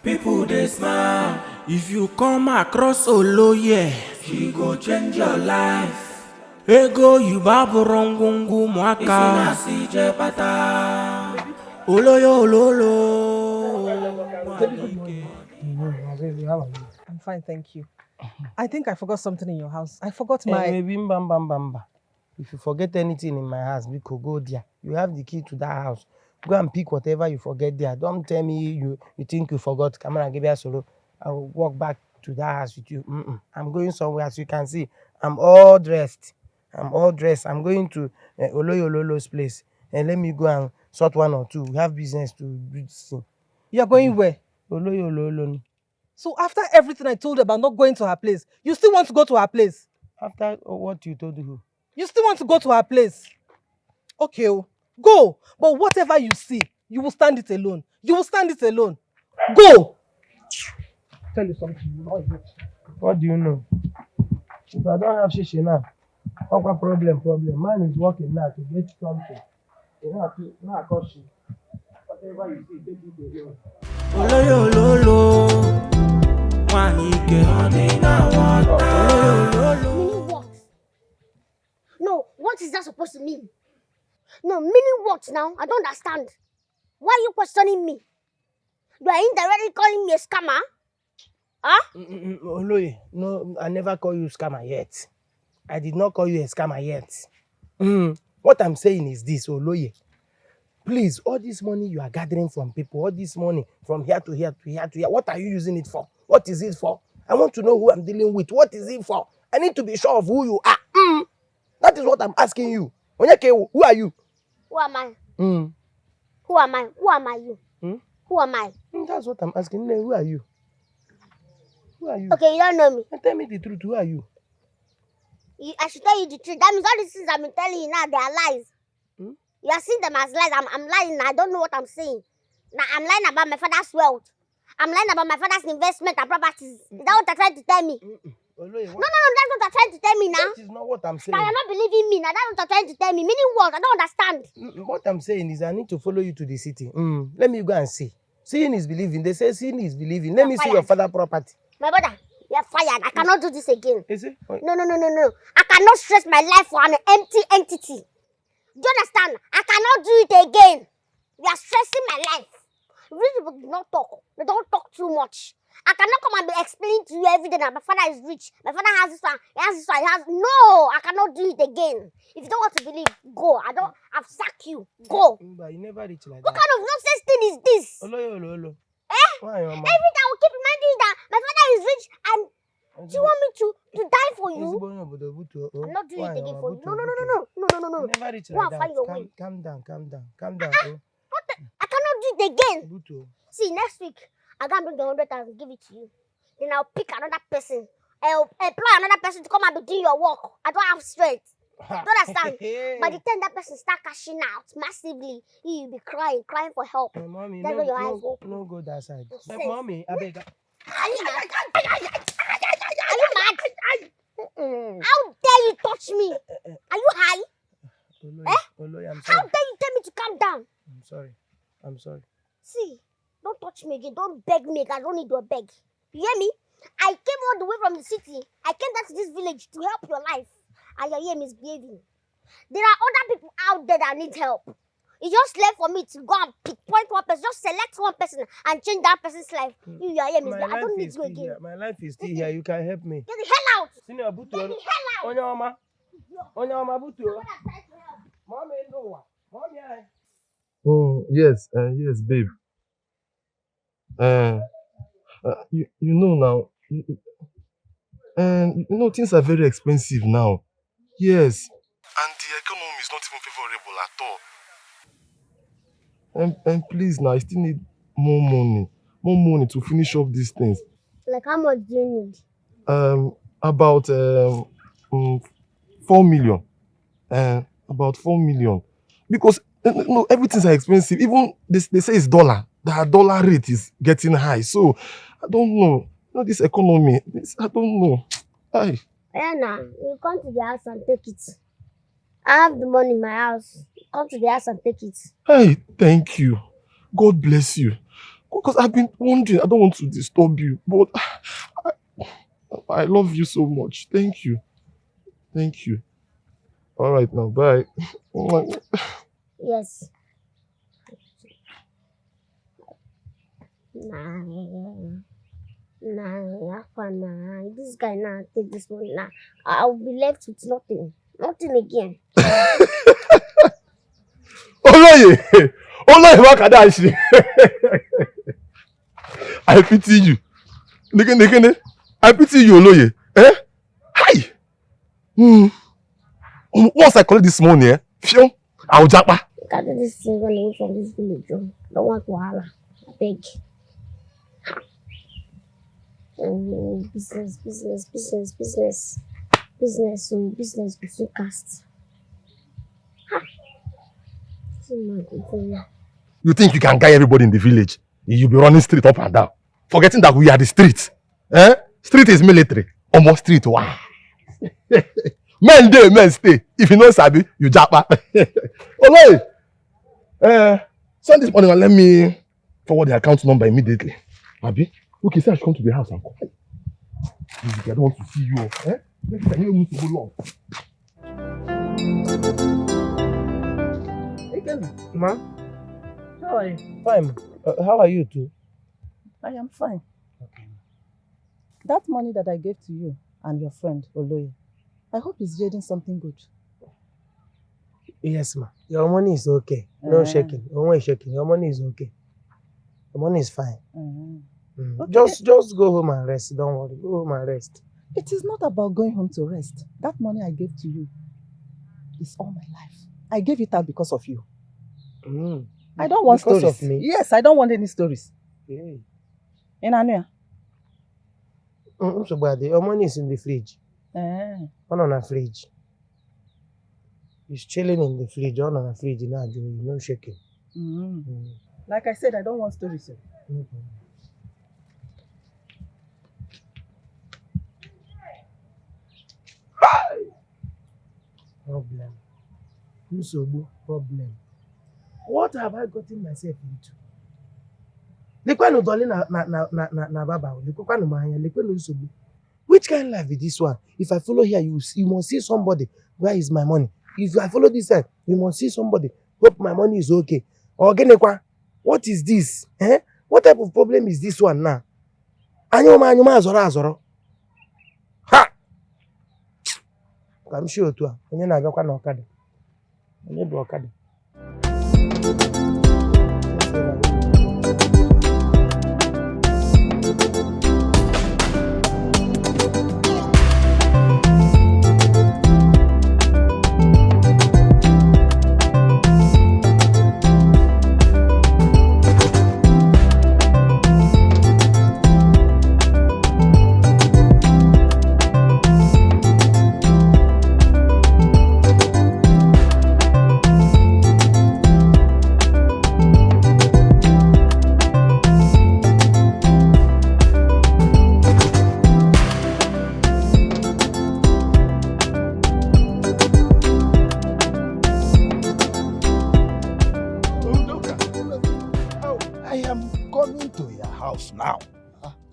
people they smile. If you come across Oloye, she go change your life. Ego you baburongungu mwaka. Isina sije pata. Oloyololo.
I'm fine, thank you. I think I forgot something in your house. I forgot my...
Maybe bamba. If you forget anything in my house, we could go there. You have the key to that house. Go and pick whatever you forget there. Don't tell me you think you forgot. Come on, give me a solo. I will walk back to that house with you. I'm going somewhere, as you can see. I'm all dressed. I'm going to Oloyololo's place. And let me go and sort one or two. We have business to do this thing.
You're going where?
Oloyololo.
So after everything I told you about not going to her place, you still want to go to her place?
After what you told who?
You still want to go to her place? Okay, go. But whatever you see, you will stand it alone. Go. Tell you something.
What do you know? If I don't have shishi now, what problem? Man is working now to get something. You know, not cost you. Whatever you see, take it alone.
Oloyololo, nwanyike. Onina water.
Meaning what? No, what is that supposed to mean? No, meaning what now? I don't understand. Why are you questioning me? You are indirectly calling me a scammer? Huh?
Oloye, no, I never call you scammer yet. I did not call you a scammer yet. What I'm saying is this, Oloye. Please, all this money you are gathering from people, all this money from here to here, what are you using it for? What is it for? I want to know who I'm dealing with. What is it for? I need to be sure of who you are. That is what I'm asking you. Onyeke, who are you?
Who am I? Who am I? Who am I you? Who am I?
That's what I'm asking. Who are you? Who are you?
Okay, you don't know me.
Tell me the truth. Who are you?
I should tell you the truth. That means all these things I've been telling you now, they are lies. You are seeing them as lies. I'm lying. I don't know what I'm saying. Now I'm lying about my father's wealth. I'm lying about my father's investment and properties. Is that what you're trying to tell me?
Oloye,
No, that's what you're trying to tell me now.
That is not what I'm saying.
Now you're not believing me. Now that's what you're trying to tell me. Meaning what? I don't understand.
What I'm saying is I need to follow you to the city. Let me go and see. Seeing is believing. They say seeing is believing. Let me see your father's property.
My brother, you're fired. I cannot do this again.
Is it?
No. I cannot stress my life for an empty entity. Do you understand? I cannot do it again. You are stressing my life. Rich people do not talk. They don't talk too much. I cannot come and be explaining to you every day that my father is rich. My father has this one. He has this one. No, I cannot do it again. If you don't want to believe, go. I've sacked you. Go.
But you never reach like
What
that.
kind of nonsense thing is this?
Olo. Why,
Every day I will keep reminding you that my father is rich and do you want me to die for you? I'm not doing it again for you. No.
Never reach
Go
like
and find your way.
Calm down.
I cannot do it again. See, next week, I'm going to bring the 100,000 and give it to you. Then I'll pick another person. I'll employ another person to come and do your work. I don't have strength. Do you understand? By the time that person start cashing out massively, you'll be crying for help.
Mommy,
That's where your eyes open.
no go that side.
Nonsense.
Mommy, I beg.
Are you mad? Are you mad? How dare dare you touch me? Are you high?
Oloye, I'm
How
sorry.
dare you tell me to calm down?
I'm sorry. I'm sorry.
See, don't touch me again. Don't beg me again. I don't need your beg. You hear me? I came all the way from the city. I came down to this village to help your life. And you're here misbehaving. There are other people out there that need help. You just left for me to go and pinpoint one person. Just select one person and change that person's life. You are here misbehaving. I don't need you again.
Here. My life is still here. You can help me.
Get the hell out!
Senior Butu.
Get the hell out!
Onyama Butu. Mommy, no. Mommy,
Yes, yes, babe. You know now, you know things are very expensive now. Yes. And the economy is not even favorable at all. And please now, I still need more money to finish up these things.
Like how much do you need?
About 4 million. About 4 million. Because no, everything's expensive. Even they say it's dollar. The dollar rate is getting high. So I don't know. This economy. I don't know. Aye.
Yeah, now you come to the house and take it. I have the money in my house. Come to the house and take it.
Hey, thank you. God bless you. Because I've been wondering. I don't want to disturb you, but I love you so much. Thank you. Thank you. All right now, bye.
Yes. Nah. This guy now take this money now. I'll be left with nothing. Nothing again.
Oloye! Oloye Wakadashi! I pity you. Nekene. I pity you, Oloye. Hi! Once I collect this money, I'll japa.
Can't do this thing run away from this village. Don't want to holler. I beg. Business. Business with so cast.
You think you can guide everybody in the village? You'll be running street up and down. Forgetting that we are the street. Street is military. Almost street. Wow. Men dey, men stay. If you know sabi, you japa. Oloye, send this money and let me forward the account number immediately. Abi? Okay, say I should come to the house and call. I don't want to see you. Next time you need to go long.
Ma?
How are you?
Fine. How are you too?
I am fine. Okay. That money that I gave to you and your friend, Oloye, I hope he's getting something good.
Yes, ma. Your money is okay. No shaking. Your money is shaking. Your money is okay. Your money is fine. Okay. Just go home and rest. Don't worry. Go home and rest.
It is not about going home to rest. That money I gave to you is all my life. I gave it out because of you. I don't want
because
stories.
Of me?
Yes, I don't want any stories.
Okay.
In Anuya?
Your money is in the fridge. On a fridge. It's chilling in the fridge. On a fridge. No shaking.
Like I said, I don't want stories.
Problem. What have I gotten myself into? Lekwano dole na baba. Lekwano mahanya. Lekwano usobu. Which kind of life is this one? If I follow here, you must see somebody. Where is my money? If I follow this side, you must see somebody. Hope my money is okay. What is this? What type of problem is this one now? Anyoma azoro. Ha! I'm sure too. Onye na-abịakwa na Okada. Onye bụ Okada.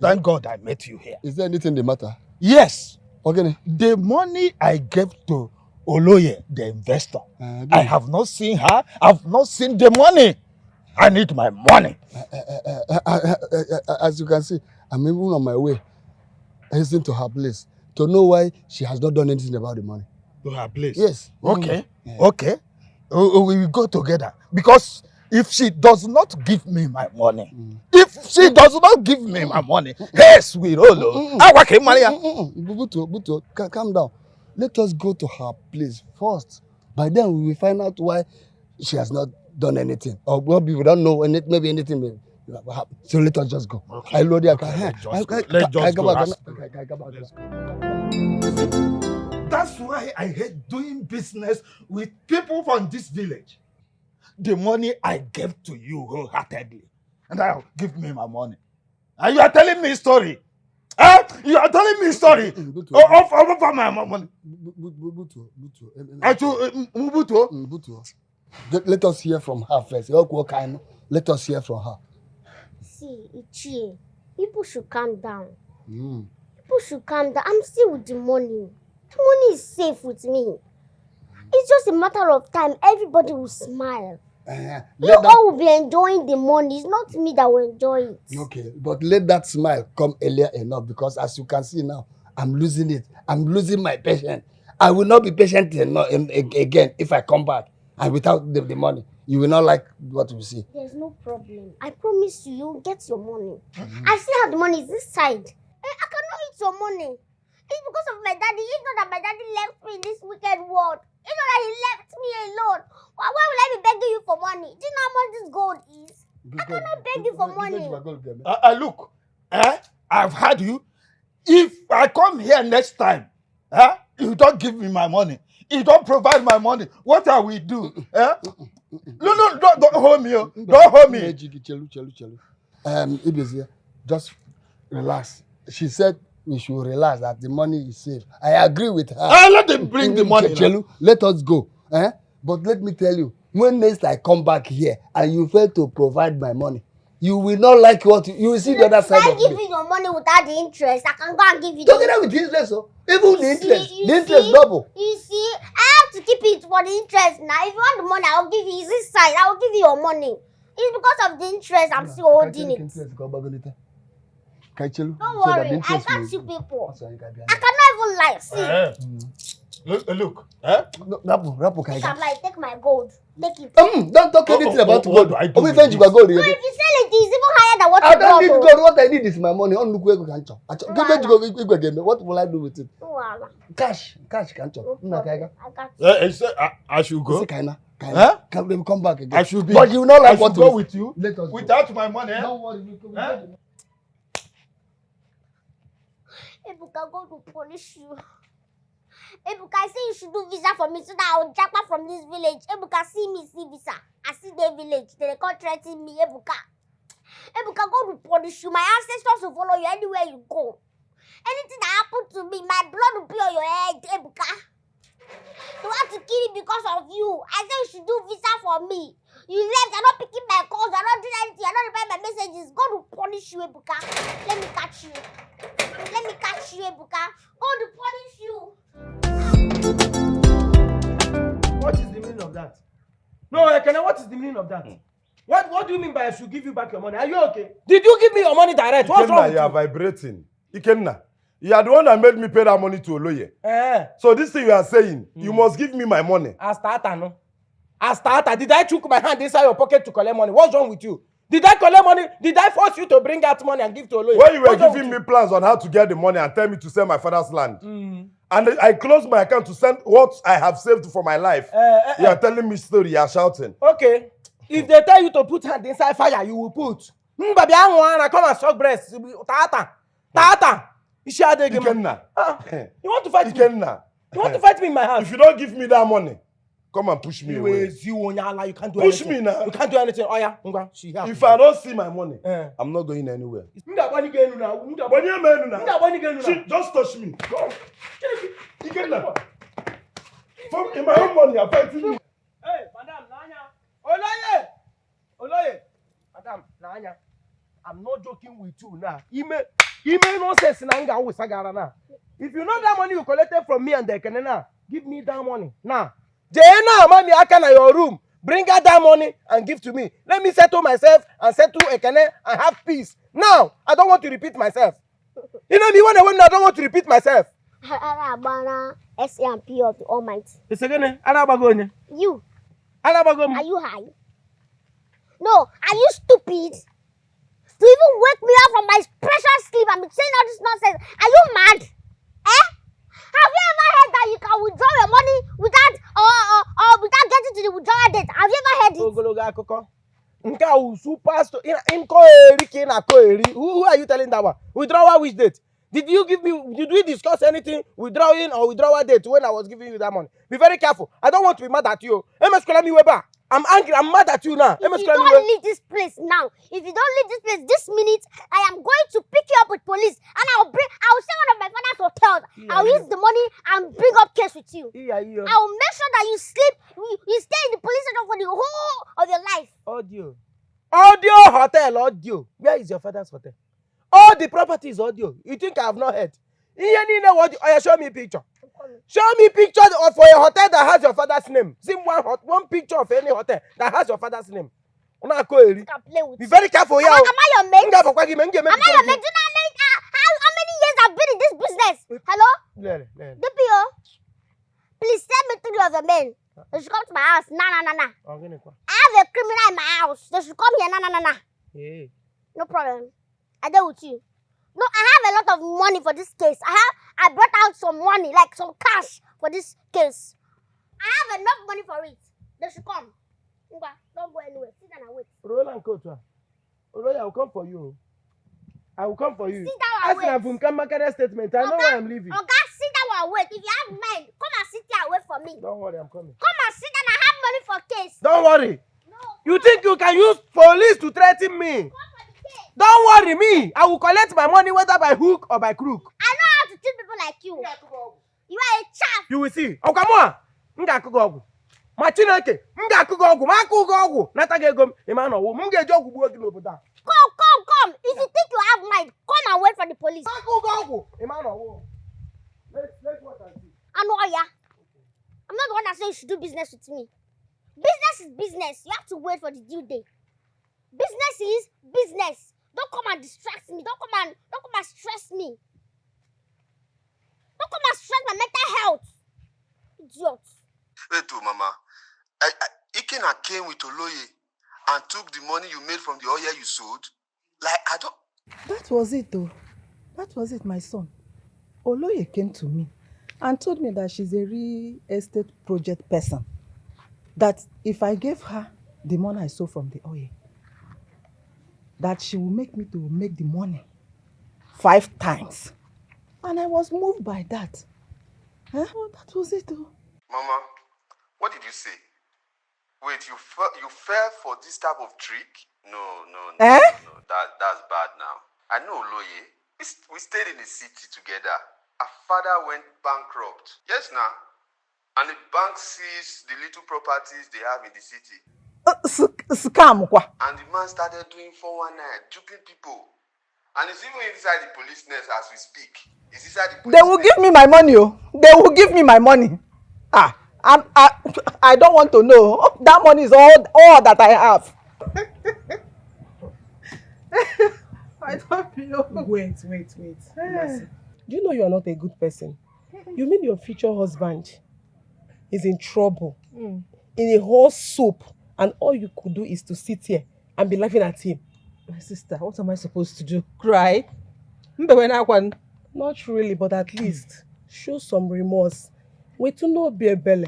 Thank God I met you here.
Is there anything the matter?
Yes.
Okay.
The money I gave to Oloye, the investor, I have not seen her. I've not seen the money. I need my money.
As you can see, I'm even on my way, hastening to her place to know why she has not done anything about the money.
To her place?
Yes.
Okay. Yeah. Okay. We will go together. Because if she does not give me my money, yes, we roll.
Buto, calm down. Let us go to her place first. By then, we will find out why she has not done anything. Or maybe we don't know, maybe anything may happen. So let us just go.
Okay.
I load
Let's just go. That's why I hate doing business with people from this village. The money I gave to you wholeheartedly. And now give me my money. And you are telling me story. You are telling me story of my money.
Let us hear from her first. Let us hear from her.
See, Ichie, people should calm down. People should calm down. I'm still with the money. The money is safe with me. It's just a matter of time. Everybody will smile. You all will be enjoying the money. It's not me that will enjoy it.
Okay, but let that smile come earlier enough, because as you can see now, I'm losing it. I'm losing my patience. I will not be patient again if I come back and without the money. You will not like what we see.
There's no problem. I promise you, you'll get your money. I still have the money this side. I cannot eat your money. It's because of my daddy. You know that my daddy left me in this wicked world. You know that he left me alone. Why will I be begging you for money? Do you know how much this gold is? I cannot beg you for money.
Look, I've had you. If I come here next time, you don't give me my money. You don't provide my money. What are we do? No, don't hold me. Don't hold me.
Ibezia, just relax. She said we should relax, that the money is safe. I agree with her.
Let them bring the money.
Chelu, let us go. But let me tell you, when next I come back here and you fail to provide my money, you will not like what you will see the other side of me.
If I give you your money without the interest, I can go and give you
together with the interest, even the interest double.
You see, I have to keep it for the interest now. If you want the money, I'll give you this side. I will give you your money. It's because of the interest I'm still holding it. Don't worry, I got you people. I cannot even lie. See.
Look.
Rapu,
take my gold. Take it.
Don't talk anything about gold.
Gold.
No, if you sell it,
it's even higher than what
I
you
don't
brought.
need gold. What I need is my money. What will I do with it? Cash, can't you?
I should go.
Can come back again.
I should be.
But you know like what
to go with you.
Let us
without my money.
Don't worry.
Ebuka, God will punish you. Ebuka, I say you should do visa for me so that I will jump out from this village. Ebuka, see visa. I see the village. They can't threaten me. Ebuka, God will punish you. My ancestors will follow you anywhere you go. Anything that happened to me, my blood will be on your head, Ebuka. They want to kill me because of you. I said you should do visa for me. You left, you're not picking my calls, you're not doing anything, you're not replying my messages. God will punish you, Ebuka. Let me catch you, Ebuka. God will punish you.
What is the meaning of that? No, Ekene, what is the meaning of that? What do you mean by I should give you back your money? Are you okay? Did you give me your money direct? What's wrong with you?
You are vibrating. Ikenna, you are the one that made me pay that money to Oloye. So this thing you are saying, you must give me my money.
As starter, no? As starter, did I chook my hand inside your pocket to collect money? What's wrong with you? Did I collect money? Did I force you to bring out money and give to Oloye?
When you were giving me plans on how to get the money and tell me to sell my father's land, and I closed my account to send what I have saved for my life, you are telling me story, you are shouting.
Okay. If they tell you to put hand inside fire, you will put. Baby, I come and suck breast. Tata.
Ikenna.
You want to fight me?
Ikenna.
You want to fight me in my house?
If you don't give me that money, come and push me away.
You can't do
push
anything.
Me now.
You can't do anything. Oh yeah.
If I don't see my money, I'm not going anywhere. Just touch me. Go. Ikenna. In my own money, you're fighting me.
Hey, madam, Nanya. Oloye. Madam, Nanya. I'm not joking with you now. Email nonsense now. If you know that money you collected from me and the Ekene, give me that money now. Jena, mommy, I can your room. Bring out that money and give to me. Let me settle myself and settle Ekene and have peace. Now, I don't want to repeat myself. You know me when I don't want to repeat myself.
Arabana SMP of the Almighty.
It's again, Arabagonia.
You.
Arabagom.
Are you high? No, are you stupid? To even wake me up from my precious sleep and be saying all this nonsense. Are you mad? Eh? Have you ever heard that you can withdraw your money without or without getting to the withdrawal date? Have you ever heard it?
Ogologa akoko. Nka super store in Koeri kina Koeri. Who are you telling that one? Withdrawal which date? Did we discuss anything withdrawing or withdrawal date when I was giving you that money? Be very careful. I don't want to be mad at you. MS Kolami Weber. I'm angry. I'm mad at you now.
If you don't leave this place now, if you don't leave this place this minute, I am going to pick you up with police and I'll say one of my father's hotels. I'll use the money and bring up case with you. I'll make sure that you sleep, you stay in the police station for the whole of your life.
Audio hotel, audio. Where is your father's hotel? All the property is audio. You think I have not heard? Show me a picture. Show me a picture for a hotel that has your father's name. See one picture of any hotel that has your father's name. Be very careful here.
Am I your mate? Am I your mate? Do you know how many years I've been in this business? Hello? DPO, please send me 3 of the men. They should come to my house. Nah. I have a criminal in my house. They should come here. Nah.
Hey.
No problem. I deal with you. No, I have a lot of money for this case. I brought out some money, like some cash for this case. I have enough money for it. They should come. Don't go anywhere. Sit down and wait.
Roland Kotra. I will come for you. I will come for you.
Sit down and wait.
I have a statement. I know why I'm leaving.
Okay, sit down and wait. If you have mind, come and sit here and wait for me.
Don't worry, I'm coming.
Come and sit down. I have money for case.
Don't worry.
No.
You think you can use police to threaten me? Don't worry me. I will collect my money whether by hook or by crook.
I know how to treat people like you. You are a chaff.
You will see. Oh, come on. Ngakugogu. Machineke. Ngakugogu. Makugogu. Natagegom. Emano. Mungejogu buogi nobuda.
Come. If you think you have mind, come and wait for the police.
Makugogu. Emano. Let's watch and see.
I know ya. I'm not the one that says you should do business with me. Business is business. You have to wait for the due date. Business is business. Don't come and distract me. Don't come and stress me. Don't come and stress my mental health. Idiot.
Wait, Mama. Ikena came with Oloye and took the money you made from the oil you sold. Like, I don't...
That was it, though. That was it, my son. Oloye came to me and told me that she's a real estate project person. That if I gave her the money I sold from the oil, that she will make me to make the money 5 times. And I was moved by that. Well, that was it, though.
Mama, what did you say? Wait, you fell for this type of trick? No. That's bad now. I know Oloye. We stayed in the city together. Our father went bankrupt. Yes, now. And the bank seized the little properties they have in the city.
Scam, quoi.
And the man started doing 419, duping people. And it's even inside the police nest as we speak. It's inside the police
They will give me my money, oh. They will give me my money. I don't want to know. That money is all that I have.
I don't know. Wait. Mercy. Do you know you are not a good person? You mean your future husband is in trouble, in a whole soup, and all you could do is to sit here and be laughing at him?
My sister, what am I supposed to do? Cry?
Not really, but at least show some remorse. Wait to know be a belle.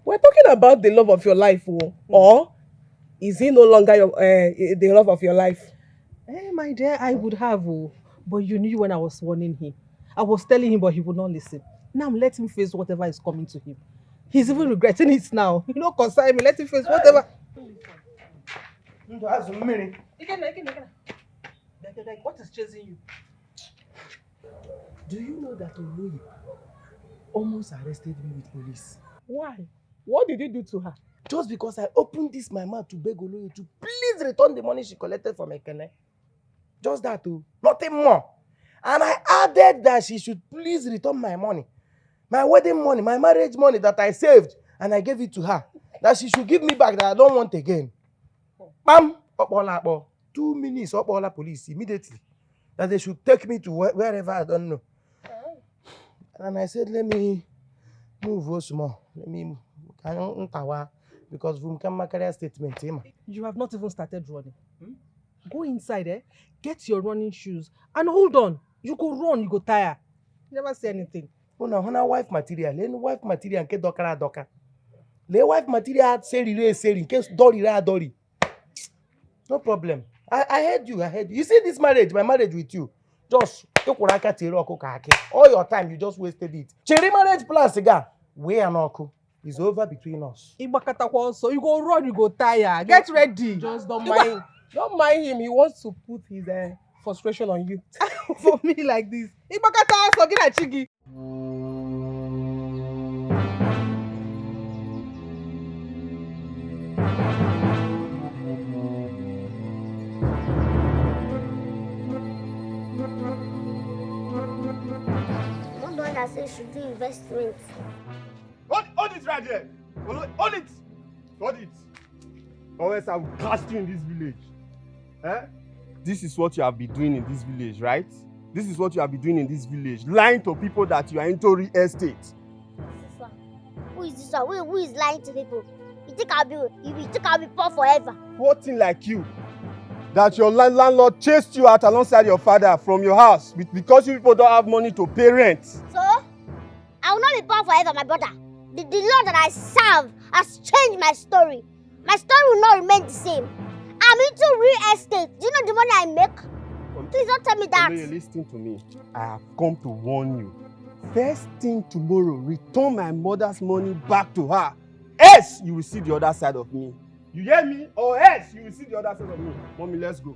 We're talking about the love of your life, or is he no longer the love of your life?
My dear, I would have, but you knew when I was warning him. I was telling him, but he would not listen. Now let him face whatever is coming to him. He's even regretting it now. You know, concern me. Let him face whatever. What is chasing you?
Do you know that Oluebube almost arrested me with police?
Why? What did you do to her?
Just because I opened my mouth to beg Oluebube to please return the money she collected from Ekene.
Just that too. Nothing more. And I added that she should please return my money. My wedding money, my marriage money that I saved, and I gave it to her. That she should give me back that I don't want again. Bam! 2 minutes, police immediately. That they should take me to wherever I don't know. And I said, let me move once more. Let me move. Because we can make a statement.
You have not even started running. Go inside, get your running shoes, and hold on. You go run, you go tire. Never say anything.
Hona wife material. Len wife material nke doka. Le wife material seri in case dori. No problem. I heard you. You see this marriage, my marriage with you. Just all your time you just wasted it. Cherry marriage plus cigar. We are not cool. It's over between us.
So you go run, you go tire. Get ready.
Just don't mind. Don't mind him. He wants to put his frustration on you.
For me like this. So get a chigi.
I say should do investment.
Hold it right there. Hold it. Or else I will cast you in this village. This is what you have been doing in this village, right? This is what you have been doing in this village. Lying to people that you are into real estate.
Who is this one? Who is lying to people? You think I'll be poor forever?
Poor thing like you. That your landlord chased you out alongside your father from your house because you people don't have money to pay rent.
So, I will not be poor forever, my brother. The Lord that I serve has changed my story. My story will not remain the same. I'm into real estate. Do you know the money I make? Please don't tell me that.
Listen to me. I have come to warn you. First thing tomorrow, return my mother's money back to her. Else, you will see the other side of me. You hear me? Or else you will see the other side of me. Mommy, let's go.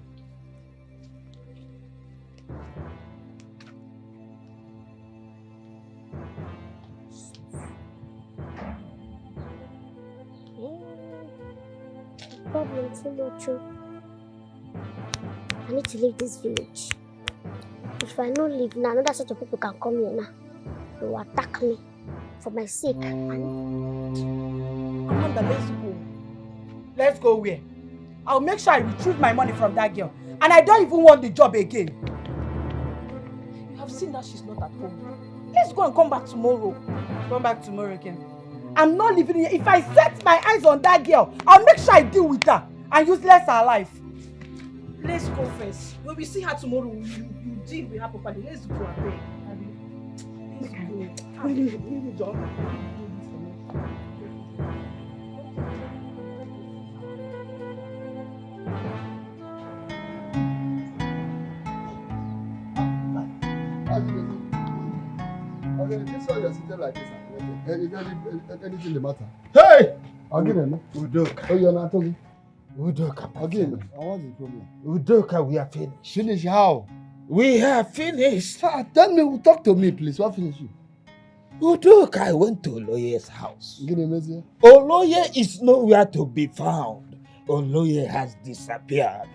Problem too much. I need to leave this village. If I don't leave now, another sort of people can come here now. They will attack me for my sake.
Amanda, let's go. Let's go where? I'll make sure I retrieve my money from that girl. And I don't even want the job again. You have seen that she's not at home. Let's go and come back tomorrow. Come back tomorrow again. I'm not living here. If I set my eyes on that girl, I'll make sure I deal with her and useless her life. Let's go first. When we see her tomorrow, you deal with her properly. Let's go and Let's go.
Okay, this one you're sitting like this. Is there anything the matter?
Hey!
Again,
Udoka.
oh, you're not talking.
Udoka.
Again, what's the problem?
Udoka, we are finished.
Finish how?
We are finished.
Tell me, talk to me, please. What finish you?
Udoka, I went to Oloye's house.
Get a message.
Oloye is nowhere to be found. Oloye has disappeared.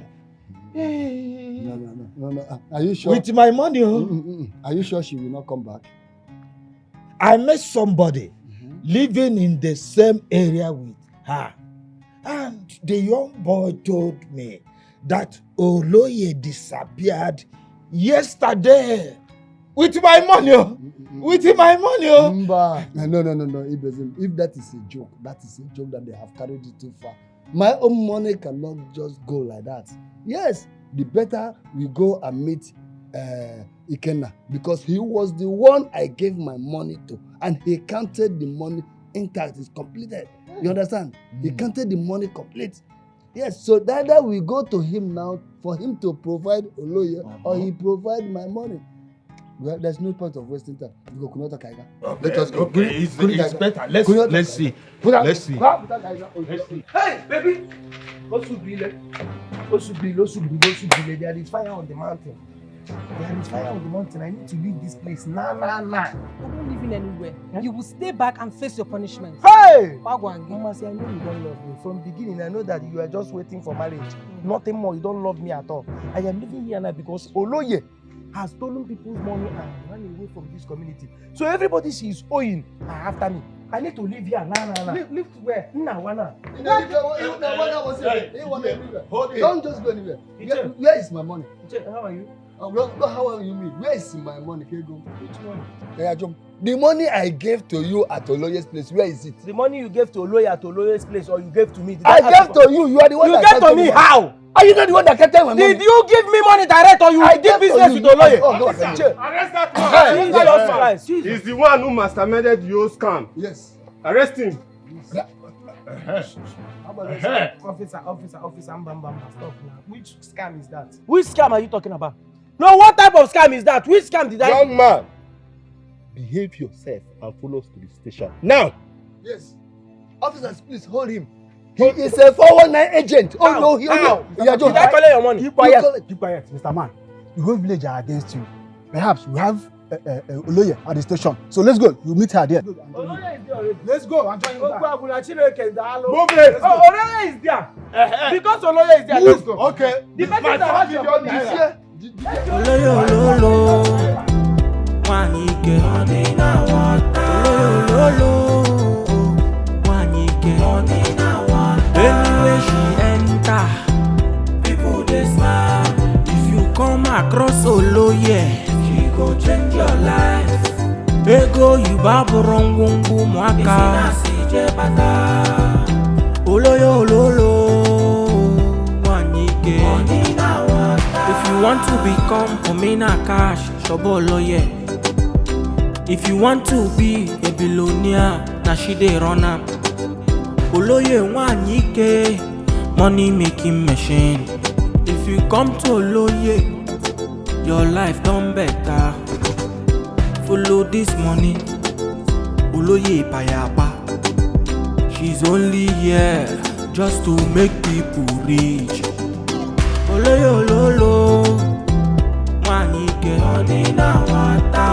No. Are you sure?
With my money,
Are you sure she will not come back?
I met somebody living in the same area with her. And the young boy told me that Oloye disappeared yesterday. With my money. With my money.
No. If that is a joke, that is a joke that they have carried it too far. My own money cannot just go like that. Yes, the better we go and meet Ikenna, because he was the one I gave my money to, and he counted the money intact. It's completed. You understand? He counted the money complete. Yes, so either we go to him now for him to provide Oloye, or he provide my money. Well, there's no point of wasting time. We go Kunota Kaiga. Let us go.
Okay, it's better. Let's see. Let's see.
Hey, baby! Osubile, there is fire on the mountain. There is fire on the mountain. I need to leave this place. Nah.
You're not living anywhere. You will stay back and face your punishment.
Hey!
Wagwangi.
Mama, say, I know you don't love me. From beginning, I know that you are just waiting for marriage. Nothing more. You don't love me at all. I am living here now because Oloye has stolen people's money and run away from this community. So everybody she is owing are after me. I need to live here. Nah.
Live to where?
Wana.
Don't just go anywhere. Where is my money?
How are you?
How are you mean? Where is my money? Can you go?
Which one?
Yeah, jump. The money I gave to you at Oloye's place, where is it?
The money you gave to Oloye at Oloye's place or you gave to me?
I gave to you. You are the one that
gave to me. How?
Are you not the one that kept my money?
Did you give me money direct or you did business with Oloye?
Oh, no,
Arrest that man.
He's
the one who masterminded your scam.
Yes.
Arrest him.
Officer, Mbamba, stop now. Which scam is that? Which scam are you talking about? No, what type of scam is that? Which scam did I?
Young man, behave yourself and follow us to the station. Now!
Yes. Officers, please hold him. He is a 419 agent. Oh no, he
How?
Did I
collect your money?
Keep quiet, Mr. Man. The whole village are against you. Perhaps we have Oloye at the station. So let's go. You meet her there.
Oloye is there already.
Let's go. I'm joining you back.
Oloye is there. Because Oloye is there, let's go.
Okay.
The person that has your money is here.
Oloyo lolo, wanyike onina water. Oloyo wanyike onina water. Anywhere she enter, people dey smile. If you come across Oloye, she go change your life. Ego you baburongwungu mwaka. Isina sije bata. Oloyo lolo, wanyike onina water. If you want to become Omena Cash, Shobo Oloye. If you want to be a billionaire, na she dey run am. Oloye wanyike, money making machine. If you come to Oloye, your life done better. Follow this money, Oloye payapa. She's only here just to make people rich. Oloyo lolo, wanyike onina water.